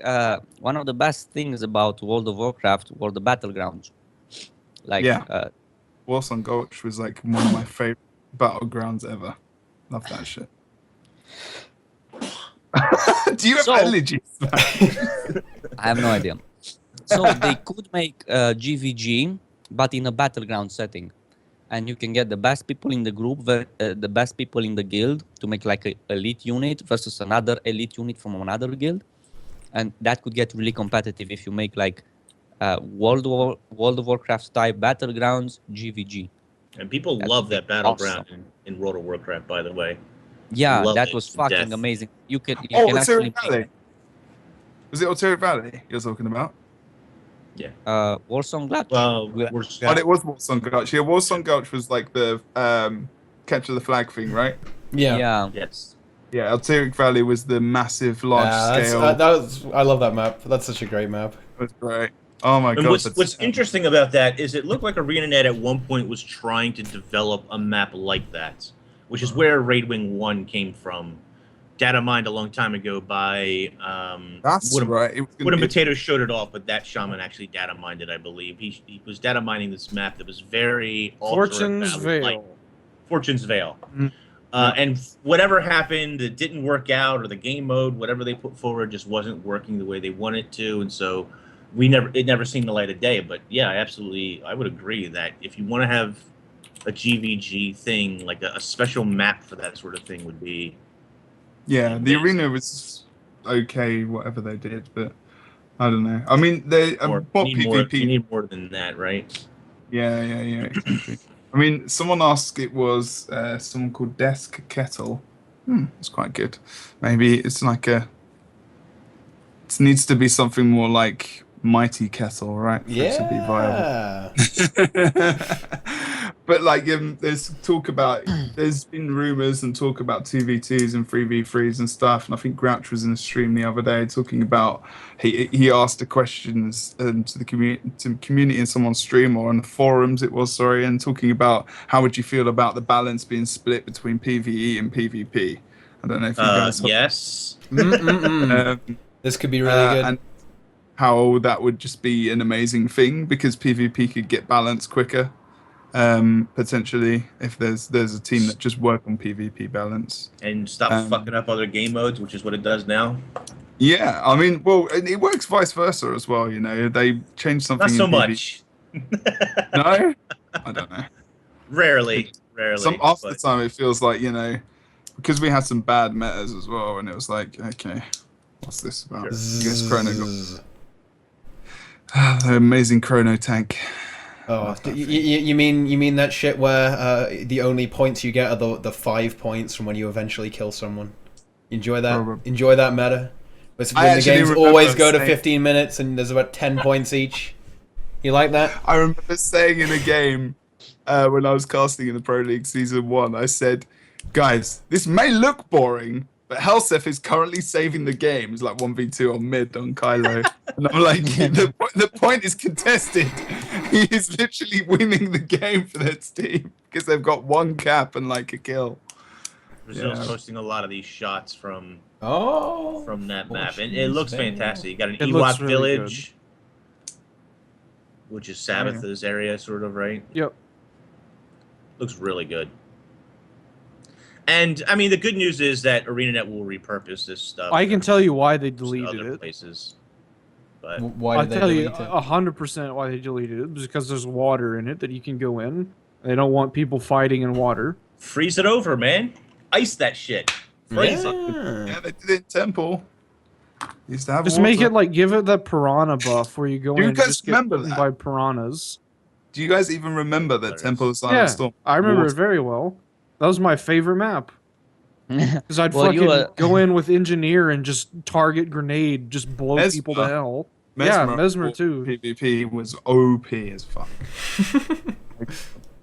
one of the best things about World of Warcraft were the battlegrounds. Like, Yeah. Warsong Gulch was like one of my favorite battlegrounds ever. Love that shit. Do you have allergies? I have no idea. So they could make GVG, but in a battleground setting. And you can get the best people in the group, the best people in the guild to make like an elite unit versus another elite unit from another guild. And that could get really competitive if you make like World of Warcraft type battlegrounds GVG. And people That love would be that battleground awesome. in World of Warcraft, by the way. Yeah, Love that it was to fucking death. amazing. You can Alteric actually Valley. Was it Alteric Valley you're talking about? Warsong Gulch. Well, We- we're Oh, it was Warsong Gulch. Yeah, Warsong Gulch was like the capture the flag thing, right? yeah. yes. Yeah, Alteric Valley was the massive, large scale. I love that map. That's such a great map. It was great. Oh my And god! what's interesting about that is it looked like ArenaNet at one point was trying to develop a map like that, which is where Raid Wing 1 came from. Data mined a long time ago by That's right. It was Wood and gonna be Potato showed it off, but that shaman actually data mined it, I believe. He was data mining this map that was very Fortune's Veil. Fortune's Veil. Mhm. And whatever happened, it didn't work out, or the game mode, whatever they put forward, just wasn't working the way they wanted to, and so it never seen the light of day. But yeah, I would agree that if you want to have a GVG thing, like a special map for that sort of thing, would be Yeah, the amazing. arena was okay, whatever they did, but I don't know. I mean, they More, what you need more. You PvP? need more than that, right? Yeah, exactly. I mean, someone asked. It was someone called Desk Kettle. It's quite good. Maybe it's like a. It needs to be something more like Mighty Kettle, right? For it to be viable. But like, there's been rumors and talk about 2v2s and 3v3s and stuff. And I think Grouch was in a stream the other day talking about he asked the questions to the community in someone's stream or on the forums and talking about how would you feel about the balance being split between PvE and PvP. I don't know if you guys. Yes. This could be really good. And how that would just be an amazing thing because PvP could get balanced quicker. Potentially, if there's a team that just work on PvP balance And stop fucking up other game modes, which is what it does now. Yeah, I mean, well, and it works vice versa as well. You know, they change something. Not so in much. No, I don't know. Rarely. Half the time, it feels like because we had some bad metas as well, and it was like, okay, what's this about? Sure. I guess Chrono got the amazing Chrono tank. Oh, you mean that shit where the only points you get are the 5 points from when you eventually kill someone? Enjoy that. Probably. Enjoy that meta. When the games always go to 15 minutes and there's about 10 points each. You like that? I remember saying in a game when I was casting in the Pro League Season 1, I said, guys, this may look boring, but Helseth is currently saving the game. It's like 1v2 on mid on Kylo. And I'm like, the point is contested. He is literally winning the game for their team because they've got one cap and like a kill. Brazil's posting a lot of these shots from that map, and it looks fantastic. You got an Ewok really village, which is Sabbath's area, sort of, right? Yep. Looks really good. And I mean, the good news is that ArenaNet will repurpose this stuff. I can tell you why they to deleted other it. places. But Why I'll did they tell you delete it? 100% why they deleted it. Because there's water in it that you can go in. They don't want people fighting in water. freeze it over, man. Ice that shit. Freeze it. Yeah, they did it in Temple. Used to have Just water. make it like give it the piranha buff where you go Do you in and guys just get remember eaten that? by piranhas. Do you guys even remember that Temple of Silent Yeah, Storm? I remember Water. it very well. That was my favorite map. Because I'd Well, fucking go in with engineer and just target grenade, just blow Mesmer. people to hell. Mesmer, Yeah, Mesmer too. PvP was OP as fuck.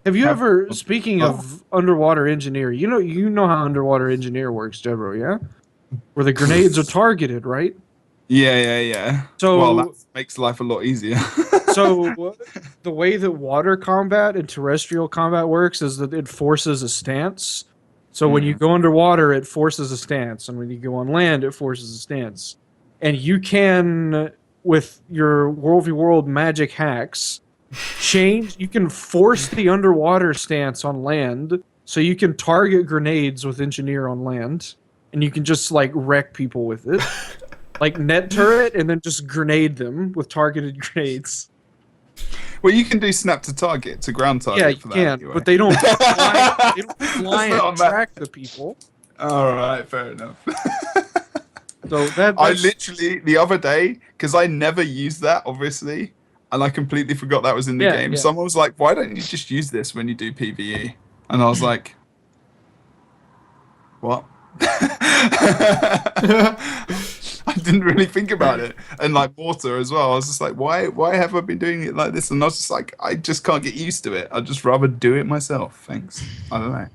Have you Have- ever, speaking of underwater engineer, you know how underwater engineer works, Jebro, yeah? Where the grenades are targeted, right? Yeah. So- well, that makes life a lot easier. So the way that water combat and terrestrial combat works is that it forces a stance. So when you go underwater, it forces a stance, and when you go on land, it forces a stance. And you can, with your World v World magic hacks, you can force the underwater stance on land, so you can target grenades with engineer on land, and you can just like wreck people with it. Like net turret, and then just grenade them with targeted grenades. Well, you can do snap to target to ground target. Yeah, you for that can, anyway. but they don't fly, they don't fly That's and not a map. track the people. All right, fair enough. So I that's literally the other day, because I never used that, obviously, and I completely forgot that was in the game. Yeah. Someone was like, "Why don't you just use this when you do PvE?" And I was like, "What?" I didn't really think about it, and like water as well. I was just like, "Why have I been doing it like this?" And I was just like, "I just can't get used to it. I'd just rather do it myself." Thanks. I don't know.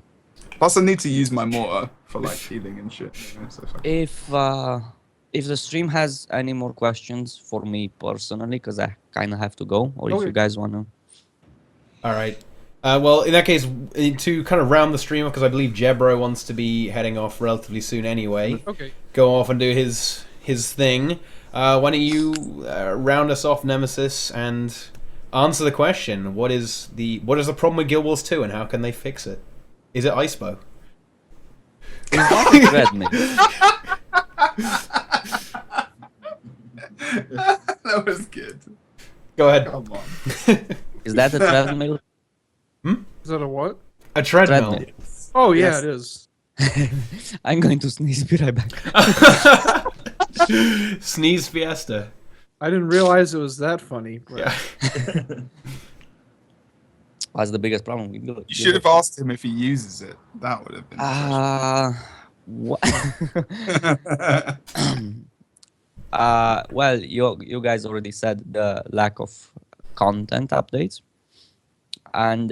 Plus, I need to use my mortar for like healing and shit. You know, so fuck. If if the stream has any more questions for me personally, because I kind of have to go, or if Okay. you guys want to. All right. Well, in that case, to kind of round the stream up, because I believe Jebro wants to be heading off relatively soon anyway. Okay. Go off and do his thing. Why don't you round us off, Nemesis, and answer the question: what is the problem with Guild Wars 2, and how can they fix it? Is it Icebo? Is that a treadmill? That was good. Go ahead. Come on. Is that a treadmill? Is that a what? A treadmill. Treadmill. Oh yeah, Yes. it is. I'm going to sneeze. Be right back. Sneeze Fiesta. I didn't realize it was that funny. But Yeah. What's the biggest problem with You should have asked him if he uses it. That would have been. What? Well, you guys already said the lack of content updates, and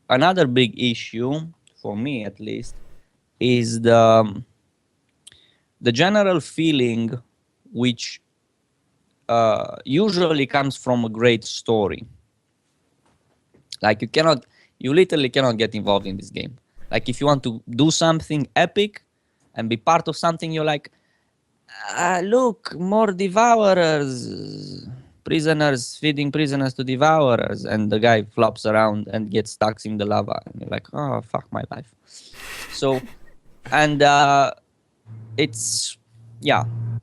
another big issue for me, at least, is the general feeling, which usually comes from a great story. Like you literally cannot get involved in this game. Like if you want to do something epic and be part of something, you're like, look, more devourers, prisoners feeding prisoners to devourers, and the guy flops around and gets stuck in the lava, and you're like, oh fuck my life. So, and it's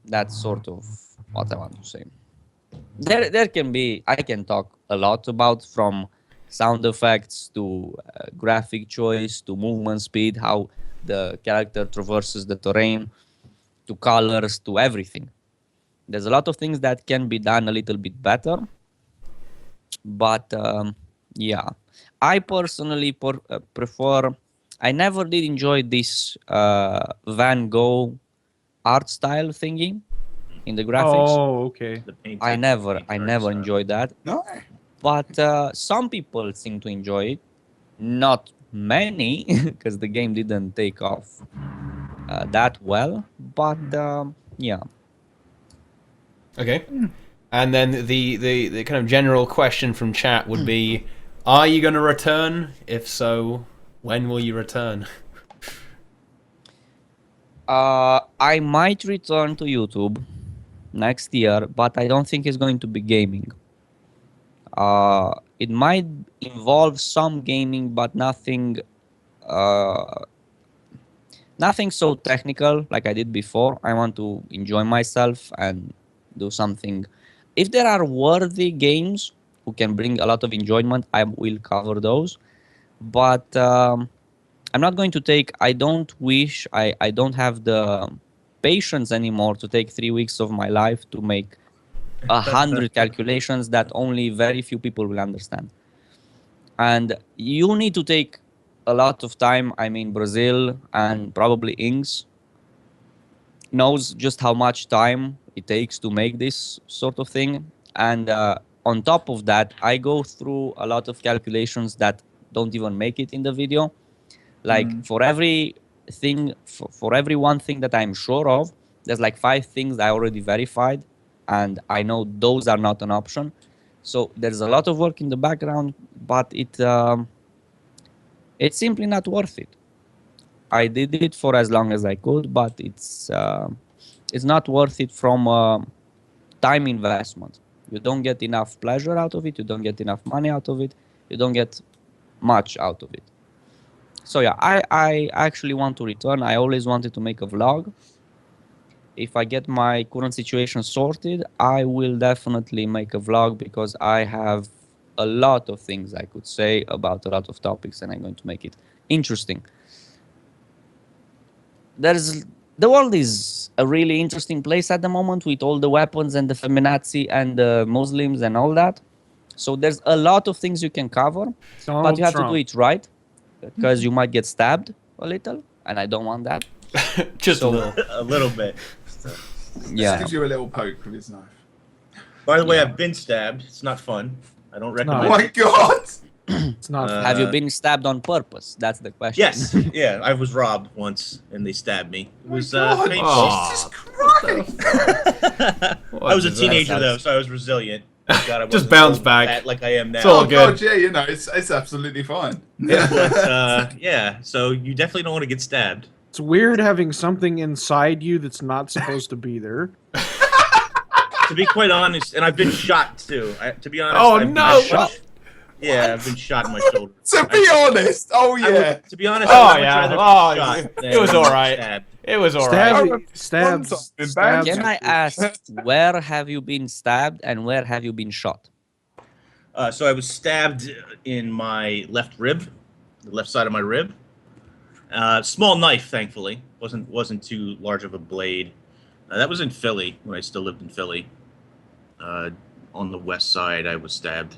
that's sort of what I want to say. There can be, I can talk a lot about, from sound effects to graphic choice to movement speed, how the character traverses the terrain, to colors, to everything. There's a lot of things that can be done a little bit better, but I personally prefer. I never did enjoy this Van Gogh art style thingy in the graphics. Oh, okay. The paint I paint never art enjoyed that. No. But some people seem to enjoy it. Not many, because the game didn't take off that well. But yeah. Okay. And then the kind of general question from chat would be, are you going to return? If so, when will you return? I might return to YouTube next year, but I don't think it's going to be gaming. It might involve some gaming, but nothing so technical like I did before. I want to enjoy myself and do something. If there are worthy games who can bring a lot of enjoyment, I will cover those. But I'm not going to take. I don't have the patience anymore to take 3 weeks of my life to make 100 calculations that only very few people will understand. And you need to take a lot of time. I mean, Brazil and probably Ings knows just how much time it takes to make this sort of thing. And on top of that, I go through a lot of calculations that don't even make it in the video. Like for every thing, for every one thing that I'm sure of, there's like 5 things I already verified, and I know those are not an option. So there's a lot of work in the background, but it's simply not worth it. I did it for as long as I could, but it's not worth it from time investment. You don't get enough pleasure out of it. You don't get enough money out of it. You don't get much out of it. So yeah, I actually want to return. I always wanted to make a vlog. If I get my current situation sorted, I will definitely make a vlog, because I have a lot of things I could say about a lot of topics, and I'm going to make it interesting. The world is a really interesting place at the moment, with all the weapons and the feminazi and the Muslims and all that. So there's a lot of things you can cover, but you have to do it right, because you might get stabbed a little, and I don't want that. Just a little. A little bit. Just gives you a little poke with his knife. By the way, I've been stabbed. It's not fun. I don't recommend Oh my god! It's not. Have you been stabbed on purpose? That's the question. Yes, yeah, I was robbed once, and they stabbed me. It was God, painful. Oh, I was a disaster. teenager though, so I was resilient. Thank God I Just wasn't bounce so back. fat like I am now. It's all Oh good. God, yeah, you know, it's absolutely fine. But, yeah, so you definitely don't want to get stabbed. It's weird having something inside you that's not supposed to be there. To be quite honest, and I've been shot too. To be honest, Oh, I've no! been shot. Yeah, I've been shot in my shoulder. To be honest, oh I yeah. would, to be honest, Oh, I would yeah. rather be Oh, shot it than was all right. stabbed. It was all Stab- right. One Stabs. time in Stabs. Can I ask, where have you been stabbed and where have you been shot? So I was stabbed in my left rib, the left side of my rib. Small knife, thankfully. Wasn't too large of a blade. That was in Philly when I still lived in Philly. On the west side, I was stabbed.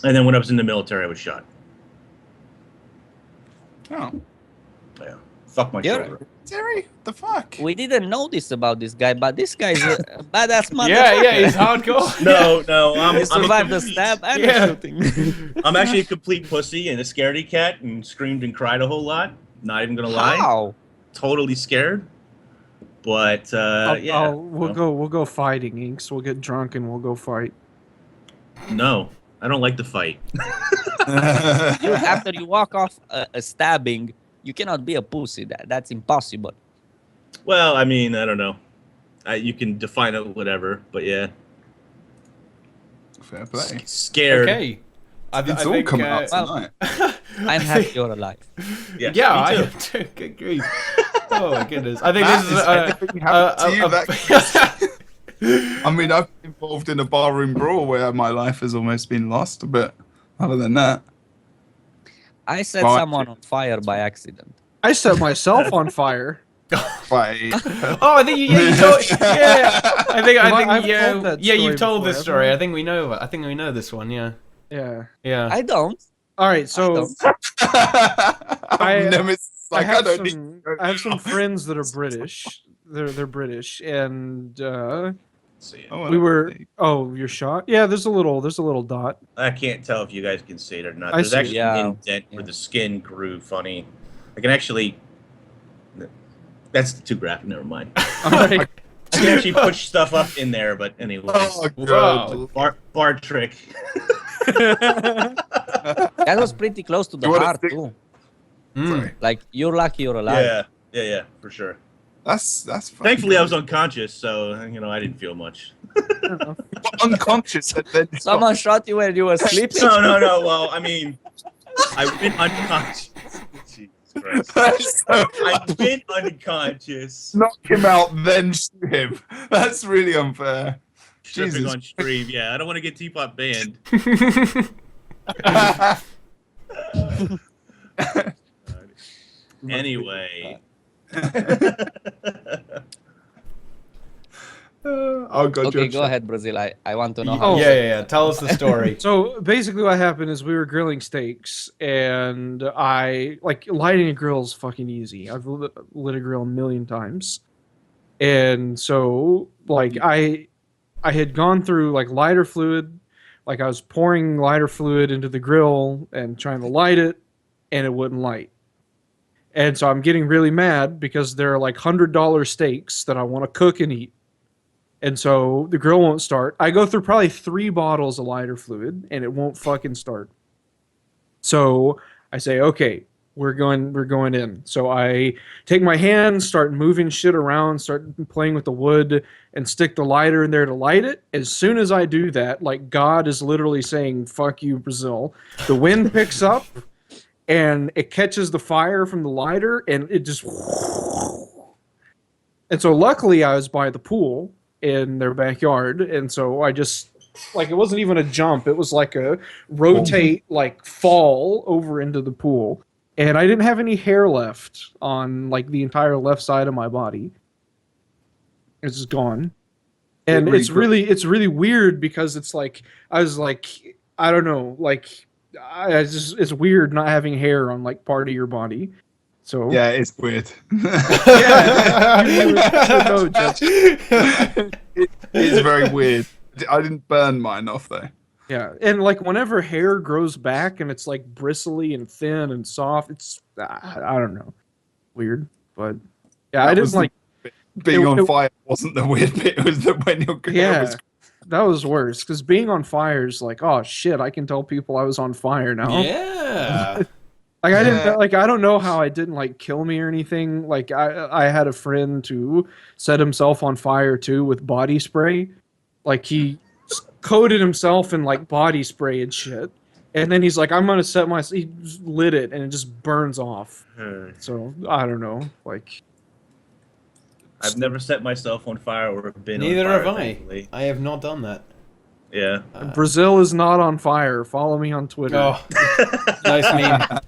And then when I was in the military, I was shot. Oh, Yeah. Fuck my You're- shoulder. Terry, the fuck? We didn't know this about this guy, but this guy's a badass motherfucker. Yeah, he's hardcore. No, He I'm survived the complete- stab and Yeah. the shooting. I'm actually a complete pussy and a scaredy cat and screamed and cried a whole lot. Not even gonna lie. How? Totally scared. But yeah. We'll go fighting, Inks. We'll get drunk and we'll go fight. No, I don't like to fight. After you walk off a stabbing, you cannot be a pussy. That's impossible. Well, I mean, I don't know. You can define it whatever, but yeah. Fair play. Scared. Okay. It's all coming out well, tonight. I'm happy you're alive. Yes, Yeah, me I too. am too. Good grief. Oh my goodness. I think That this is is everything happened to you, that- I mean, I've been involved in a barroom brawl where my life has almost been lost, but other than that, I set Well, someone on fire by accident. I set myself on fire. fight. Oh, I think you told. Yeah, I think I've yeah, told that yeah. story You've told before, this haven't story. I? I think we know. I think we know this one. Yeah, Yeah. yeah. I don't. All right, so Nemesis, I like, I have don't need. some. I have some friends that are British. They're British, and See it. Oh, we were. Oh, you're shot. Yeah, there's a little dot. I can't tell if you guys can see it or not. I There's see it. actually Yeah. an indent where the skin grew funny. I can actually. That's too graphic. Never mind. All right. I can actually push stuff up in there, but anyways. Oh Wow. god. Bar trick. That was pretty close to the You wanna heart stick- too. Mm. Like you're lucky you're alive. Yeah, for sure. That's fucking Thankfully, I was good. unconscious, so I didn't feel much. unconscious and then Someone shot you when you were sleeping. No. Well, I mean, I've been unconscious. Jesus Christ. I've been unconscious. knock him out, then shoot him. That's really unfair. Stripping Jesus. on stream. Yeah, I don't want to get Teapot banned. Anyway. Oh god. Okay, George. go ahead, Brazil. I want to know Oh. how. Yeah. Tell us the story. So basically, what happened is we were grilling steaks, and I like lighting a grill is fucking easy. I've lit a grill a million times, and so like I had gone through like lighter fluid, like I was pouring lighter fluid into the grill and trying to light it, and it wouldn't light. And so I'm getting really mad because there are like $100 steaks that I want to cook and eat. And so the grill won't start. I go through probably 3 bottles of lighter fluid and it won't fucking start. So I say, okay, we're going in. So I take my hand, start moving shit around, start playing with the wood, and stick the lighter in there to light it. As soon as I do that, like God is literally saying, fuck you, Brazil. The wind picks up and it catches the fire from the lighter and it just... And so luckily I was by the pool in their backyard, and so I just like it wasn't even a jump, it was like a rotate, like fall over into the pool, and I didn't have any hair left on like the entire left side of my body. It's just gone. And it's really weird because it's like I was like, I don't know, like I just it's weird not having hair on like part of your body. So Yeah, it's weird. yeah, you should know, Jeff. It is very weird. I didn't burn mine off though. Yeah, and like whenever hair grows back and it's like bristly and thin and soft, it's I don't know, weird. But yeah, I That didn't was the like being on it- fire wasn't the weird bit. It was that when your hair was. yeah. That was worse because being on fire is like, oh shit, I can tell people I was on fire now. Yeah. Like I Yeah. didn't like I don't know how I didn't like kill me or anything. Like I had a friend who set himself on fire too with body spray. Like he coated himself in like body spray and shit. And then he's like, I'm gonna set my he lit it and it just burns off. So I don't know. Like I've never set myself on fire or been Neither on fire. have I. Thankfully. I have not done that. Yeah. Brazil is not on fire. Follow me on Twitter. Oh, nice meme.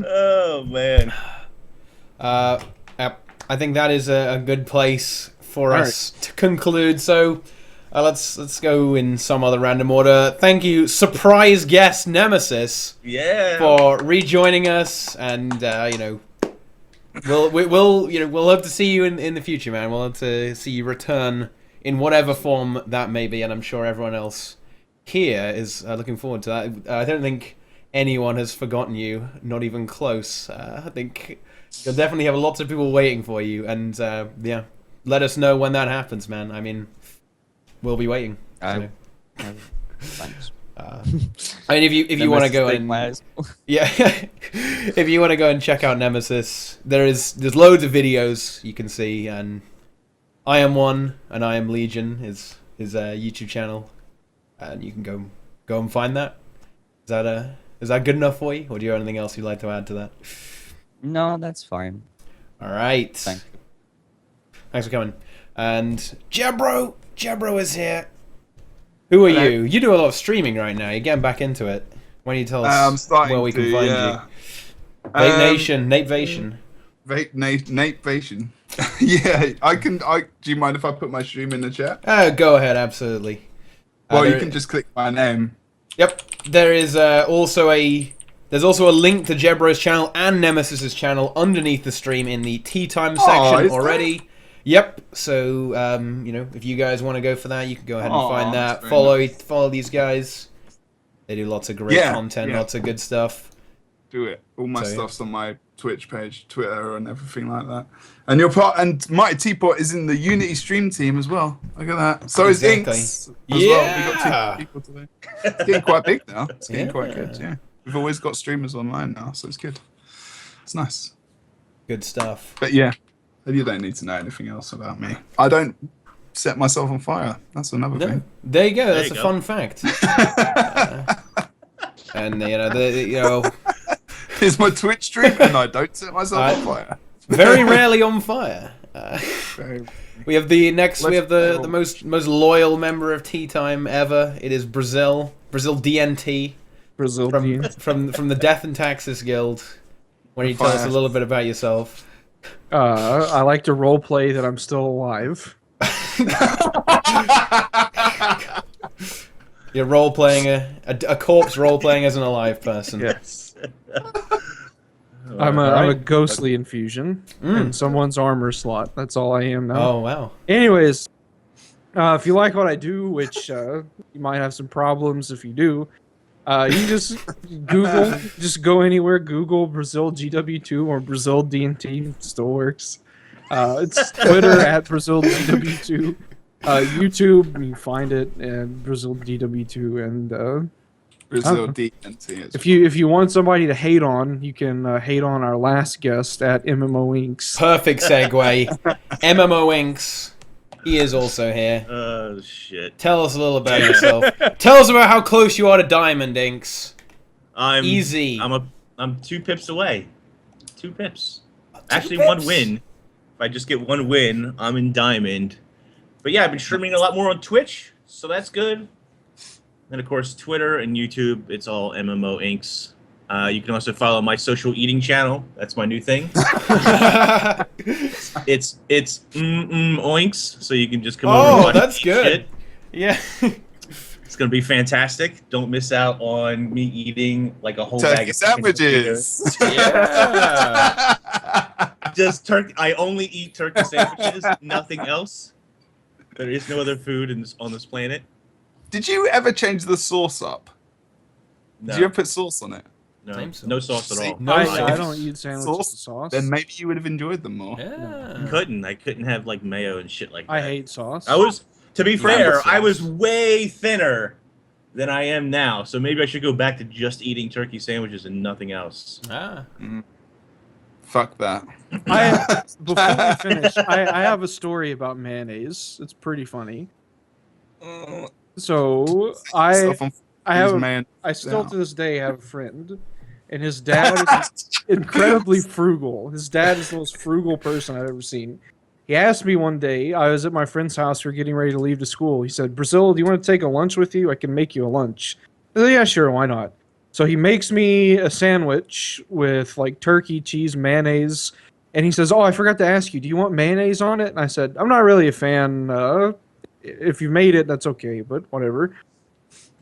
Oh man. I think that is a good place for us to conclude. So let's go in some other random order. Thank you, surprise guest Nemesis, Yeah. for rejoining us, and we'll hope to see you in the future, man. We'll hope to see you return in whatever form that may be, and I'm sure everyone else here is looking forward to that. I don't think anyone has forgotten you, not even close. I think you'll definitely have lots of people waiting for you, and yeah, let us know when that happens, man. I mean, we'll be waiting. So. Thanks. I mean, if you want to go and yeah, if you want to go and check out Nemesis, there's loads of videos you can see, and I Am One and I Am Legion is his YouTube channel, and you can go and find that. Is that good enough for you, or do you have anything else you'd like to add to that? No, that's fine. All right. Thank you. Thanks for coming. And Jebro is here. Who are you? You do a lot of streaming right now. You're getting back into it. Why don't you tell us where we can find you? Vape Nation, Napevation. Napevation. Yeah, I can. Do you mind if I put my stream in the chat? Go ahead, absolutely. Well, you can just click my name. Yep. There is also a link to Jebro's channel and Nemesis's channel underneath the stream in the TeaTime section already. Yep. So if you guys want to go for that, you can go ahead and find that. Follow these guys. They do lots of great content, lots of good stuff. Do it. All my stuff's on my Twitch page, Twitter, and everything like that. And MightyTeapot is in the Unity stream team as well. Look at that. So is Inks as well. We got 2 people today. It's getting quite big now. It's getting quite good. Yeah, we've always got streamers online now, so it's good. It's nice. Good stuff. But yeah, you don't need to know anything else about me. I don't set myself on fire. That's another thing. There you go. That's a fun fact. And Here's my Twitch stream, and I don't set myself on fire. Very rarely on fire. We have the most loyal member of TeaTime ever. It is Brazil DNT. Brazil from the Death and Taxes Guild. Why don't you tell us a little bit about yourself? I like to roleplay that I'm still alive. You're role-playing a corpse role-playing as an alive person. Yes. I'm a ghostly infusion in someone's armor slot. That's all I am now. Oh, wow. Anyways, if you like what I do, which you might have some problems if you do, you can just Google, just go anywhere, Google Brazil GW2 or Brazil DNT. It still works. It's Twitter at Brazil GW2. YouTube, you find it, and Brazil DW2, and Brazil DNT. if you want somebody to hate on, you can hate on our last guest at MMO Inks. Perfect segue. MMO Inks. He is also here. Oh shit! Tell us a little about yourself. Tell us about how close you are to Diamond, Inks. Easy. I'm 2 pips away. 2 pips. Actually, 1 win. If I just get 1 win, I'm in Diamond. But yeah, I've been streaming a lot more on Twitch, so that's good. And of course, Twitter and YouTube, it's all MMO Inks. You can also follow my social eating channel. That's my new thing. it's oinks, so you can just come over and watch that's good. shit. Yeah. It's gonna be fantastic. Don't miss out on me eating like a whole Turkey bag of sandwiches. Yeah. Just turkey. I only eat turkey sandwiches, nothing else. There is no other food on this planet. Did you ever change the sauce up? No, Did you ever put sauce on it? no, Same sauce. no sauce at all. No I sauce. don't eat sandwiches with sauce. Then maybe you would have enjoyed them more. Yeah. I couldn't have like mayo and shit like that. I hate sauce. To be Yeah, fair, sauce. I was way thinner than I am now, so maybe I should go back to just eating turkey sandwiches and nothing else. Ah. Fuck that. Before we finish, I have a story about mayonnaise. It's pretty funny. So I still to this day have a friend, and his dad is incredibly frugal. His dad is the most frugal person I've ever seen. He asked me one day, I was at my friend's house, we were getting ready to leave to school. He said, Brazil, do you want to take a lunch with you? I can make you a lunch. I said, yeah, sure, why not? So he makes me a sandwich with like turkey, cheese, mayonnaise, and he says, oh, I forgot to ask you, do you want mayonnaise on it? And I said, I'm not really a fan. If you made it, that's okay, but whatever.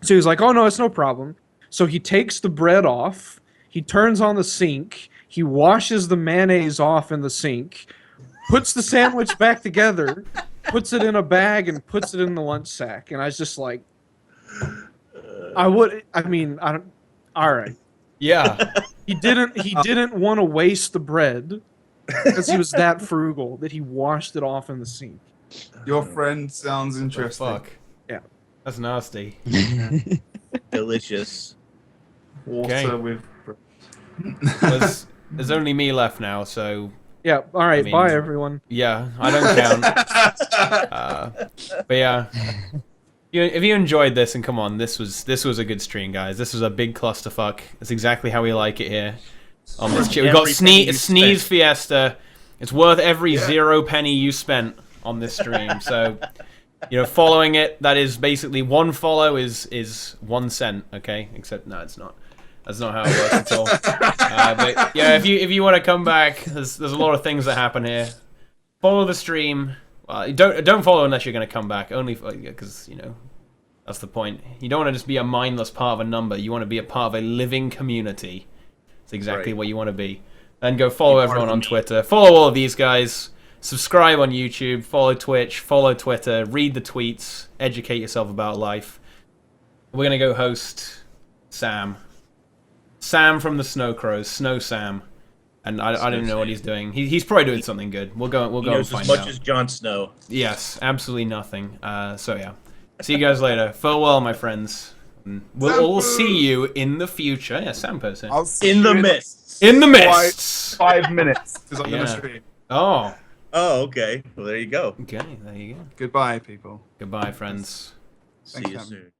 So he was like, oh, no, it's no problem. So he takes the bread off, he turns on the sink, he washes the mayonnaise off in the sink, puts the sandwich back together, puts it in a bag, and puts it in the lunch sack. And I was just like, all right. Yeah. He didn't want to waste the bread because he was that frugal that he washed it off in the sink. Your friend sounds interesting. Fuck. Yeah. That's nasty. Delicious. Water with. There's only me left now, so Yeah, all right, I mean, bye everyone. yeah, I don't count. But yeah, if you enjoyed this, and come on, this was a good stream, guys. This was a big clusterfuck. That's exactly how we like it here on this channel. We've got Sneeze Fiesta. It's worth every 0 penny you spent on this stream. So, following it, that is basically one follow is 1 cent. Okay, except no, it's not. That's not how it works at all. But yeah, if you want to come back, there's a lot of things that happen here. Follow the stream. Don't follow unless you're going to come back. Only because that's the point. You don't want to just be a mindless part of a number. You want to be a part of a living community. It's exactly what you want to be. Then go follow everyone on Twitter. Follow all of these guys. Subscribe on YouTube. Follow Twitch. Follow Twitter. Read the tweets. Educate yourself about life. We're going to go host Sam. Sam from the Snow Crows, Snow Sam, and I don't know what he's doing. He's probably doing something good. We'll go and find out. As much as Jon Snow. Yes, absolutely nothing. So yeah, see you guys later. Farewell, my friends. We'll all see you in the future. Yeah, Sam person. In the mist. In the mist. 5 minutes because I'm gonna stream. Oh. Oh, okay. Well, there you go. Okay, there you go. Goodbye, people. Goodbye, friends. See you soon.